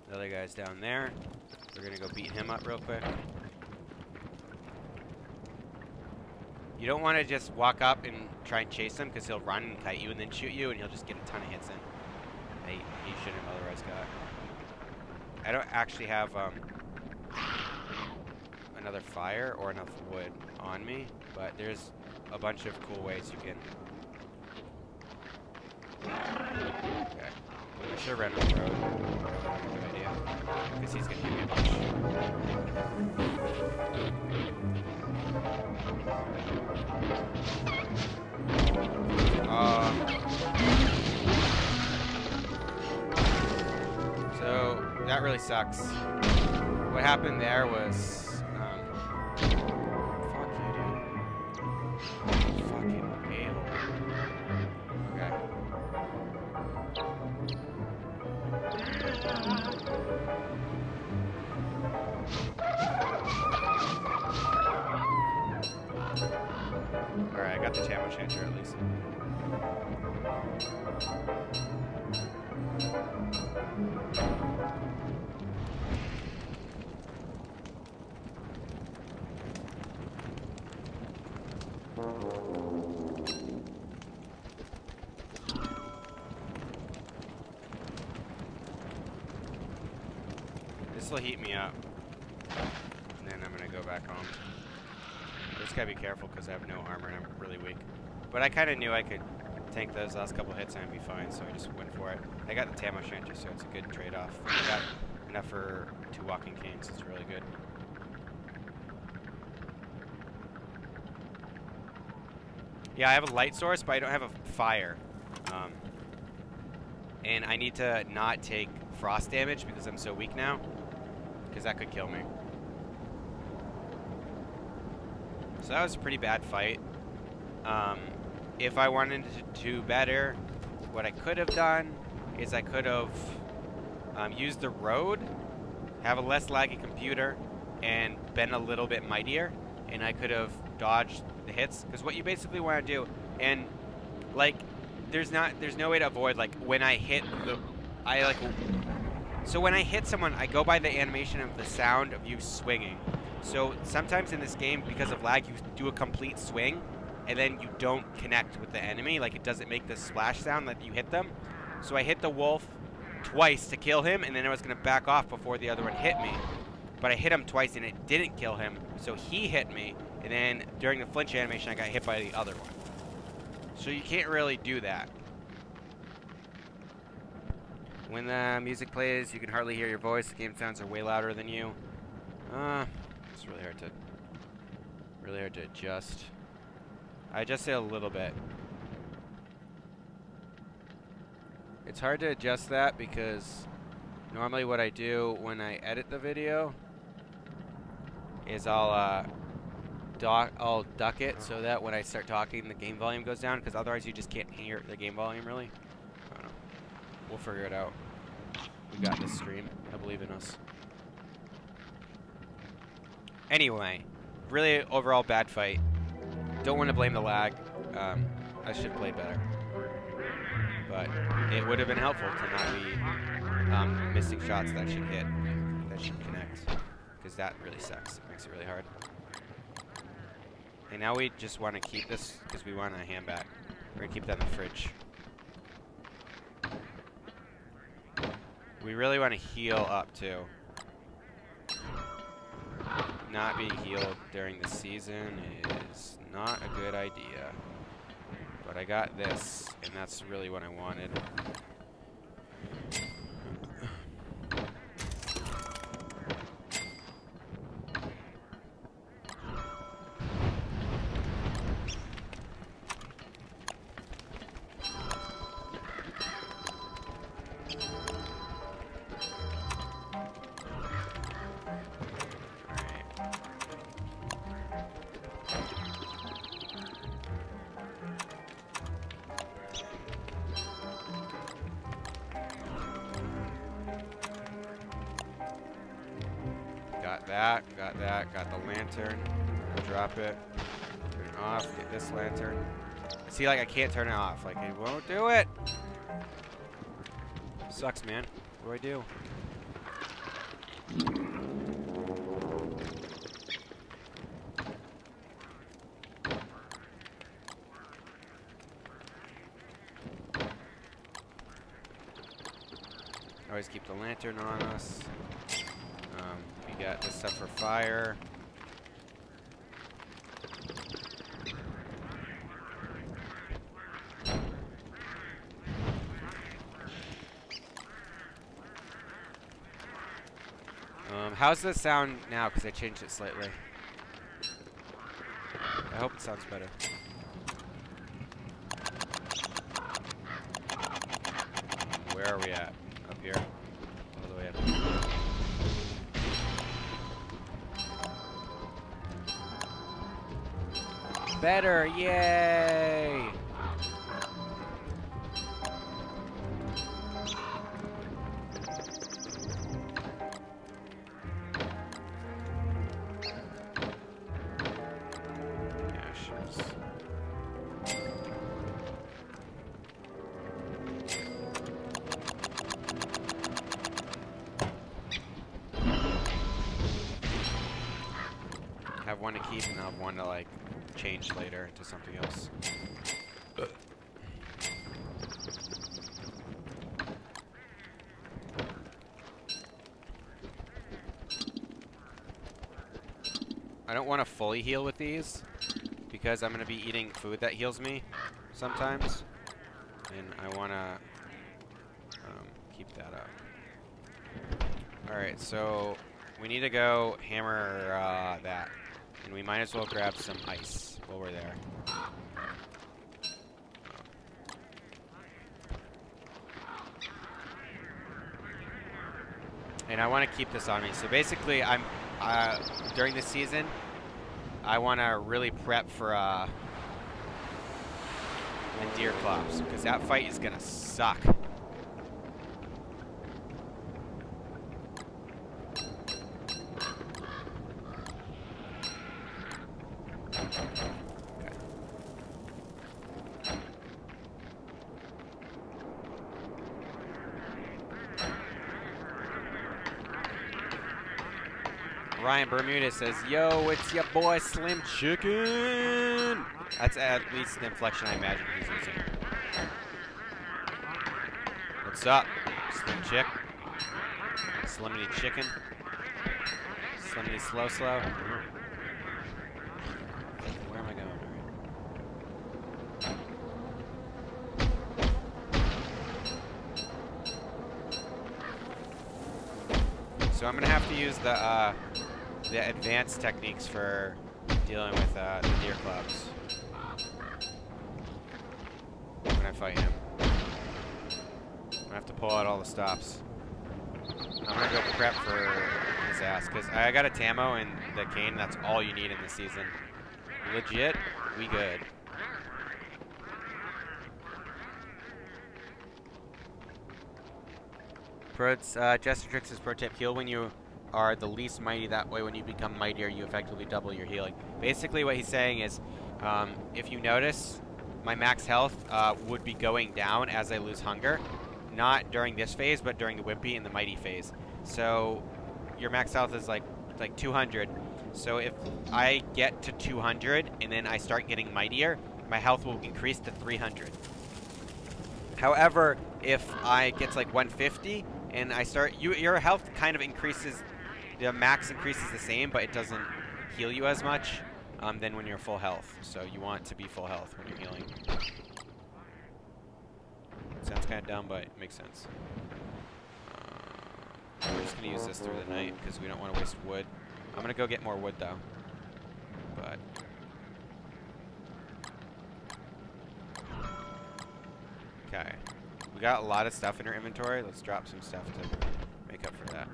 The other guy's down there. We're gonna go beat him up real quick. You don't want to just walk up and try and chase him because he'll run and kite you and then shoot you, and he'll just get a ton of hits in. He shouldn't have otherwise got. I don't actually have another fire or enough wood on me, but there's a bunch of cool ways you can. Okay. I should have ran on the road. Good idea. Because he's going to hit me a bunch. So, that really sucks. What happened there was... fuck you, dude. Fucking a-hole. Okay. Alright, I got the Tam O'Shanter at least. This will heat me up. And then I'm gonna go back home. Just gotta be careful because I have no armor and I'm really weak. But I kinda knew I could tank those last couple hits and I'd be fine, so I just went for it. I got the Tam O'Shanter, so it's a good trade-off. I got enough for 2 walking canes, it's really good. Yeah, I have a light source, but I don't have a fire. And I need to not take frost damage because I'm so weak now, because that could kill me. So that was a pretty bad fight. If I wanted to do better, what I could have done is I could have used the road, have a less laggy computer, and been a little bit mightier, and I could have dodged the hits. Because what you basically want to do, and like, there's no way to avoid, like, when I hit the, so when I hit someone, I go by the animation of the sound of you swinging. So sometimes in this game, because of lag, you do a complete swing, and then you don't connect with the enemy. Like, it doesn't make the splash sound that you hit them. So I hit the wolf twice to kill him, and then I was going to back off before the other one hit me. But I hit him twice, and it didn't kill him, so he hit me, and then during the flinch animation, I got hit by the other one. So you can't really do that. When the music plays, you can hardly hear your voice. The game sounds are way louder than you. It's really hard to adjust. I adjusted a little bit. It's hard to adjust that because normally what I do when I edit the video is I'll duck it so that when I start talking the game volume goes down, because otherwise you just can't hear the game volume really. I don't know. We'll figure it out. We got this stream. I believe in us. Anyway, really overall bad fight. Don't want to blame the lag. I should have played better. But it would have been helpful to not be missing shots that should hit, that should connect. Because that really sucks. It makes it really hard. And now we just want to keep this because we want a hand back. We're going to keep that in the fridge. We really want to heal up too. Not being healed during the season is not a good idea. But I got this, and that's really what I wanted. Got that, got the lantern. Drop it. Turn it off, get this lantern. See, like, I can't turn it off. Like, it won't do it. Sucks, man. What do I do? Always keep the lantern on us. We got this stuff for fire. How's the sound now? Because I changed it slightly. I hope it sounds better. Where are we at? Up here. All the way up. Better, yay! Have one to keep and have one to like change later into something else. I don't want to fully heal with these because I'm going to be eating food that heals me sometimes, and I want to keep that up. Alright, so we need to go hammer that. And we might as well grab some ice while we're there. And I want to keep this on me. So basically, I'm during the season, I want to really prep for the deer clops because that fight is gonna suck. Ryan Bermuda says, "Yo, it's your boy Slim Chicken." That's at least the inflection I imagine he's using. What's up, Slim Chick? Slimity Chicken? Slimity Slow Slow? Where am I going? So I'm gonna have to use the advanced techniques for dealing with the deer clubs when I fight him. I have to pull out all the stops. I'm gonna go prep for his ass, because I got a Tamo and the cane. That's all you need in this season. Legit, we good. Jestertrix is pro tip, heal when you are the least mighty. That way when you become mightier, you effectively double your healing. Basically what he's saying is, if you notice, my max health would be going down as I lose hunger. Not during this phase, but during the Wimpy and the Mighty phase. So your max health is like 200. So if I get to 200 and then I start getting mightier, my health will increase to 300. However, if I get to like 150 and I start, your health kind of increases, the max increases the same, but it doesn't heal you as much than when you're full health. So you want to be full health when you're healing. Sounds kind of dumb, but it makes sense. We're just going to use this through the night because we don't want to waste wood. I'm going to go get more wood though. But okay. We got a lot of stuff in our inventory. Let's drop some stuff to make up for that.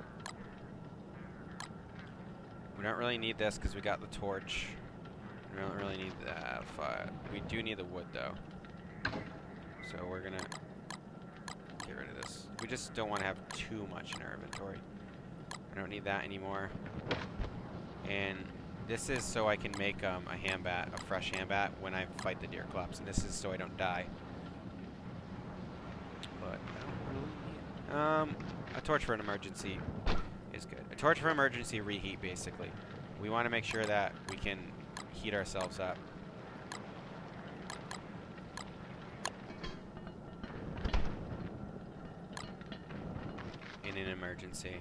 We don't really need this because we got the torch. We don't really need that. We do need the wood though. So we're going to get rid of this. We just don't want to have too much in our inventory. I don't need that anymore. And this is so I can make a Hambat, a fresh Hambat, when I fight the Deerclops. And this is so I don't die. But I don't really need a torch for an emergency is good. A torch for emergency reheat, basically. We want to make sure that we can heat ourselves up. In an emergency,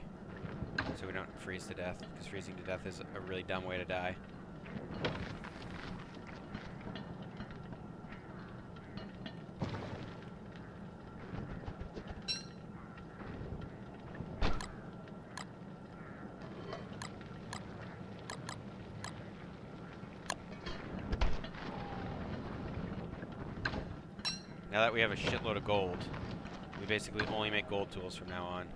so we don't freeze to death, because freezing to death is a really dumb way to die. Now that we have a shitload of gold, we basically only make gold tools from now on.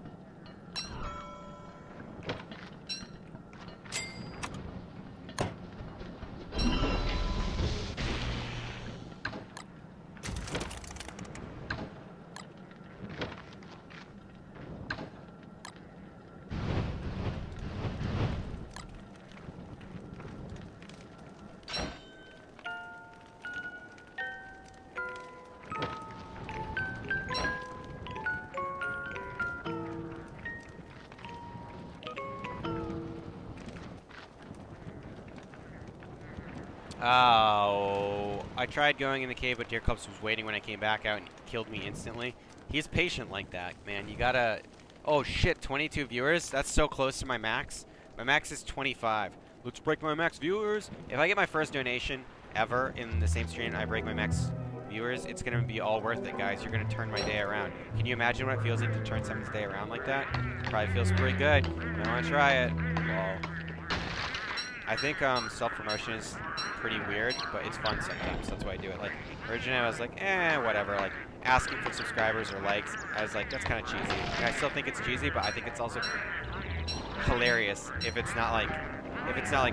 Oh, I tried going in the cave, but Deerclops was waiting when I came back out and killed me instantly. He's patient like that, man. You gotta... Oh, shit, 22 viewers? That's so close to my max. My max is 25. Let's break my max viewers. If I get my first donation ever in the same stream and I break my max viewers, it's gonna be all worth it, guys. You're gonna turn my day around. Can you imagine what it feels like to turn someone's day around like that? Probably feels pretty good. I wanna try it. Well, I think self-promotion is pretty weird, but it's fun sometimes. That's why I do it. Like, originally I was like, whatever. Like, asking for subscribers or likes, I was like, that's kind of cheesy. And I still think it's cheesy, but I think it's also hilarious if it's not like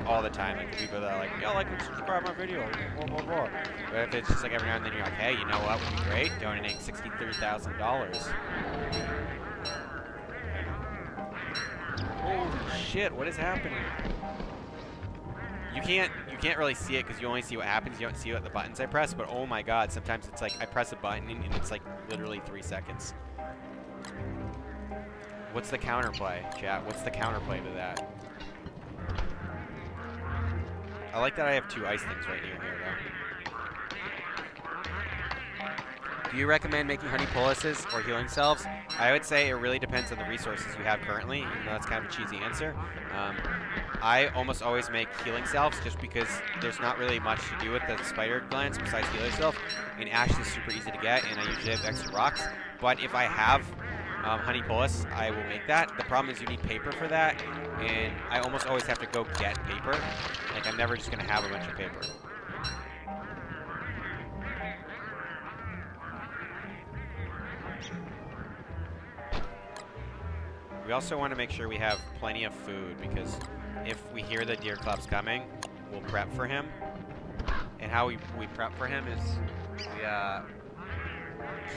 all the time. Like, people that are like, yo, like and subscribe my video, blah, blah, blah. But if it's just like every now and then you're like, hey, you know what would be great? Donating $63,000. Holy shit, what is happening? You can't really see it because you only see what happens. You don't see what the buttons I press, but oh my god, sometimes it's like I press a button and it's like literally 3 seconds. What's the counterplay, chat? What's the counterplay to that? I like that I have 2 ice things right near here, though. Do you recommend making honey polises or healing salves? I would say it really depends on the resources you have currently, even though that's kind of a cheesy answer. I almost always make healing salves just because there's not really much to do with the spider glands besides heal yourself. And ash is super easy to get, and I usually have extra rocks. But if I have honey bolus, I will make that. The problem is you need paper for that, and I almost always have to go get paper. Like, I'm never just going to have a bunch of paper. We also want to make sure we have plenty of food, because if we hear the deer club's coming, we'll prep for him. And how we prep for him is we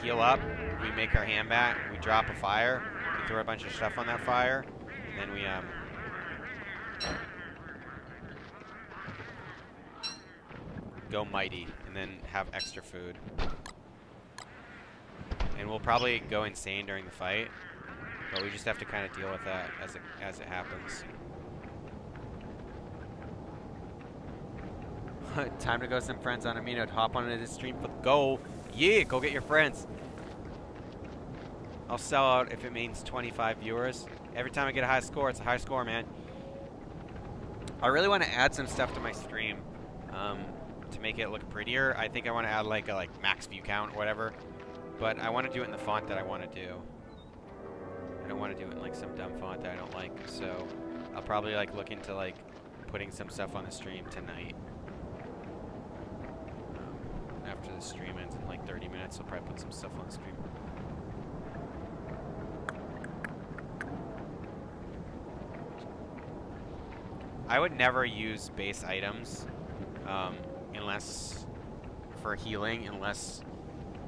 heal up, we make our hand back, we drop a fire, we throw a bunch of stuff on that fire, and then we go mighty, and then have extra food. And we'll probably go insane during the fight, but we just have to kind of deal with that as it happens. Time to go some friends on Amino. Hop on this stream for the goal. Yeah, go get your friends. I'll sell out if it means 25 viewers. Every time I get a high score, it's a high score, man. I really want to add some stuff to my stream to make it look prettier. I think I want to add like a max view count or whatever, but I want to do it in the font that I want to do. I don't want to do it in like some dumb font that I don't like. So I'll probably like look into like putting some stuff on the stream tonight. After the stream ends in like 30 minutes, I'll probably put some stuff on the stream. I would never use base items unless for healing, unless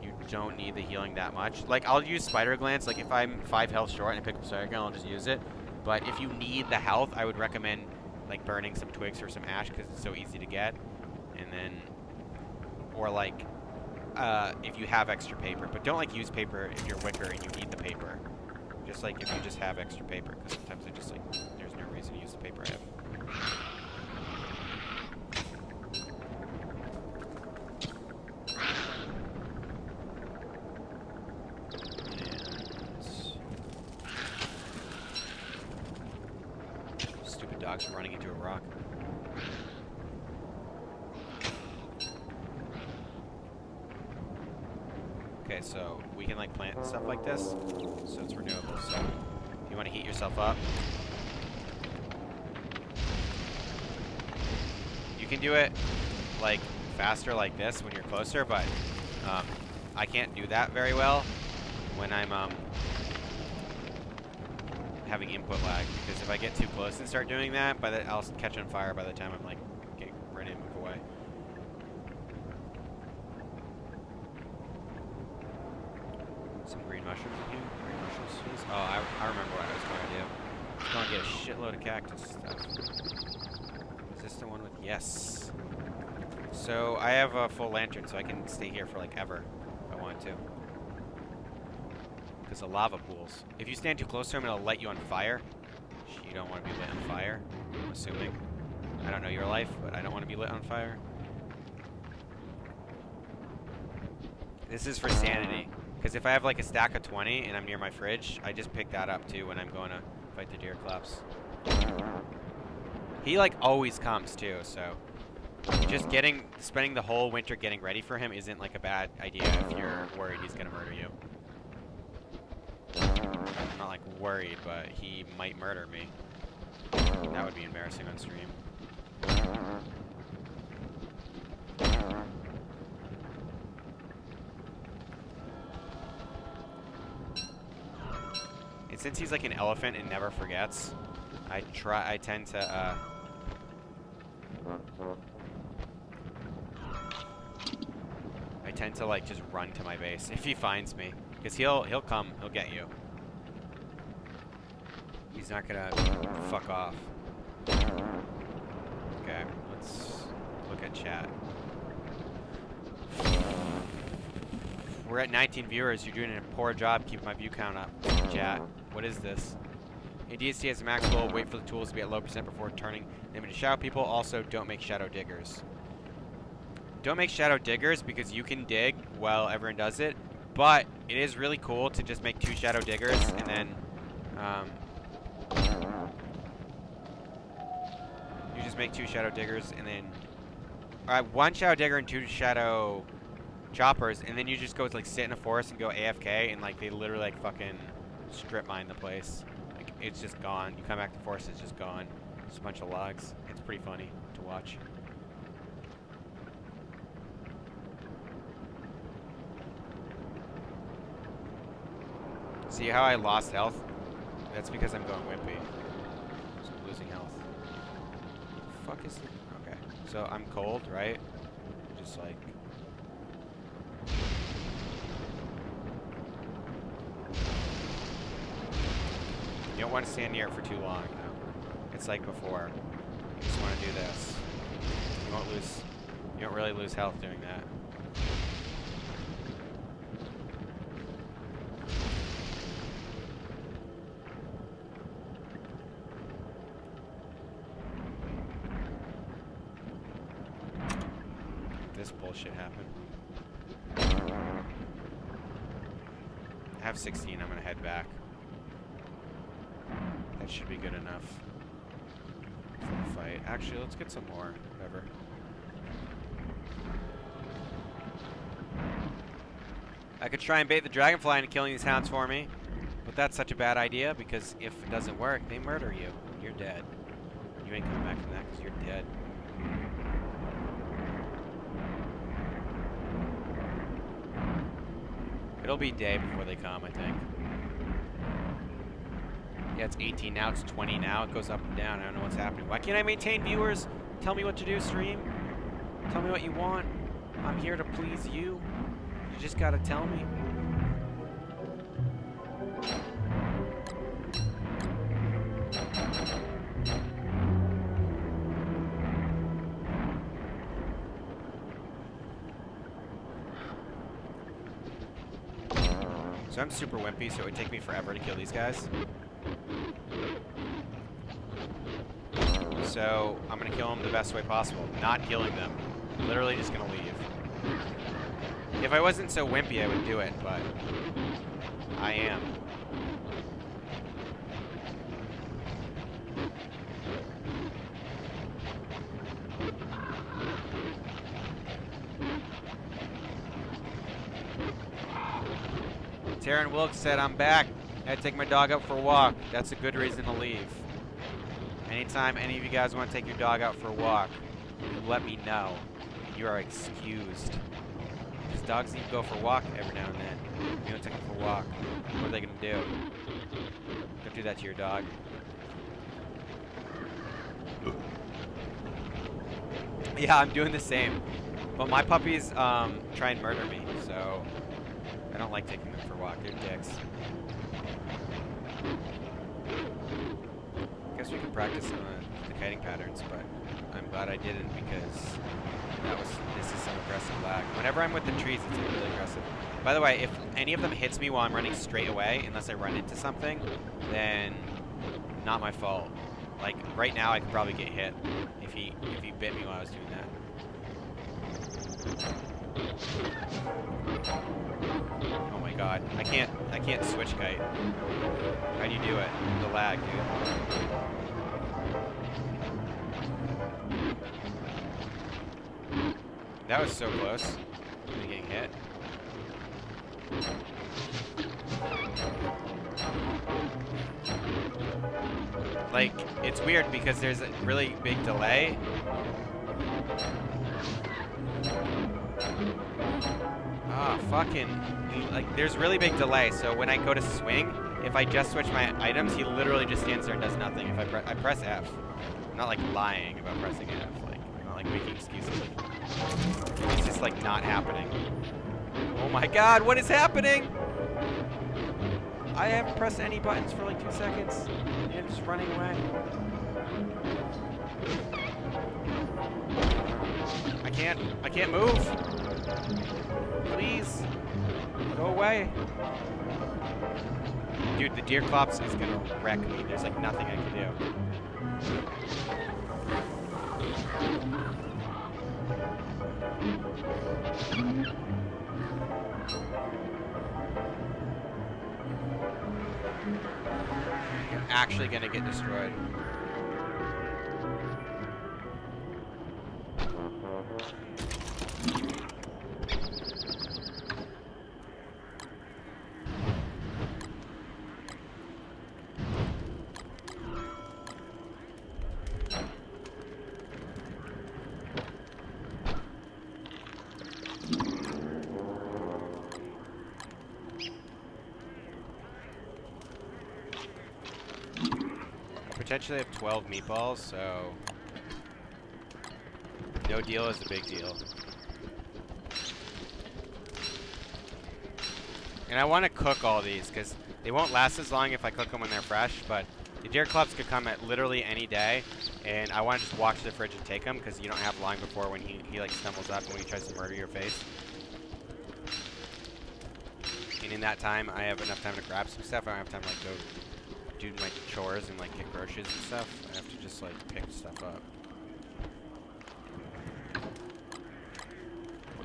you don't need the healing that much. Like, I'll use Spider Glance. Like, if I'm 5 health short and I pick up Spider Glance, I'll just use it. But if you need the health, I would recommend like burning some twigs or some ash, because it's so easy to get. And then, or like, if you have extra paper. But don't like use paper if you're wicker and you need the paper. Just like if you just have extra paper, because sometimes I just like, there's no reason to use the paper I have. Stupid dogs are running into a rock. Okay, so we can like plant stuff like this, so it's renewable. So if you want to heat yourself up, you can do it like faster like this when you're closer, but I can't do that very well when I'm having input lag, because if I get too close and start doing that, I'll catch on fire by the time I'm like getting ready to move away. Some green mushrooms in here. Green mushrooms, please. Oh, I remember what I was going to do. I was going to get a shitload of cactus stuff. Is this the one with... Yes. So, I have a full lantern, so I can stay here for, like, ever, if I want to. Because of lava pools. If you stand too close to them, it'll light you on fire. You don't want to be lit on fire, I'm assuming. I don't know your life, but I don't want to be lit on fire. This is for sanity. Because if I have, like, a stack of 20 and I'm near my fridge, I just pick that up, too, when I'm going to fight the deer clubs. He, like, always comes, too, so... Just spending the whole winter getting ready for him isn't, like, a bad idea if you're worried he's gonna murder you. I'm not, like, worried, but he might murder me. That would be embarrassing on stream. And since he's like an elephant and never forgets, I tend to, like just run to my base if he finds me, because he'll come, he'll get you. He's not gonna fuck off. Okay, let's look at chat. We're at 19 viewers. You're doing a poor job keeping my view count up. Chat, what is this? In DST as a max goal, wait for the tools to be at low percent before turning them into shadow people. Also, don't make shadow diggers. Don't make shadow diggers because you can dig while everyone does it, but it is really cool to just make 2 shadow diggers and then you just make 2 shadow diggers and then 1 shadow digger and 2 shadow choppers, and then you just go like sit in a forest and go AFK, and like they literally like fucking strip mine the place. Like it's just gone. You come back to the forest, it's just gone. Just a bunch of logs. It's pretty funny to watch. See how I lost health That's because I'm going wimpy. So I'm losing health. Fuck is the... Okay. So I'm cold, right? Just like... You don't want to stand near it for too long, though. It's like before. You just want to do this. You won't lose... You don't really lose health doing that. This bullshit happened. I have 16, I'm gonna head back. That should be good enough for the fight. Actually, let's get some more, whatever. I could try and bait the dragonfly into killing these hounds for me, but that's such a bad idea because if it doesn't work, they murder you. You're dead. You ain't coming back from that because you're dead. It'll be day before they come, I think. Yeah, it's 18 now, it's 20 now. It goes up and down. I don't know what's happening. Why can't I maintain viewers? Tell me what to do, stream. Tell me what you want. I'm here to please you. You just gotta tell me. So I'm super wimpy, so it would take me forever to kill these guys. So I'm gonna kill them the best way possible. Not killing them. Literally just gonna leave. If I wasn't so wimpy, I would do it, but I am. Taryn Wilkes said, I'm back. I had to take my dog out for a walk. That's a good reason to leave. Anytime any of you guys want to take your dog out for a walk, you let me know. You are excused. Because dogs need to go for a walk every now and then. You don't take them for a walk. What are they going to do? Don't do that to your dog. Yeah, I'm doing the same. But my puppies try and murder me, so I don't like taking them for a walk. They're dicks. I guess we could practice some of the kiting patterns, but I'm glad I didn't because this is some aggressive lag. Whenever I'm with the trees, it's really aggressive. By the way, if any of them hits me while I'm running straight away, unless I run into something, then not my fault. Like right now, I could probably get hit if he bit me while I was doing that. Oh my god, I can't switch kite. How do you do it? The lag, dude. That was so close to getting hit. Like, it's weird because there's a really big delay. Ah, fucking, like, there's really big delay, so when I go to swing, if I just switch my items, he literally just stands there and does nothing. If I press F. I'm not, like, lying about pressing F, like, I'm not, like, making excuses. It's just, like, not happening. Oh my god, what is happening? I haven't pressed any buttons for, like, 2 seconds. And I'm just running away. I can't move. Please. Go away. Dude, the Deerclops is gonna wreck me. There's like nothing I can do. I'm actually gonna get destroyed. potentially have 12 meatballs, so no deal is a big deal. And I want to cook all these because they won't last as long if I cook them when they're fresh, but the deer clubs could come at literally any day, and I want to just walk to the fridge and take them because you don't have long before when he like stumbles up and when he tries to murder your face. And in that time, I have enough time to grab some stuff. I don't have time to like go do my chores and like get groceries and stuff. I have to just like pick stuff up.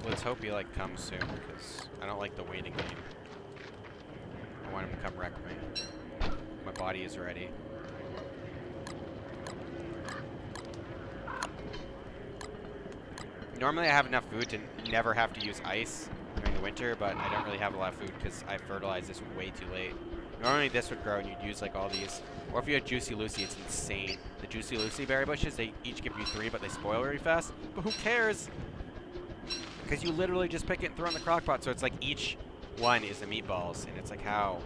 Let's hope he like comes soon because I don't like the waiting game. I want him to come wreck me. My body is ready. Normally I have enough food to never have to use ice during the winter, but I don't really have a lot of food because I fertilized this way too late. Normally this would grow and you'd use like all these. Or if you had Juicy Lucy, it's insane. The Juicy Lucy berry bushes, they each give you 3, but they spoil really fast. But who cares? Because you literally just pick it and throw it in the crock pot, so it's like each one is the meatballs, and it's like how?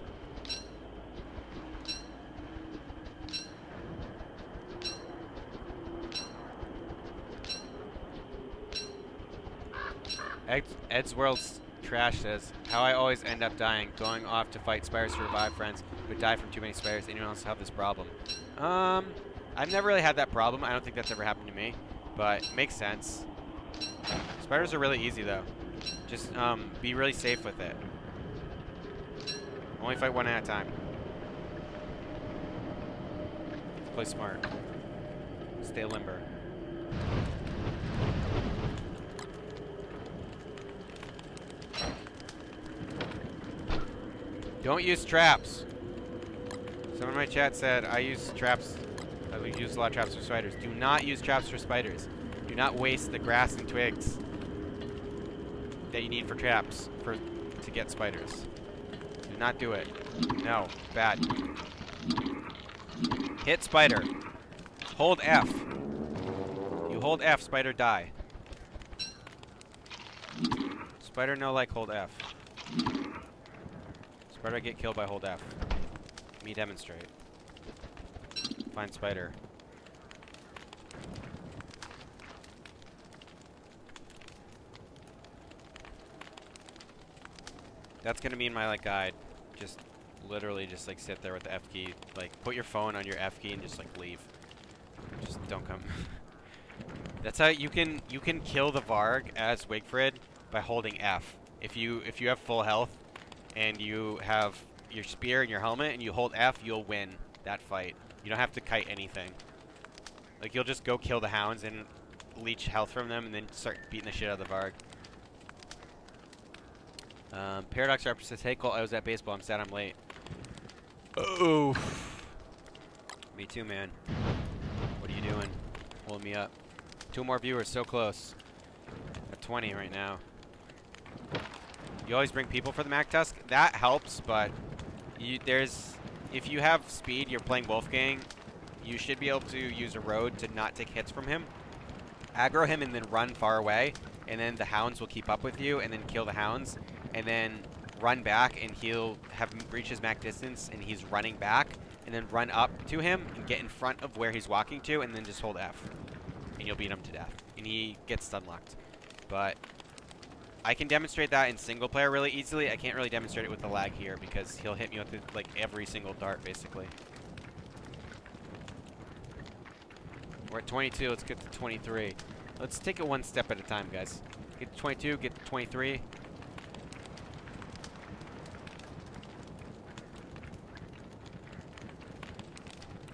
Ed's World's Trash says, how I always end up dying, going off to fight spiders to revive friends, but die from too many spiders. Anyone else have this problem? I've never really had that problem. I don't think that's ever happened to me, but it makes sense. Spiders are really easy though. Just be really safe with it. Only fight one at a time. Play smart. Stay limber. Don't use traps. Someone in my chat said I use traps. I use a lot of traps for spiders. Do not use traps for spiders. Do not waste the grass and twigs that you need for traps to get spiders. Do not do it. No, bad. Hit spider. Hold F. You hold F, spider die. Spider no like hold F. Spider get killed by hold F. Me demonstrate. Find spider. That's gonna be in my like guide. Just literally just like sit there with the F key. Like put your phone on your F key and just like leave. Just don't come. That's how you can kill the Varg as Wigfrid by holding F. If you have full health and you have your spear and your helmet and you hold F, you'll win that fight. You don't have to kite anything. Like you'll just go kill the hounds and leech health from them and then start beating the shit out of the Varg. Paradox Raptor says, hey Colt, I was at baseball. I'm sad I'm late. Oh. Me too, man. What are you doing? Holding me up. 2 more viewers, so close. At 20 right now. You always bring people for the Mac Tusk. That helps, but if you have speed, you're playing Wolfgang, you should be able to use a road to not take hits from him. Aggro him and then run far away, and then the hounds will keep up with you, and then kill the hounds, and then run back, and he'll have reached his max distance, and he's running back, and then run up to him and get in front of where he's walking to, and then just hold F, and you'll beat him to death, and he gets stun locked. But I can demonstrate that in single player really easily. I can't really demonstrate it with the lag here because he'll hit me with like every single dart basically. We're at 22, let's get to 23. Let's take it one step at a time, guys. Get to 22, get to 23.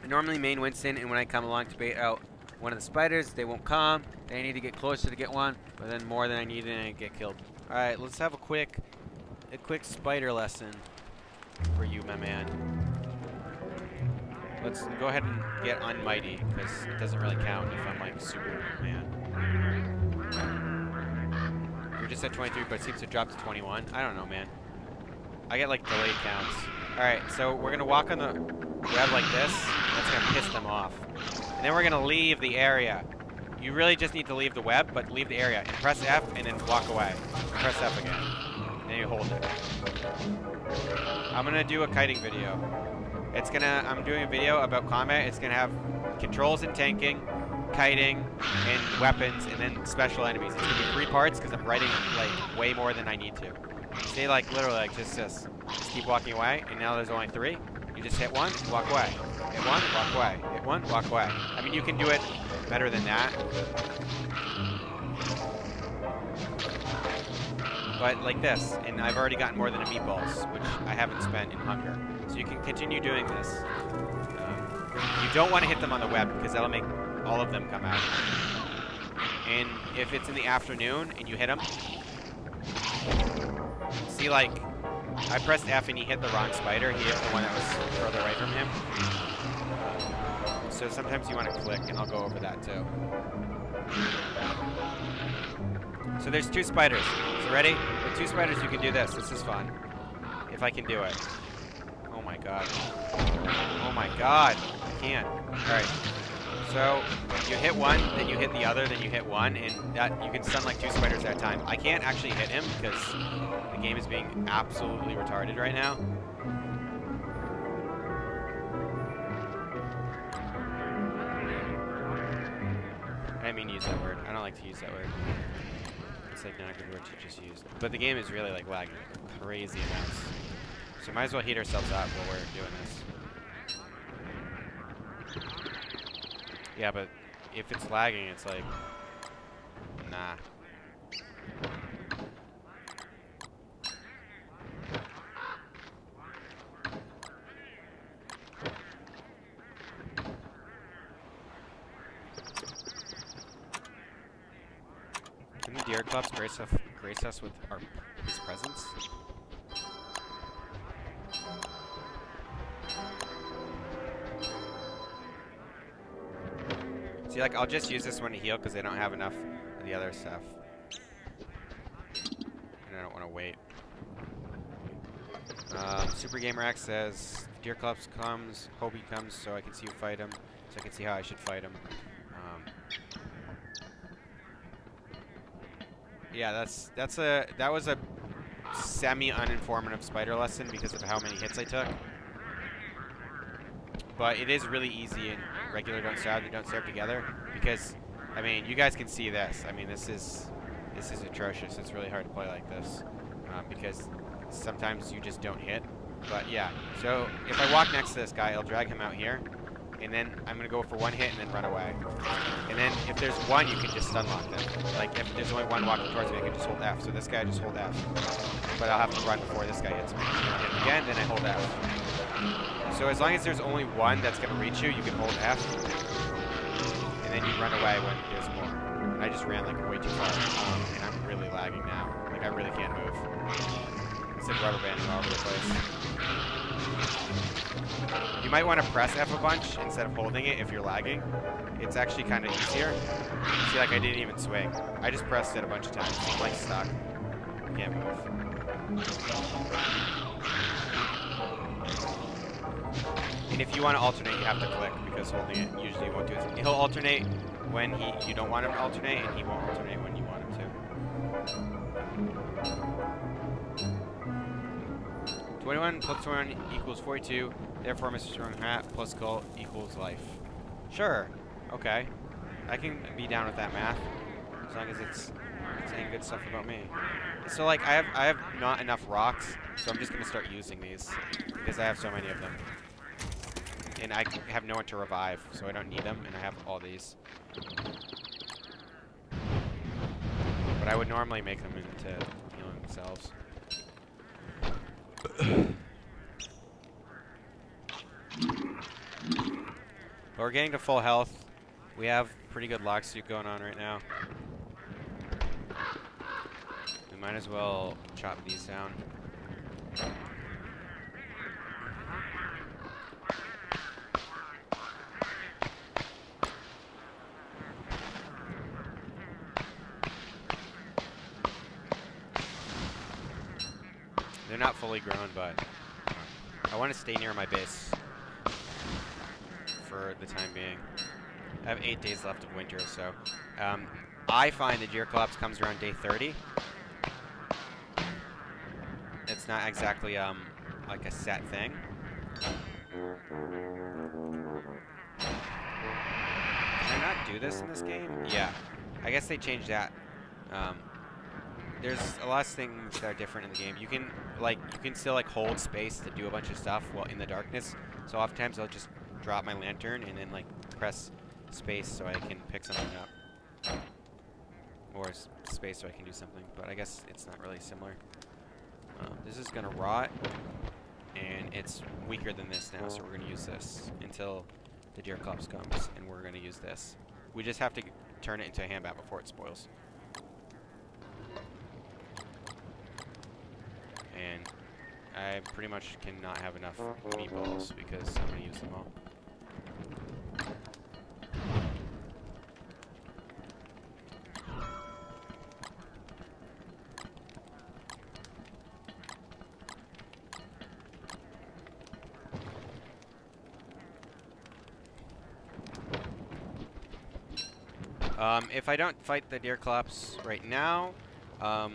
I normally main Winston, and when I come along to bait out one of the spiders, they won't come. They need to get closer to get one, but then more than I need and I get killed. Alright, let's have a quick spider lesson for you, my man. Let's go ahead and get unmighty, because it doesn't really count if I'm like super man. You're just at 23, but it seems to drop to 21. I don't know, man. I get like delayed counts. Alright, so we're gonna walk on the web like this. That's gonna piss them off. And then we're gonna leave the area. You really just need to leave the web, but leave the area. And press F and then walk away. Press F again. And then you hold it. I'm gonna do a kiting video. It's gonna, I'm doing a video about combat. It's gonna have controls and tanking, kiting, and weapons, and then special enemies. It's gonna be 3 parts because I'm writing like way more than I need to. See, like literally like just this. Just keep walking away, and now there's only 3. You just hit 1, walk away. Hit 1, walk away. Hit 1, walk away. I mean, you can do it better than that. But like this, and I've already gotten more than a meatballs, which I haven't spent in hunger. So you can continue doing this. You don't want to hit them on the web because that'll make all of them come out. And if it's in the afternoon and you hit them, see, like, I pressed F and he hit the wrong spider. He hit the one that was further away from him. So sometimes you want to click, and I'll go over that too. So there's 2 spiders. So ready? With 2 spiders you can do this. This is fun. If I can do it. Oh my god. Oh my god. I can't. Alright. So you hit 1, then you hit the other, then you hit 1, and that you can stun like 2 spiders at a time. I can't actually hit him because the game is being absolutely retarded right now. I didn't mean to use that word. I don't like to use that word. It's like not a good word to just use. But the game is really like lagging crazy amounts. So might as well heat ourselves up while we're doing this. Yeah, but if it's lagging, it's like, nah. Can the Deer Clubs grace us with his presence? See, like, I'll just use this one to heal because they don't have enough of the other stuff. And I don't want to wait. Super Gamer X says, Deer Clubs comes, Hobie comes, so I can see you fight him, so I can see how I should fight him. Yeah, that was a semi-uninformative spider lesson because of how many hits I took. But it is really easy in regular Don't Starve, they don't serve together, because I mean, you guys can see this. I mean, this is atrocious. It's really hard to play like this because sometimes you just don't hit. But yeah, so if I walk next to this guy, I'll drag him out here, and then I'm gonna go for 1 hit and then run away. And then if there's 1, you can just stun lock them. Like if there's only 1 walking towards me, I can just hold F. So this guy, just hold F. But I'll have to run before this guy hits me. I'll hit him again, then I hold F. So as long as there's only 1 that's gonna reach you, you can hold F. And then you run away when there's more. And I just ran like way too far. And I'm really lagging now. Like I really can't move. It's like rubber banding all over the place. You might want to press F a bunch instead of holding it if you're lagging. It's actually kind of easier. See, like I didn't even swing. I just pressed it a bunch of times. I'm like stuck. I can't move. And if you want to alternate, you have to click because holding it usually won't do it. He'll alternate when you don't want him to alternate, and he won't alternate when you want him to. 21 plus 21 equals 42. Therefore, Mr. Strong Hat plus Cult equals life. Sure. Okay. I can be down with that math as long as it's saying good stuff about me. So like I have not enough rocks, so I'm just gonna start using these because I have so many of them. And I have no one to revive, so I don't need them, and I have all these. But I would normally make them into healing themselves. But we're getting to full health. We have pretty good lock suit going on right now. We might as well chop these down. They're not fully grown, but I want to stay near my base for the time being. I have 8 days left of winter, so I find the Deer Collapse comes around day 30. It's not exactly like a set thing, Can I not do this in this game? Yeah. I guess they changed that. There's a lot of things that are different in the game. You can still like hold space to do a bunch of stuff while in the darkness. So oftentimes I'll just drop my lantern and then like press space so I can pick something up. Or space so I can do something. But I guess it's not really similar. This is gonna rot, and it's weaker than this now, so we're gonna use this until the Deerclops comes, and we're gonna use this. We just have to turn it into a handbat before it spoils. And I pretty much cannot have enough meatballs because I'm gonna use them all. If I don't fight the Deerclops right now, I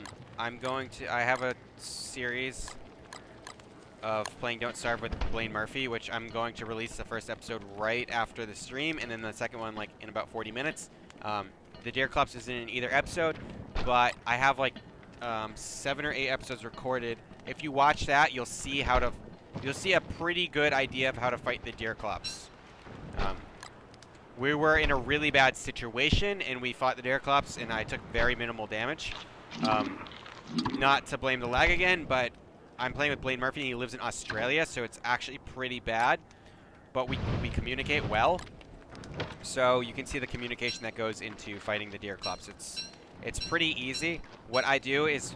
have a series of playing Don't Starve with Blaine Murphy, which I'm going to release the first episode right after the stream, and then the second one like in about 40 minutes. The Deerclops isn't in either episode, but I have like 7 or 8 episodes recorded. If you watch that, you'll see a pretty good idea of how to fight the Deerclops. We were in a really bad situation, and we fought the Deerclops, and I took very minimal damage. Not to blame the lag again, but I'm playing with Blaine Murphy, and he lives in Australia, so it's actually pretty bad. But we communicate well. So you can see the communication that goes into fighting the Deerclops. It's pretty easy. What I do is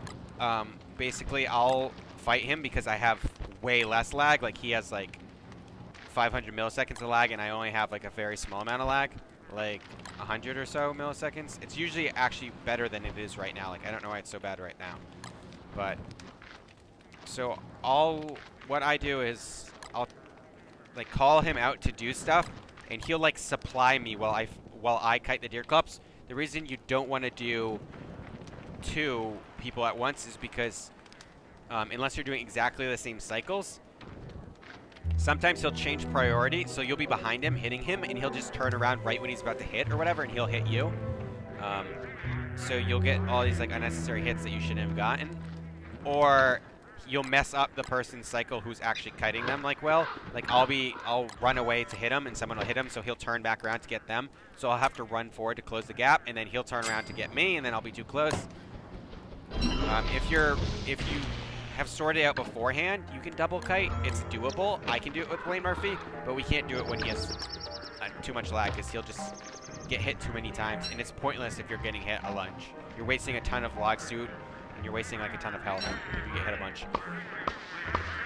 basically I'll fight him because I have way less lag. Like he has like 500 milliseconds of lag, and I only have like a very small amount of lag, like 100 or so milliseconds. It's usually actually better than it is right now. Like I don't know why it's so bad right now, but so what I do is I'll like call him out to do stuff, and he'll like supply me while I kite the Deerclops. The reason you don't want to do 2 people at once is because unless you're doing exactly the same cycles, sometimes he'll change priority, so you'll be behind him, hitting him, and he'll just turn around right when he's about to hit or whatever, and he'll hit you. So you'll get all these like unnecessary hits that you shouldn't have gotten. Or you'll mess up the person's cycle who's actually kiting them like well. Like I'll run away to hit him, and someone will hit him, so he'll turn back around to get them. So I'll have to run forward to close the gap, and then he'll turn around to get me, and then I'll be too close. If you have sorted out beforehand, you can double kite. It's doable. I can do it with Blaine Murphy, but we can't do it when he has too much lag, because he'll just get hit too many times, and it's pointless if you're getting hit a lunge. You're wasting a ton of log suit, and you're wasting like a ton of health if you get hit a bunch.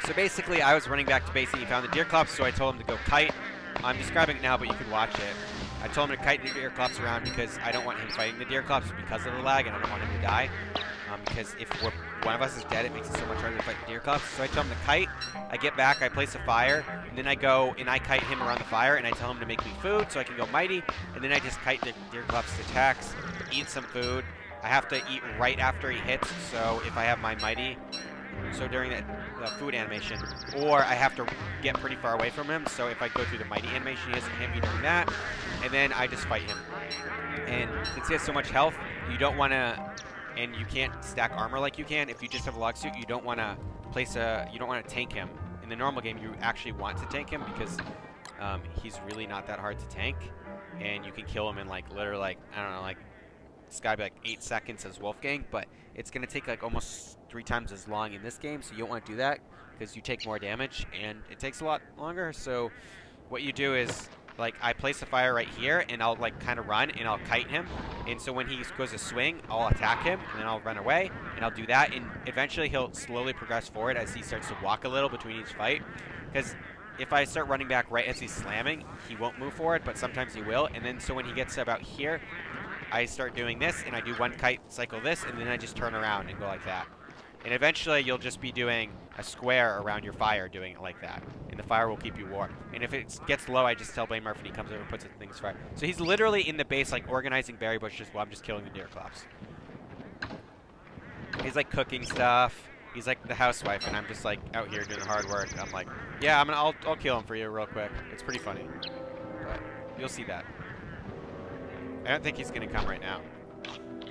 So basically, I was running back to base, and he found the Deerclops, so I told him to go kite. I'm describing it now, but you can watch it. I told him to kite the Deerclops around because I don't want him fighting the Deerclops because of the lag, and I don't want him to die. Because if one of us is dead, it makes it so much harder to fight the Deerclops. So I tell him to kite. I get back, I place a fire, and then I go and I kite him around the fire, and I tell him to make me food so I can go mighty. And then I just kite the Deerclops' attacks, eat some food. I have to eat right after he hits, so if I have my mighty, so during the food animation, or I have to get pretty far away from him, so if I go through the mighty animation, he doesn't hit me during that, and then I just fight him. And since he has so much health, you don't want to, and you can't stack armor like you can. If you just have a log suit, you don't want to you don't want to tank him. In the normal game, you actually want to tank him because he's really not that hard to tank, and you can kill him in like literally like, I don't know, like it's gotta be like 8 seconds as Wolfgang, but it's gonna take like almost 3 times as long in this game, so you don't want to do that because you take more damage and it takes a lot longer. So what you do is, like, I place a fire right here, and I'll like kind of run, and I'll kite him, and so when he goes to swing, I'll attack him, and then I'll run away, and I'll do that, and eventually he'll slowly progress forward as he starts to walk a little between each fight, because if I start running back right as he's slamming, he won't move forward, but sometimes he will. And then so when he gets about here, I start doing this, and I do one kite, cycle this, and then I just turn around and go like that. And eventually you'll just be doing a square around your fire, doing it like that. And the fire will keep you warm. And if it gets low, I just tell Blaine Murphy, and he comes over and puts it in things fire. So he's literally in the base, like, organizing berry bushes while I'm just killing the Deerclops. He's like cooking stuff. He's like the housewife, and I'm just like out here doing the hard work. I'm like, yeah, I'll kill him for you real quick. It's pretty funny, but you'll see that. I don't think he's gonna come right now,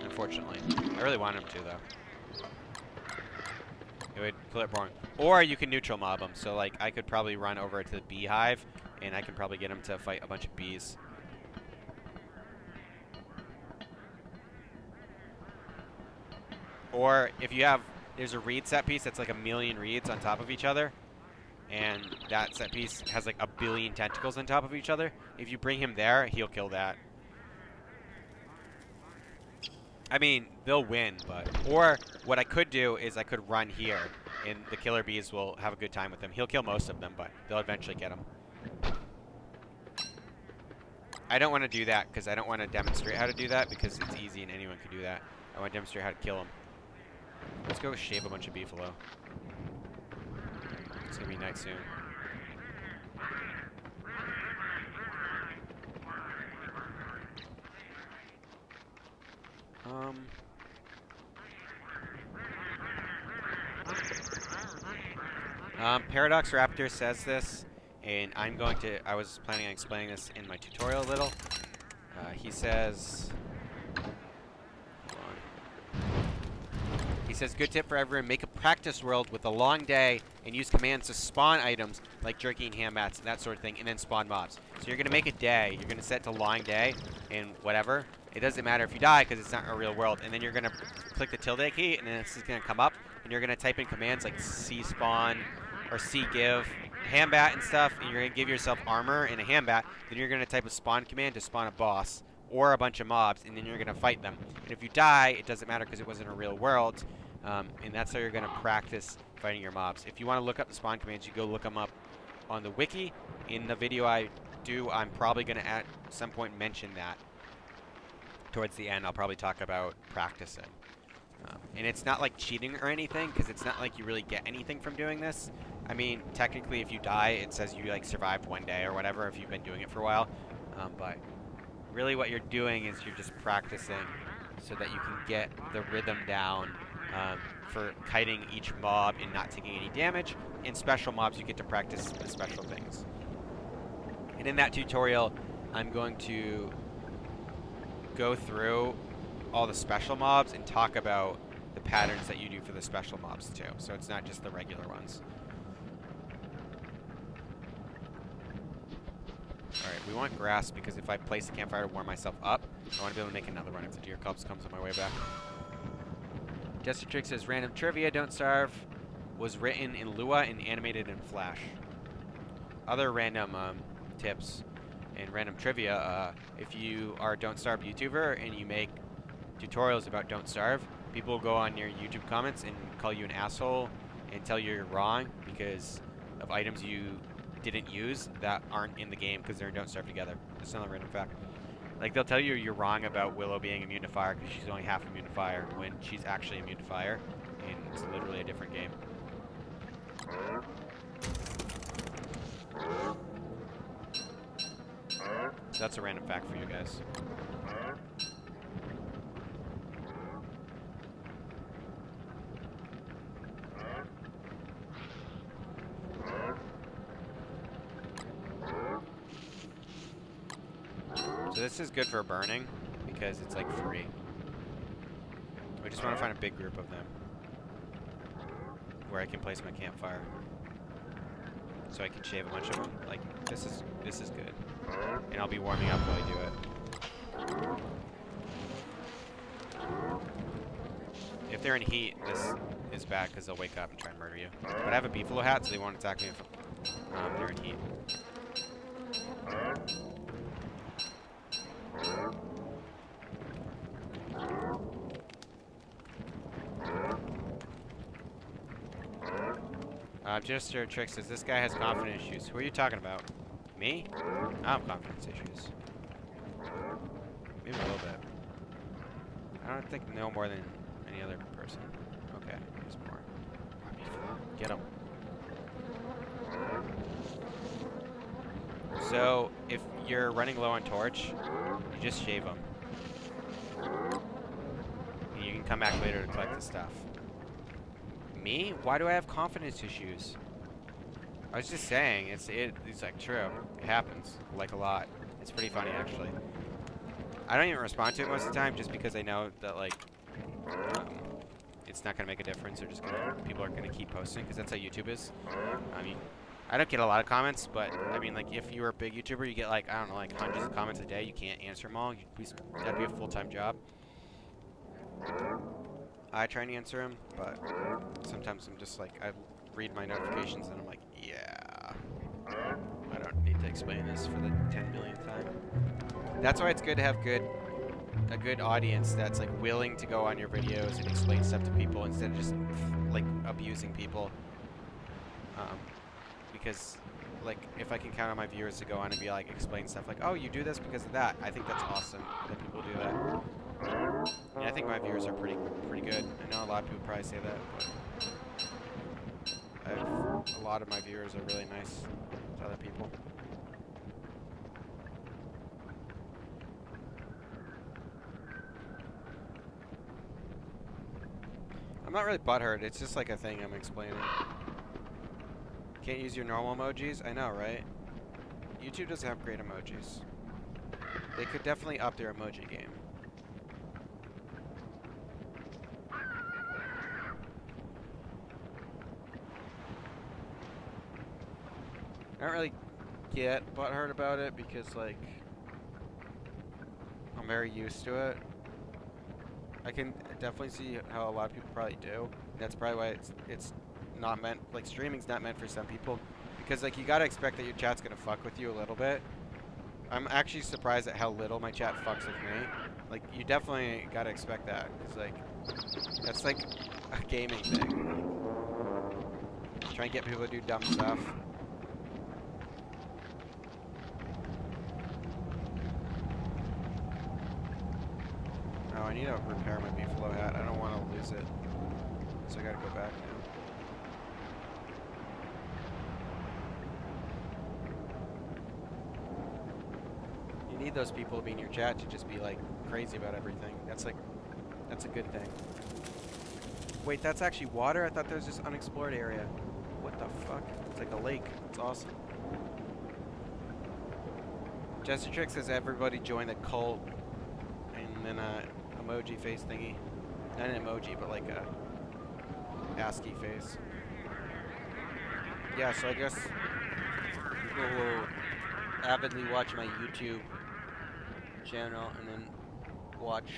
unfortunately. I really want him to though. It would kill it boring. Or you can neutral mob him. So like I could probably run over to the beehive, and I can probably get him to fight a bunch of bees. Or if you have, there's a reed set piece that's like 1,000,000 reeds on top of each other, and that set piece has like 1,000,000,000 tentacles on top of each other. If you bring him there, he'll kill that. I mean, they'll win, but... Or what I could do is I could run here, and the killer bees will have a good time with him. He'll kill most of them, but they'll eventually get him. I don't want to do that because I don't want to demonstrate how to do that because it's easy and anyone can do that. I want to demonstrate how to kill him. Let's go shave a bunch of beefalo. It's going to be night soon. Paradox Raptor says this, and I was planning on explaining this in my tutorial a little. He says, good tip for everyone, make a practice world with a long day and use commands to spawn items like jerky and ham bats and that sort of thing, and then spawn mobs. So you're going to make a day, you're going to set it to long day, and whatever. It doesn't matter if you die because it's not a real world. And then you're going to click the tilde key, and then it's just going to come up, and you're going to type in commands like cspawn or cgive, hambat and stuff, and you're going to give yourself armor and a hambat. Then you're going to type a spawn command to spawn a boss or a bunch of mobs, and then you're going to fight them. And if you die, it doesn't matter because it wasn't a real world, and that's how you're going to practice fighting your mobs. If you want to look up the spawn commands, you go look them up on the wiki. In the video I do, I'm probably going to at some point mention that. Towards the end, I'll probably talk about practicing. And it's not like cheating or anything, because it's not like you really get anything from doing this. I mean, technically, if you die, it says you like survived one day or whatever if you've been doing it for a while. But really what you're doing is you're just practicing so that you can get the rhythm down for kiting each mob and not taking any damage. In special mobs, you get to practice the special things. And in that tutorial, I'm going to go through all the special mobs and talk about the patterns that you do for the special mobs too. So it's not just the regular ones. Alright, we want grass because if I place a campfire to warm myself up, I want to be able to make another run if the deer cubs comes on my way back. Jester Trick says, random trivia, Don't Starve was written in Lua and animated in Flash. Other random tips and random trivia, if you are a Don't Starve YouTuber and you make tutorials about Don't Starve, people will go on your YouTube comments and call you an asshole and tell you you're wrong because of items you didn't use that aren't in the game because they're in Don't Starve together. That's another random fact. Like, they'll tell you you're wrong about Willow being immune to fire because she's only half immune to fire when she's actually immune to fire, and it's literally a different game. So that's a random fact for you guys. So this is good for burning because it's like free. We just want to find a big group of them where I can place my campfire, so I can shave a bunch of them. Like this is good, and I'll be warming up while I do it. If they're in heat, this is bad because they'll wake up and try and murder you. But I have a beefalo hat, so they won't attack me if they're in heat. Jester Trick says, this guy has confidence issues. Who are you talking about? Me? I have confidence issues. Maybe a little bit. I don't think no more than any other person. Okay, there's more. Get him. So, if you're running low on torch, you just shave them. And you can come back later to collect the stuff. Me? Why do I have confidence issues? I was just saying, it's like true. It happens, like a lot. It's pretty funny actually. I don't even respond to it most of the time just because I know that like it's not gonna make a difference. People are gonna keep posting because that's how YouTube is. I mean, I don't get a lot of comments, but I mean, like if you're a big YouTuber, you get like I don't know, like hundreds of comments a day. You can't answer them all. That'd be a full-time job. I try and answer them, but sometimes I'm just like I read my notifications and I'm like, yeah, I don't need to explain this for the 10 millionth time. That's why it's good to have a good audience that's like willing to go on your videos and explain stuff to people instead of just like abusing people. Because like if I can count on my viewers to go on and be like explain stuff like, oh, you do this because of that, I think that's awesome that people do that. And I think my viewers are pretty good. I know a lot of people probably say that, but a lot of my viewers are really nice to other people. I'm not really butthurt, it's just like a thing I'm explaining. Can't use your normal emojis? I know, right? YouTube doesn't have great emojis. They could definitely up their emoji game. I don't really get butthurt about it because, like, I'm very used to it. I can definitely see how a lot of people probably do. That's probably why it's not meant, like, streaming's not meant for some people. Because, like, you gotta expect that your chat's gonna fuck with you a little bit. I'm actually surprised at how little my chat fucks with me. Like, you definitely gotta expect that. Because, like, that's, like, a gaming thing. Try and get people to do dumb stuff. Oh, I need to repair my Beefalo hat. I don't want to lose it. So I gotta go back now. You need those people to be in your chat to just be like crazy about everything. That's a good thing. Wait, that's actually water? I thought there was this unexplored area. What the fuck? It's like a lake. It's awesome. Jester Trick says everybody join the cult. And then emoji face thingy. Not an emoji, but like a ASCII face. Yeah, so I guess people will avidly watch my YouTube channel and then watch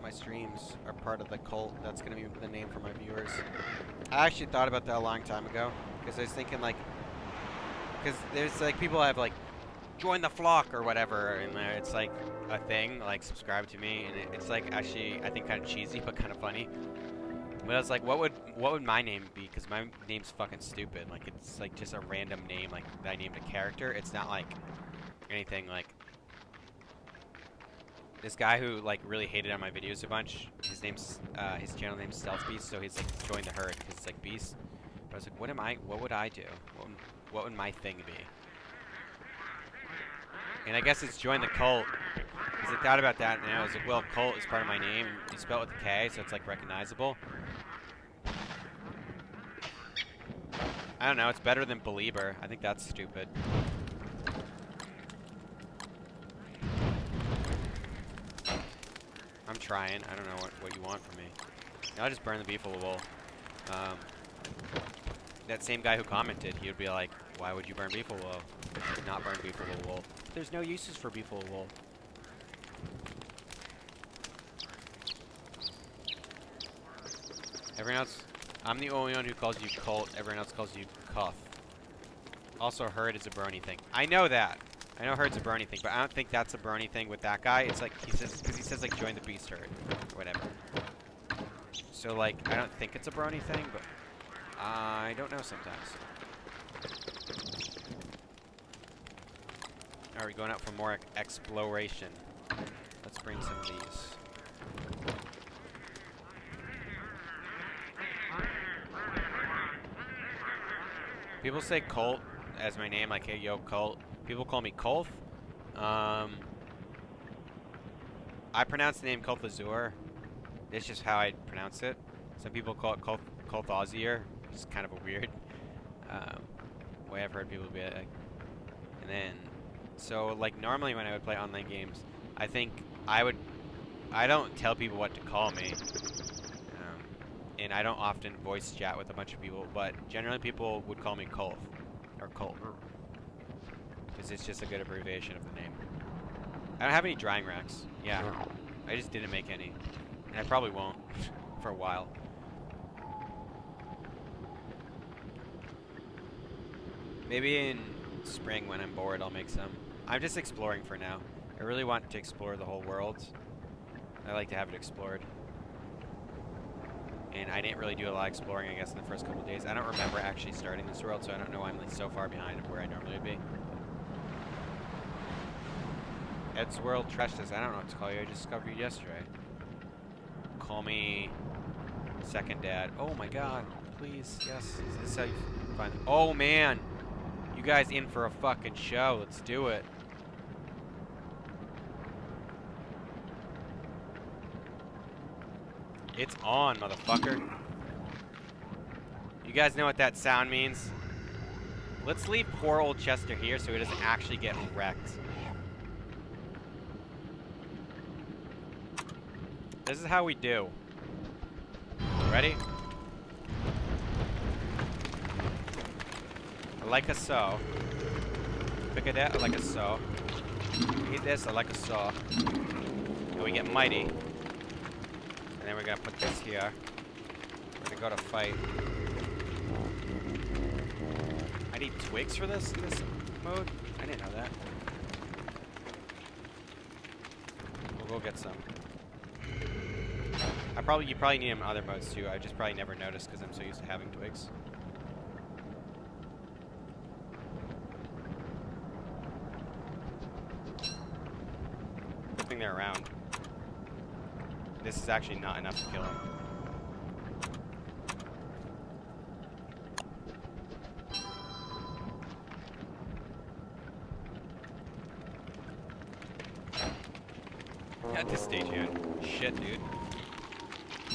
my streams are part of the cult. That's going to be the name for my viewers. I actually thought about that a long time ago because I was thinking like, because there's like people have like join the flock or whatever, and it's like a thing, like subscribe to me, and it's like actually I think kind of cheesy but kind of funny. But I was like, what would my name be? Because my name's fucking stupid. Like it's like just a random name, like that I named a character. It's not like anything like this guy who like really hated on my videos a bunch. His channel name's Stealth Beast, so he's like join the herd because it's like Beast. But I was like, what would I do? What would my thing be? And I guess it's join the cult. Because I thought about that and I was like, well, cult is part of my name. And you spell it with a K, so it's like recognizable. I don't know, it's better than Belieber. I think that's stupid. I'm trying. I don't know what you want from me. I'll just burn the Beefalo wool. That same guy who commented, he would be like, why would you burn Beefalo wool? You should not burn Beefalo wool. There's no uses for Beefalo wool. Everyone else, I'm the only one who calls you cult. Everyone else calls you cuff. Also, herd is a brony thing. I know that. I know herd's a brony thing, but I don't think that's a brony thing with that guy. It's like he says like join the beast herd or whatever. So like I don't think it's a brony thing, but I don't know sometimes. Are we going out for more exploration? Let's bring some of these. People say Colt as my name, like, hey, yo, Colt. People call me Kolth. I pronounce the name Kolthazur. It's just how I pronounce it. Some people call it Cult Aussier, which is kind of a weird way I've heard people be like. And then, so like normally when I would play online games, I think I don't tell people what to call me, and I don't often voice chat with a bunch of people, but generally people would call me Colf, or Colt, because it's just a good abbreviation of the name. I don't have any drying racks. Yeah, I just didn't make any, and I probably won't for a while. Maybe in spring when I'm bored I'll make some. I'm just exploring for now. I really want to explore the whole world. I like to have it explored. And I didn't really do a lot of exploring, I guess, in the first couple of days. I don't remember actually starting this world, so I don't know why I'm like so far behind of where I normally would be. Ed's World Trestus. I don't know what to call you. I just discovered you yesterday. Call me Second Dad. Oh my god. Please. Yes. Is this how you find it? Oh man. You guys in for a fucking show. Let's do it. It's on, motherfucker. You guys know what that sound means? Let's leave poor old Chester here so he doesn't actually get wrecked. This is how we do. Ready? Like a so. Pick it out like a so. Eat this like a so. And we get mighty. And then we're gonna put this here. We're gonna go to fight. I need twigs for this in this mode? I didn't know that. We'll go get some. You probably need them in other modes too. I just probably never noticed because I'm so used to having twigs. Good thing they're around. This is actually not enough to kill him. At this stage, man. Shit, dude.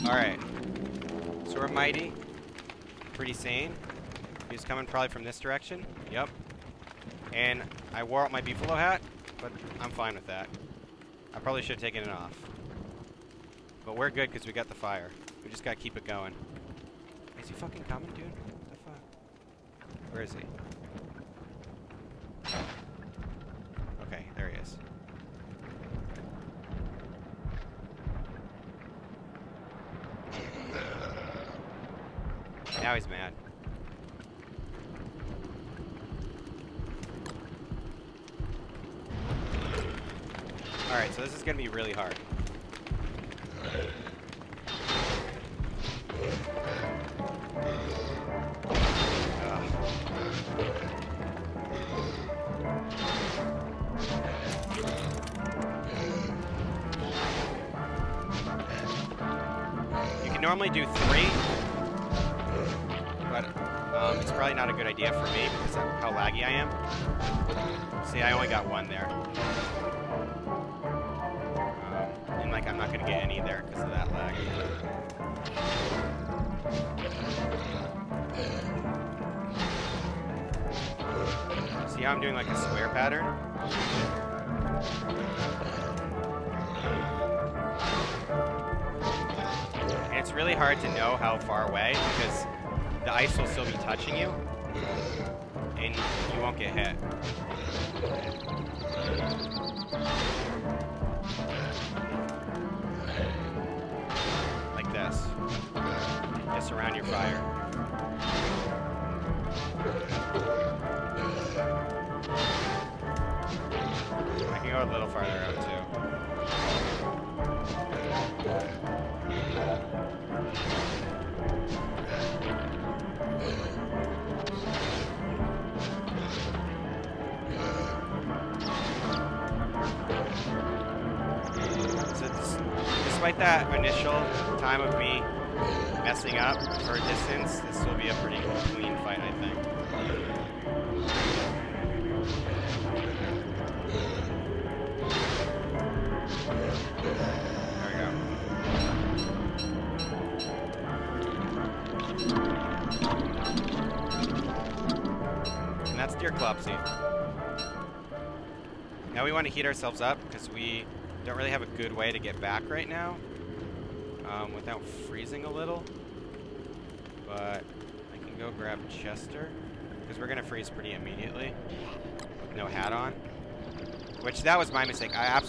Alright. So we're mighty. Pretty sane. He's coming probably from this direction. Yep. And I wore out my beefalo hat, but I'm fine with that. I probably should have taken it off. But we're good because we got the fire. We just gotta keep it going. Is he fucking coming, dude? What the fuck? Where is he? Okay, there he is. Now he's mad. Alright, so this is gonna be really hard. You can normally do 3. But it's probably not a good idea for me because of how laggy I am. See, I only got 1 there. And like I'm not gonna get any there because of that lag. See how I'm doing like a square pattern? And it's really hard to know how far away because the ice will still be touching you, and you won't get hit. Like this. Just around your fire. I can go a little farther out too. Despite that initial time of me messing up for a distance, this will be a pretty clean fight, I think. There we go. that's Deer Clupsy. Now we want to heat ourselves up because we don't really have a good way to get back right now without freezing a little. But I can go grab Chester because we're going to freeze pretty immediately with no hat on. Which, that was my mistake. I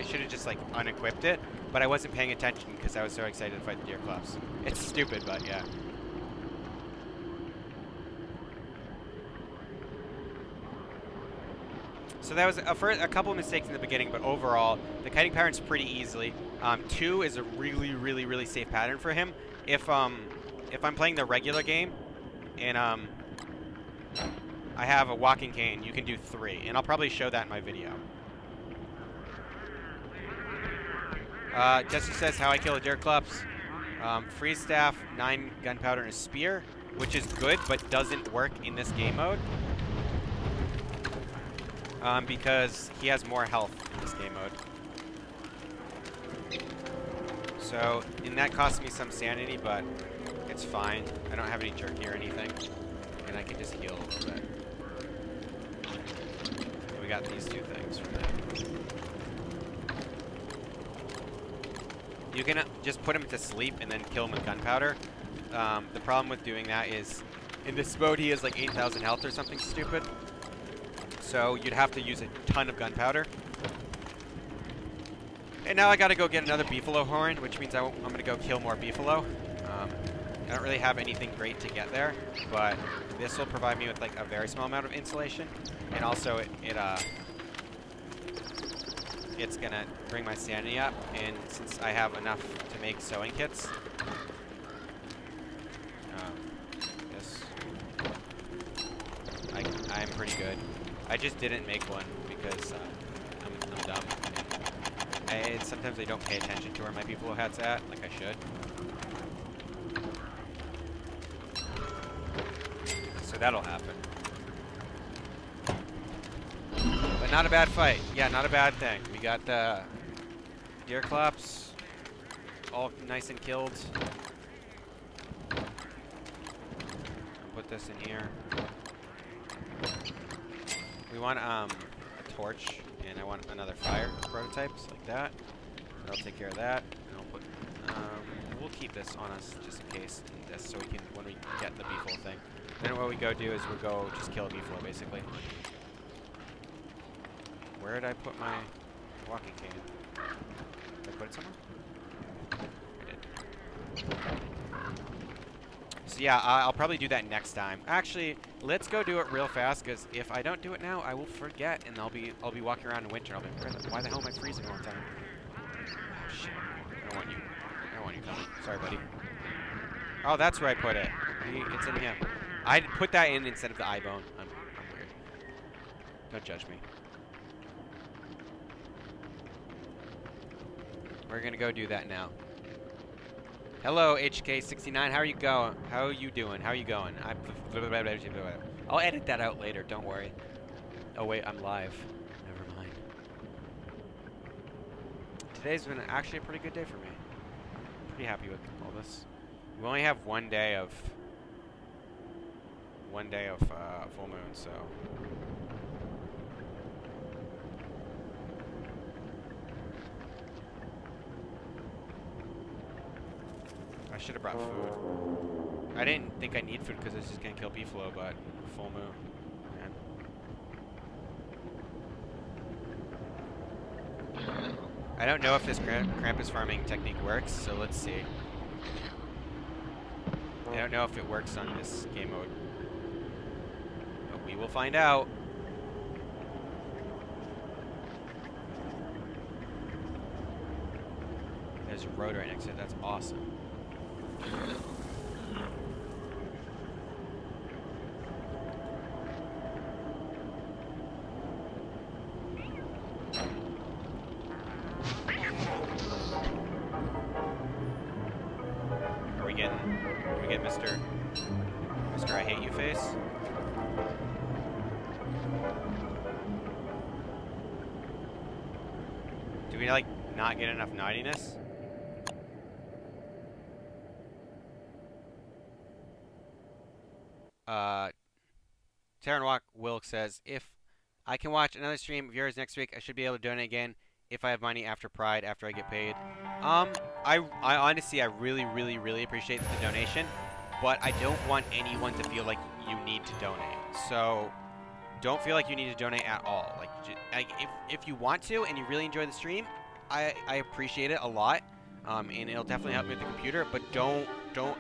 should have just, like, unequipped it, but I wasn't paying attention because I was so excited to fight the Deer Clubs. It's stupid, but yeah. So that was a couple of mistakes in the beginning, but overall, the kiting pattern's pretty easily. 2 is a really, really, really safe pattern for him. If I'm playing the regular game, and I have a walking cane, you can do 3, and I'll probably show that in my video. Jesse says how I kill a Deer Clubs. Freeze staff, 9 gunpowder, and a spear, which is good, but doesn't work in this game mode. Because he has more health in this game mode. So, and that costs me some sanity, but it's fine. I don't have any jerky or anything. And I can just heal a little bit. And we got these 2 things from that. You can just put him to sleep and then kill him with gunpowder. The problem with doing that is, in this mode he has like 8,000 health or something stupid. So you'd have to use a ton of gunpowder. And now I gotta go get another beefalo horn, which means I'm gonna go kill more beefalo. I don't really have anything great to get there, but this will provide me with like a very small amount of insulation. And also it's gonna bring my sanity up, and since I have enough to make sewing kits, I'm pretty good. I just didn't make one because I'm dumb. And sometimes I don't pay attention to where my beefalo hat's at, like I should. So that'll happen. But not a bad fight. Yeah, not a bad thing. We got the Deer Clubs all nice and killed. I'll put this in here. We want a torch, and I want another fire prototypes like that. And I'll take care of that. And I'll put. We'll keep this on us just in case, just so we can when we get the beefalo thing. Then what we go do is we'll go just kill a beefalo basically. Where did I put my walking cane? Did I put it somewhere? I did. So yeah, I'll probably do that next time. Actually, let's go do it real fast, because if I don't do it now, I will forget, and I'll be walking around in winter. I'll be like, why the hell am I freezing all the time? Oh shit! I don't want you. I don't want you coming. Sorry, buddy. Oh, that's where I put it. It's in him. I put that in instead of the eye bone. I'm weird. Don't judge me. We're gonna go do that now. Hello, HK69. How are you going? How are you doing? How are you going? I'll edit that out later. Don't worry. Oh wait, I'm live. Never mind. Today's been actually a pretty good day for me. Pretty happy with all this. We only have one day of full moon, so. I should have brought food. I didn't think I need food because I was just gonna kill beefalo, but full moon. Man. I don't know if this Krampus farming technique works, so let's see. I don't know if it works on this game mode, but we will find out. There's a road right next to it. That's awesome. Can we get Mr. I hate you face? Do we like not get enough naughtiness? Taran Wilk says, if I can watch another stream of yours next week, I should be able to donate again if I have money after Pride, after I get paid. I honestly, I really appreciate the donation, but I don't want anyone to feel like you need to donate. So don't feel like you need to donate at all. Like if you want to and you really enjoy the stream, I appreciate it a lot, and it'll definitely help me with the computer. But don't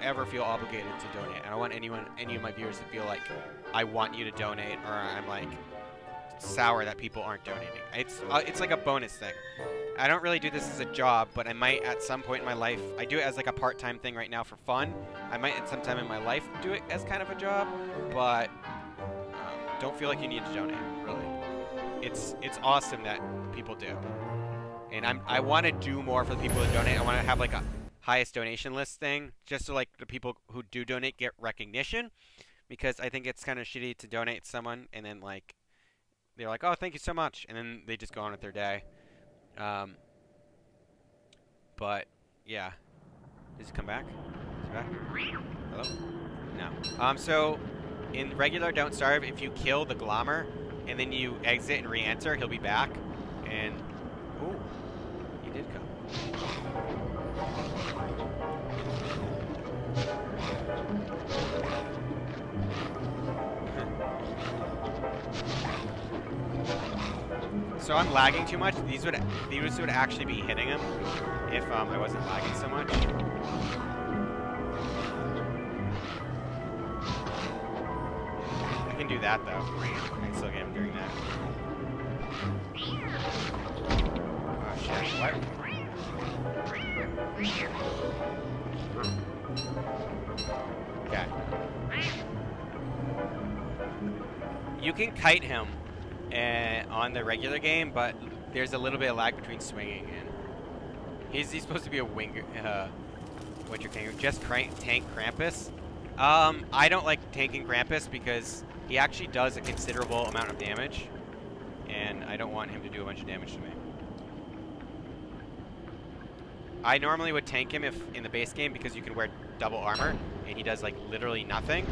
ever feel obligated to donate. I don't want any of my viewers to feel like I want you to donate, or I'm like sour that people aren't donating. It's like a bonus thing. I don't really do this as a job, but I might at some point in my life. I do it as like a part-time thing right now for fun. I might at some time in my life do it as kind of a job, but don't feel like you need to donate. Really, it's awesome that people do, and I want to do more for the people who donate. I want to have like a highest donation list thing, just so like the people who do donate get recognition, because I think it's kind of shitty to donate to someone and then like they're like, oh, thank you so much, and then they just go on with their day. But yeah, does he come back? Is he back? Hello? No. So in regular Don't Starve, if you kill the Glommer and then you exit and re-enter, he'll be back. And ooh, he did come. So I'm lagging too much. These would actually be hitting him if I wasn't lagging so much. I can do that though. I can still get him doing that. Oh shit! What? Okay. You can kite him on the regular game, but there's a little bit of lag between swinging and he's supposed to be a winter kangaroo. Just tank Krampus. I don't like tanking Krampus because he actually does a considerable amount of damage, and I don't want him to do a bunch of damage to me. I normally would tank him if in the base game because you can wear double armor and he does like literally nothing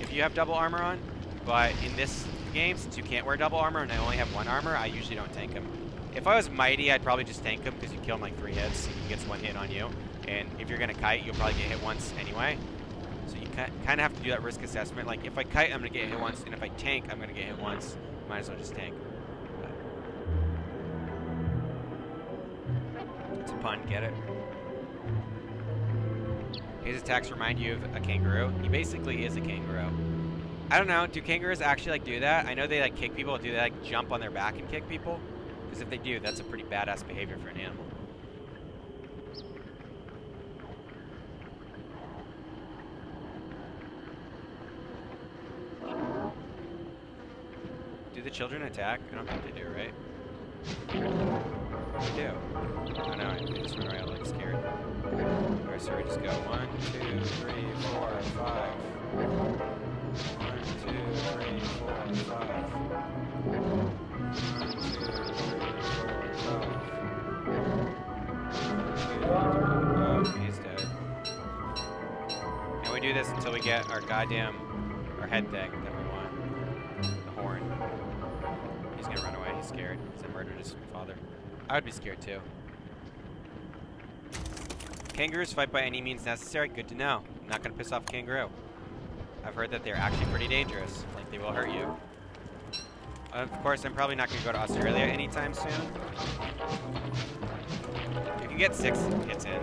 if you have double armor on. But in this game, since you can't wear double armor and I only have one armor, I usually don't tank him. If I was mighty, I'd probably just tank him because you kill him like 3 hits and he gets 1 hit on you. And if you're gonna kite, you'll probably get hit once anyway. So you kind of have to do that risk assessment. Like if I kite, I'm gonna get hit once, and if I tank, I'm gonna get hit once. Might as well just tank. It's a pun, get it? His attacks remind you of a kangaroo. He basically is a kangaroo. I don't know, do kangaroos actually like do that? I know they like kick people. Do they like jump on their back and kick people? Because if they do, that's a pretty badass behavior for an animal. Do the children attack? I don't think they do, right? They do. Oh no, they just run around like scared. Alright, so we just go 1, 2, 3, 4, 5. 1, 2, 3, 4, 5. 1, 2, 3, 4, 5. 1, 2, 3. Oh, he's dead. And we do this until we get our head thing that we want. The horn. He's gonna run away, he's scared. He's murdered his father. I would be scared too. Kangaroos fight by any means necessary. Good to know. I'm not gonna piss off a kangaroo. I've heard that they're actually pretty dangerous. Like, they will hurt you. Of course, I'm probably not going to go to Australia anytime soon. You can get 6 hits in.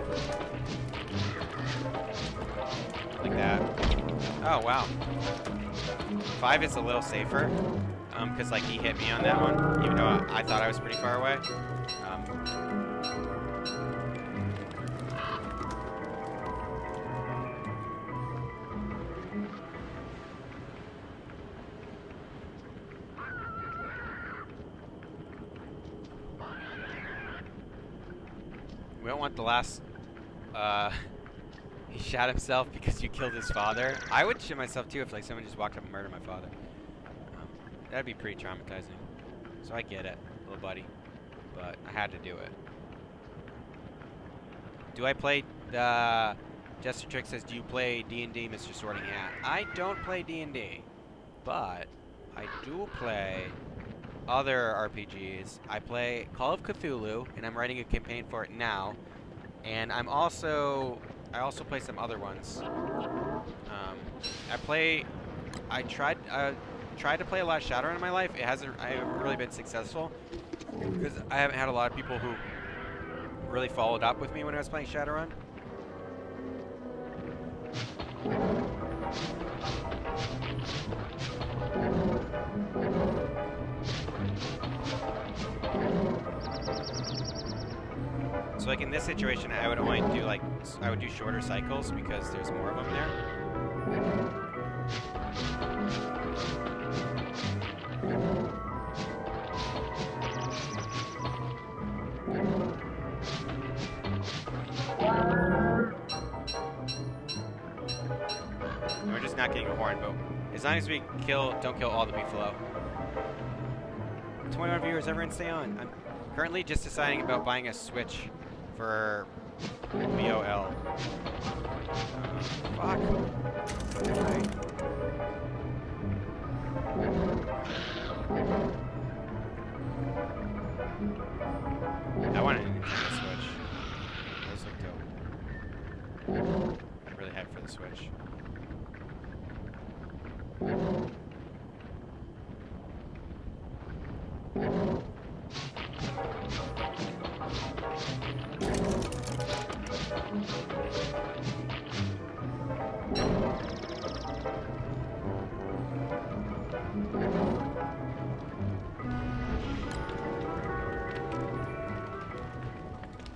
Like that. Oh, wow. 5 is a little safer. Because, like, he hit me on that one. Even though I thought I was pretty far away. We don't want the last, he shot himself because you killed his father. I would shit myself too if like someone just walked up and murdered my father. That'd be pretty traumatizing. So I get it, little buddy, but I had to do it. Do I play, Jester Trick says, do you play D&D, Mr. Sorting Hat? I don't play D&D, but I do play other RPGs. I play Call of Cthulhu, and I'm writing a campaign for it now. And I also play some other ones. I tried to play a lot of Shadowrun in my life. I haven't really been successful because I haven't had a lot of people who really followed up with me when I was playing Shadowrun. So like in this situation, I would only do I would do shorter cycles because there's more of them there. We're just not getting a horn, but as long as we don't kill all the beefalo. 21 viewers, everyone stay on. I'm currently just deciding about buying a Switch for BOL. Fuck. Okay. I want a Nintendo Switch. Those look dope. I'm really hyped for the Switch.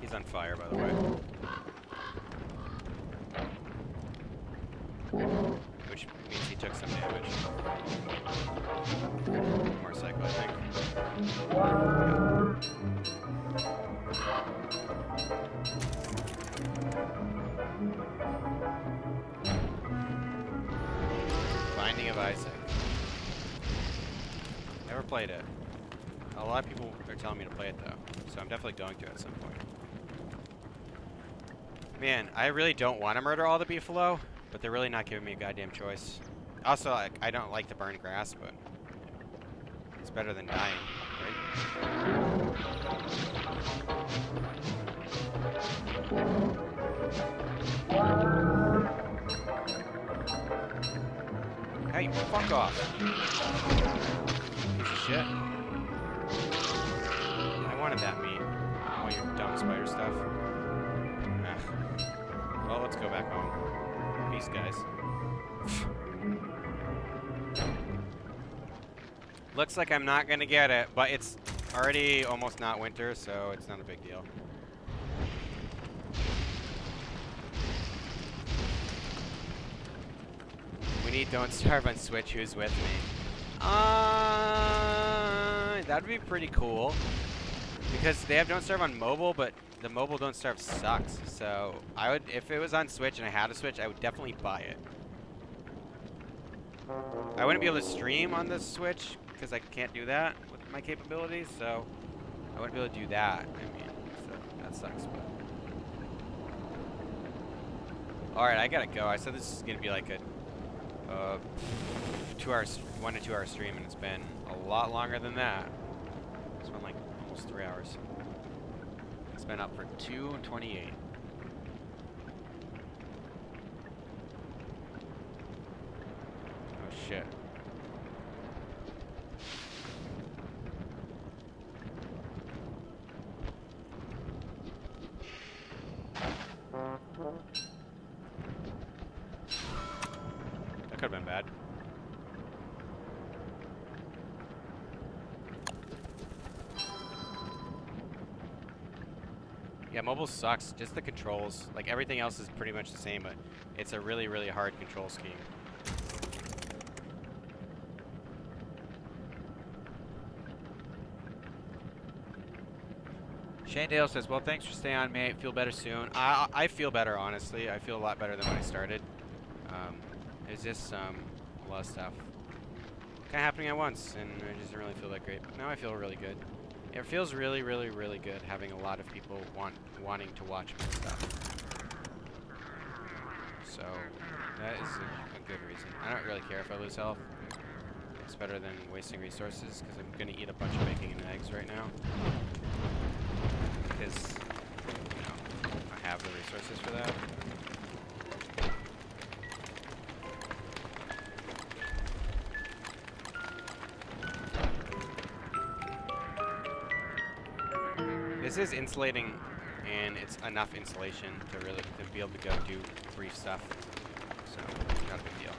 He's on fire, by the way. Which means he took some damage. Motorcycle, I think. Binding of Isaac. Never played it. A lot of people are telling me to play it though, so I'm definitely going to at some point. Man, I really don't want to murder all the beefalo, but they're really not giving me a goddamn choice. Also, I don't like to burn grass, but it's better than dying, right? Hey, fuck off. Piece of shit. I wanted that meat. All your dumb spider stuff. Ugh. Well, let's go back home. Peace, guys. Looks like I'm not gonna get it, but it's already almost not winter, so it's not a big deal. We need Don't Starve on Switch. Who's with me? That'd be pretty cool. Because they have Don't Starve on mobile, but the mobile Don't Starve sucks. So I would, if it was on Switch and I had a Switch, I would definitely buy it. I wouldn't be able to stream on the Switch because I can't do that with my capabilities. So I wouldn't be able to do that. I mean, so that sucks. But all right, I gotta go. I said this is gonna be like a 1 to 2 hour stream, and it's been a lot longer than that. It's been like almost 3 hours. It's been up for 2:28. Oh shit. That could have been bad. Yeah, mobile sucks. Just the controls. Like, everything else is pretty much the same, but it's a really, really hard control scheme. Shane Dale says, well, thanks for staying on, mate. Feel better soon. I feel better, honestly. I feel a lot better than when I started. There's just a lot of stuff kind of happening at once, and I just didn't really feel that great. But now I feel really good. It feels really, really, really good having a lot of people wanting to watch my stuff. So that is a good reason. I don't really care if I lose health. It's better than wasting resources, because I'm gonna eat a bunch of bacon and eggs right now. Because, you know, I have the resources for that. This is insulating, and it's enough insulation to really be able to go do brief stuff. So, not a big deal.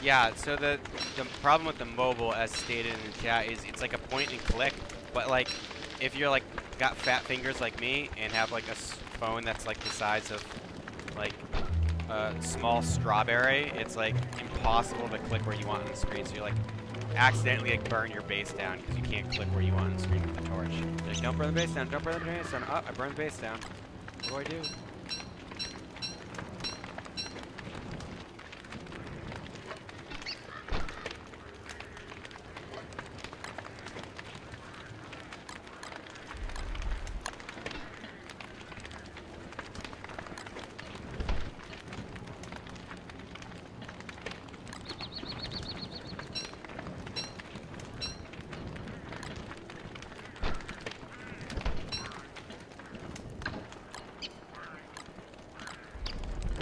Yeah, so the problem with the mobile, as stated in the chat, is it's like a point and click, but like if you're like got fat fingers like me and have like a phone that's like the size of like a small strawberry, it's like impossible to click where you want on the screen. So you're like accidentally like burn your base down because you can't click where you want on the screen with the torch. You're like, don't burn the base down, don't burn the base down. Oh, I burned the base down. What do I do?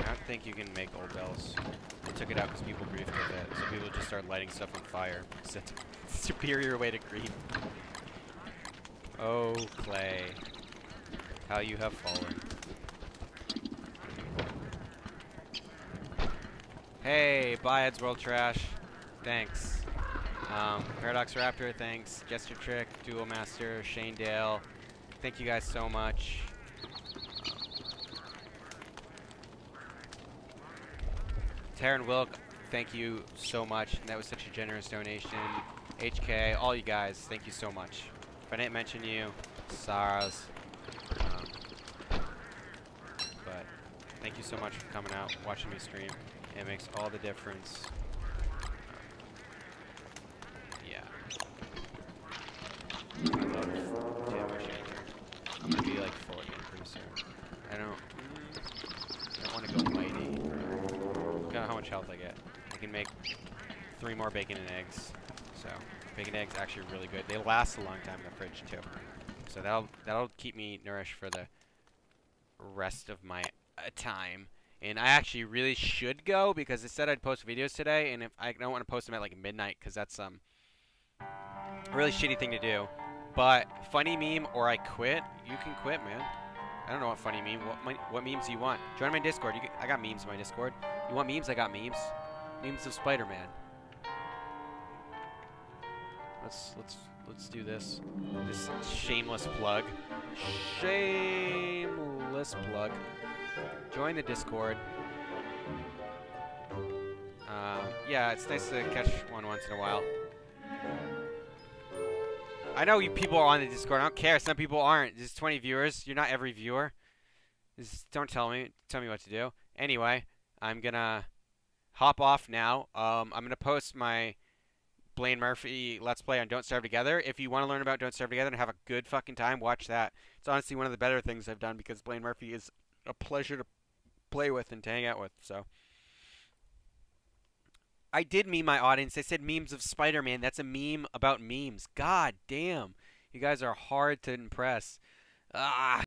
I think you can make old bells. They took it out because people griefed with it, so people just start lighting stuff on fire. It's a superior way to grief. Oh, Clay. How you have fallen. Hey, Byads World Trash. Thanks. Paradox Raptor, thanks. Gesture Trick, Dual Master, Shane Dale. Thank you guys so much. Taryn Wilk, thank you so much. That was such a generous donation. HK, all you guys, thank you so much. If I didn't mention you, SARS. But thank you so much for coming out, watching me stream. It makes all the difference. Yeah. I love Damage Shaker. I'm gonna be like full again pretty soon. I don't want to go mighty. Look at how much health I get. I can make 3 more bacon and eggs. So bacon and eggs actually really good. They last a long time in the fridge too. So that'll keep me nourished for the rest of my time. And I actually really should go because it said I'd post videos today, and if I don't want to post them at like midnight because that's a really shitty thing to do. But funny meme or I quit. You can quit, man. I don't know what funny meme. What memes do you want? Join my Discord. I got memes in my Discord. You want memes? I got memes. Memes of Spider-Man. Let's do this. This shameless plug. Shameless plug. Join the Discord. Yeah, it's nice to catch one once in a while. I know you people are on the Discord. I don't care. Some people aren't. There's 20 viewers. You're not every viewer. Just don't tell me what to do. Anyway, I'm gonna hop off now. I'm gonna post my Blaine Murphy Let's Play on Don't Starve Together. If you want to learn about Don't Starve Together and have a good fucking time, watch that. It's honestly one of the better things I've done because Blaine Murphy is a pleasure to play with and to hang out with. So I did meme my audience. I said memes of Spider-Man. That's a meme about memes. God damn. You guys are hard to impress. Ah.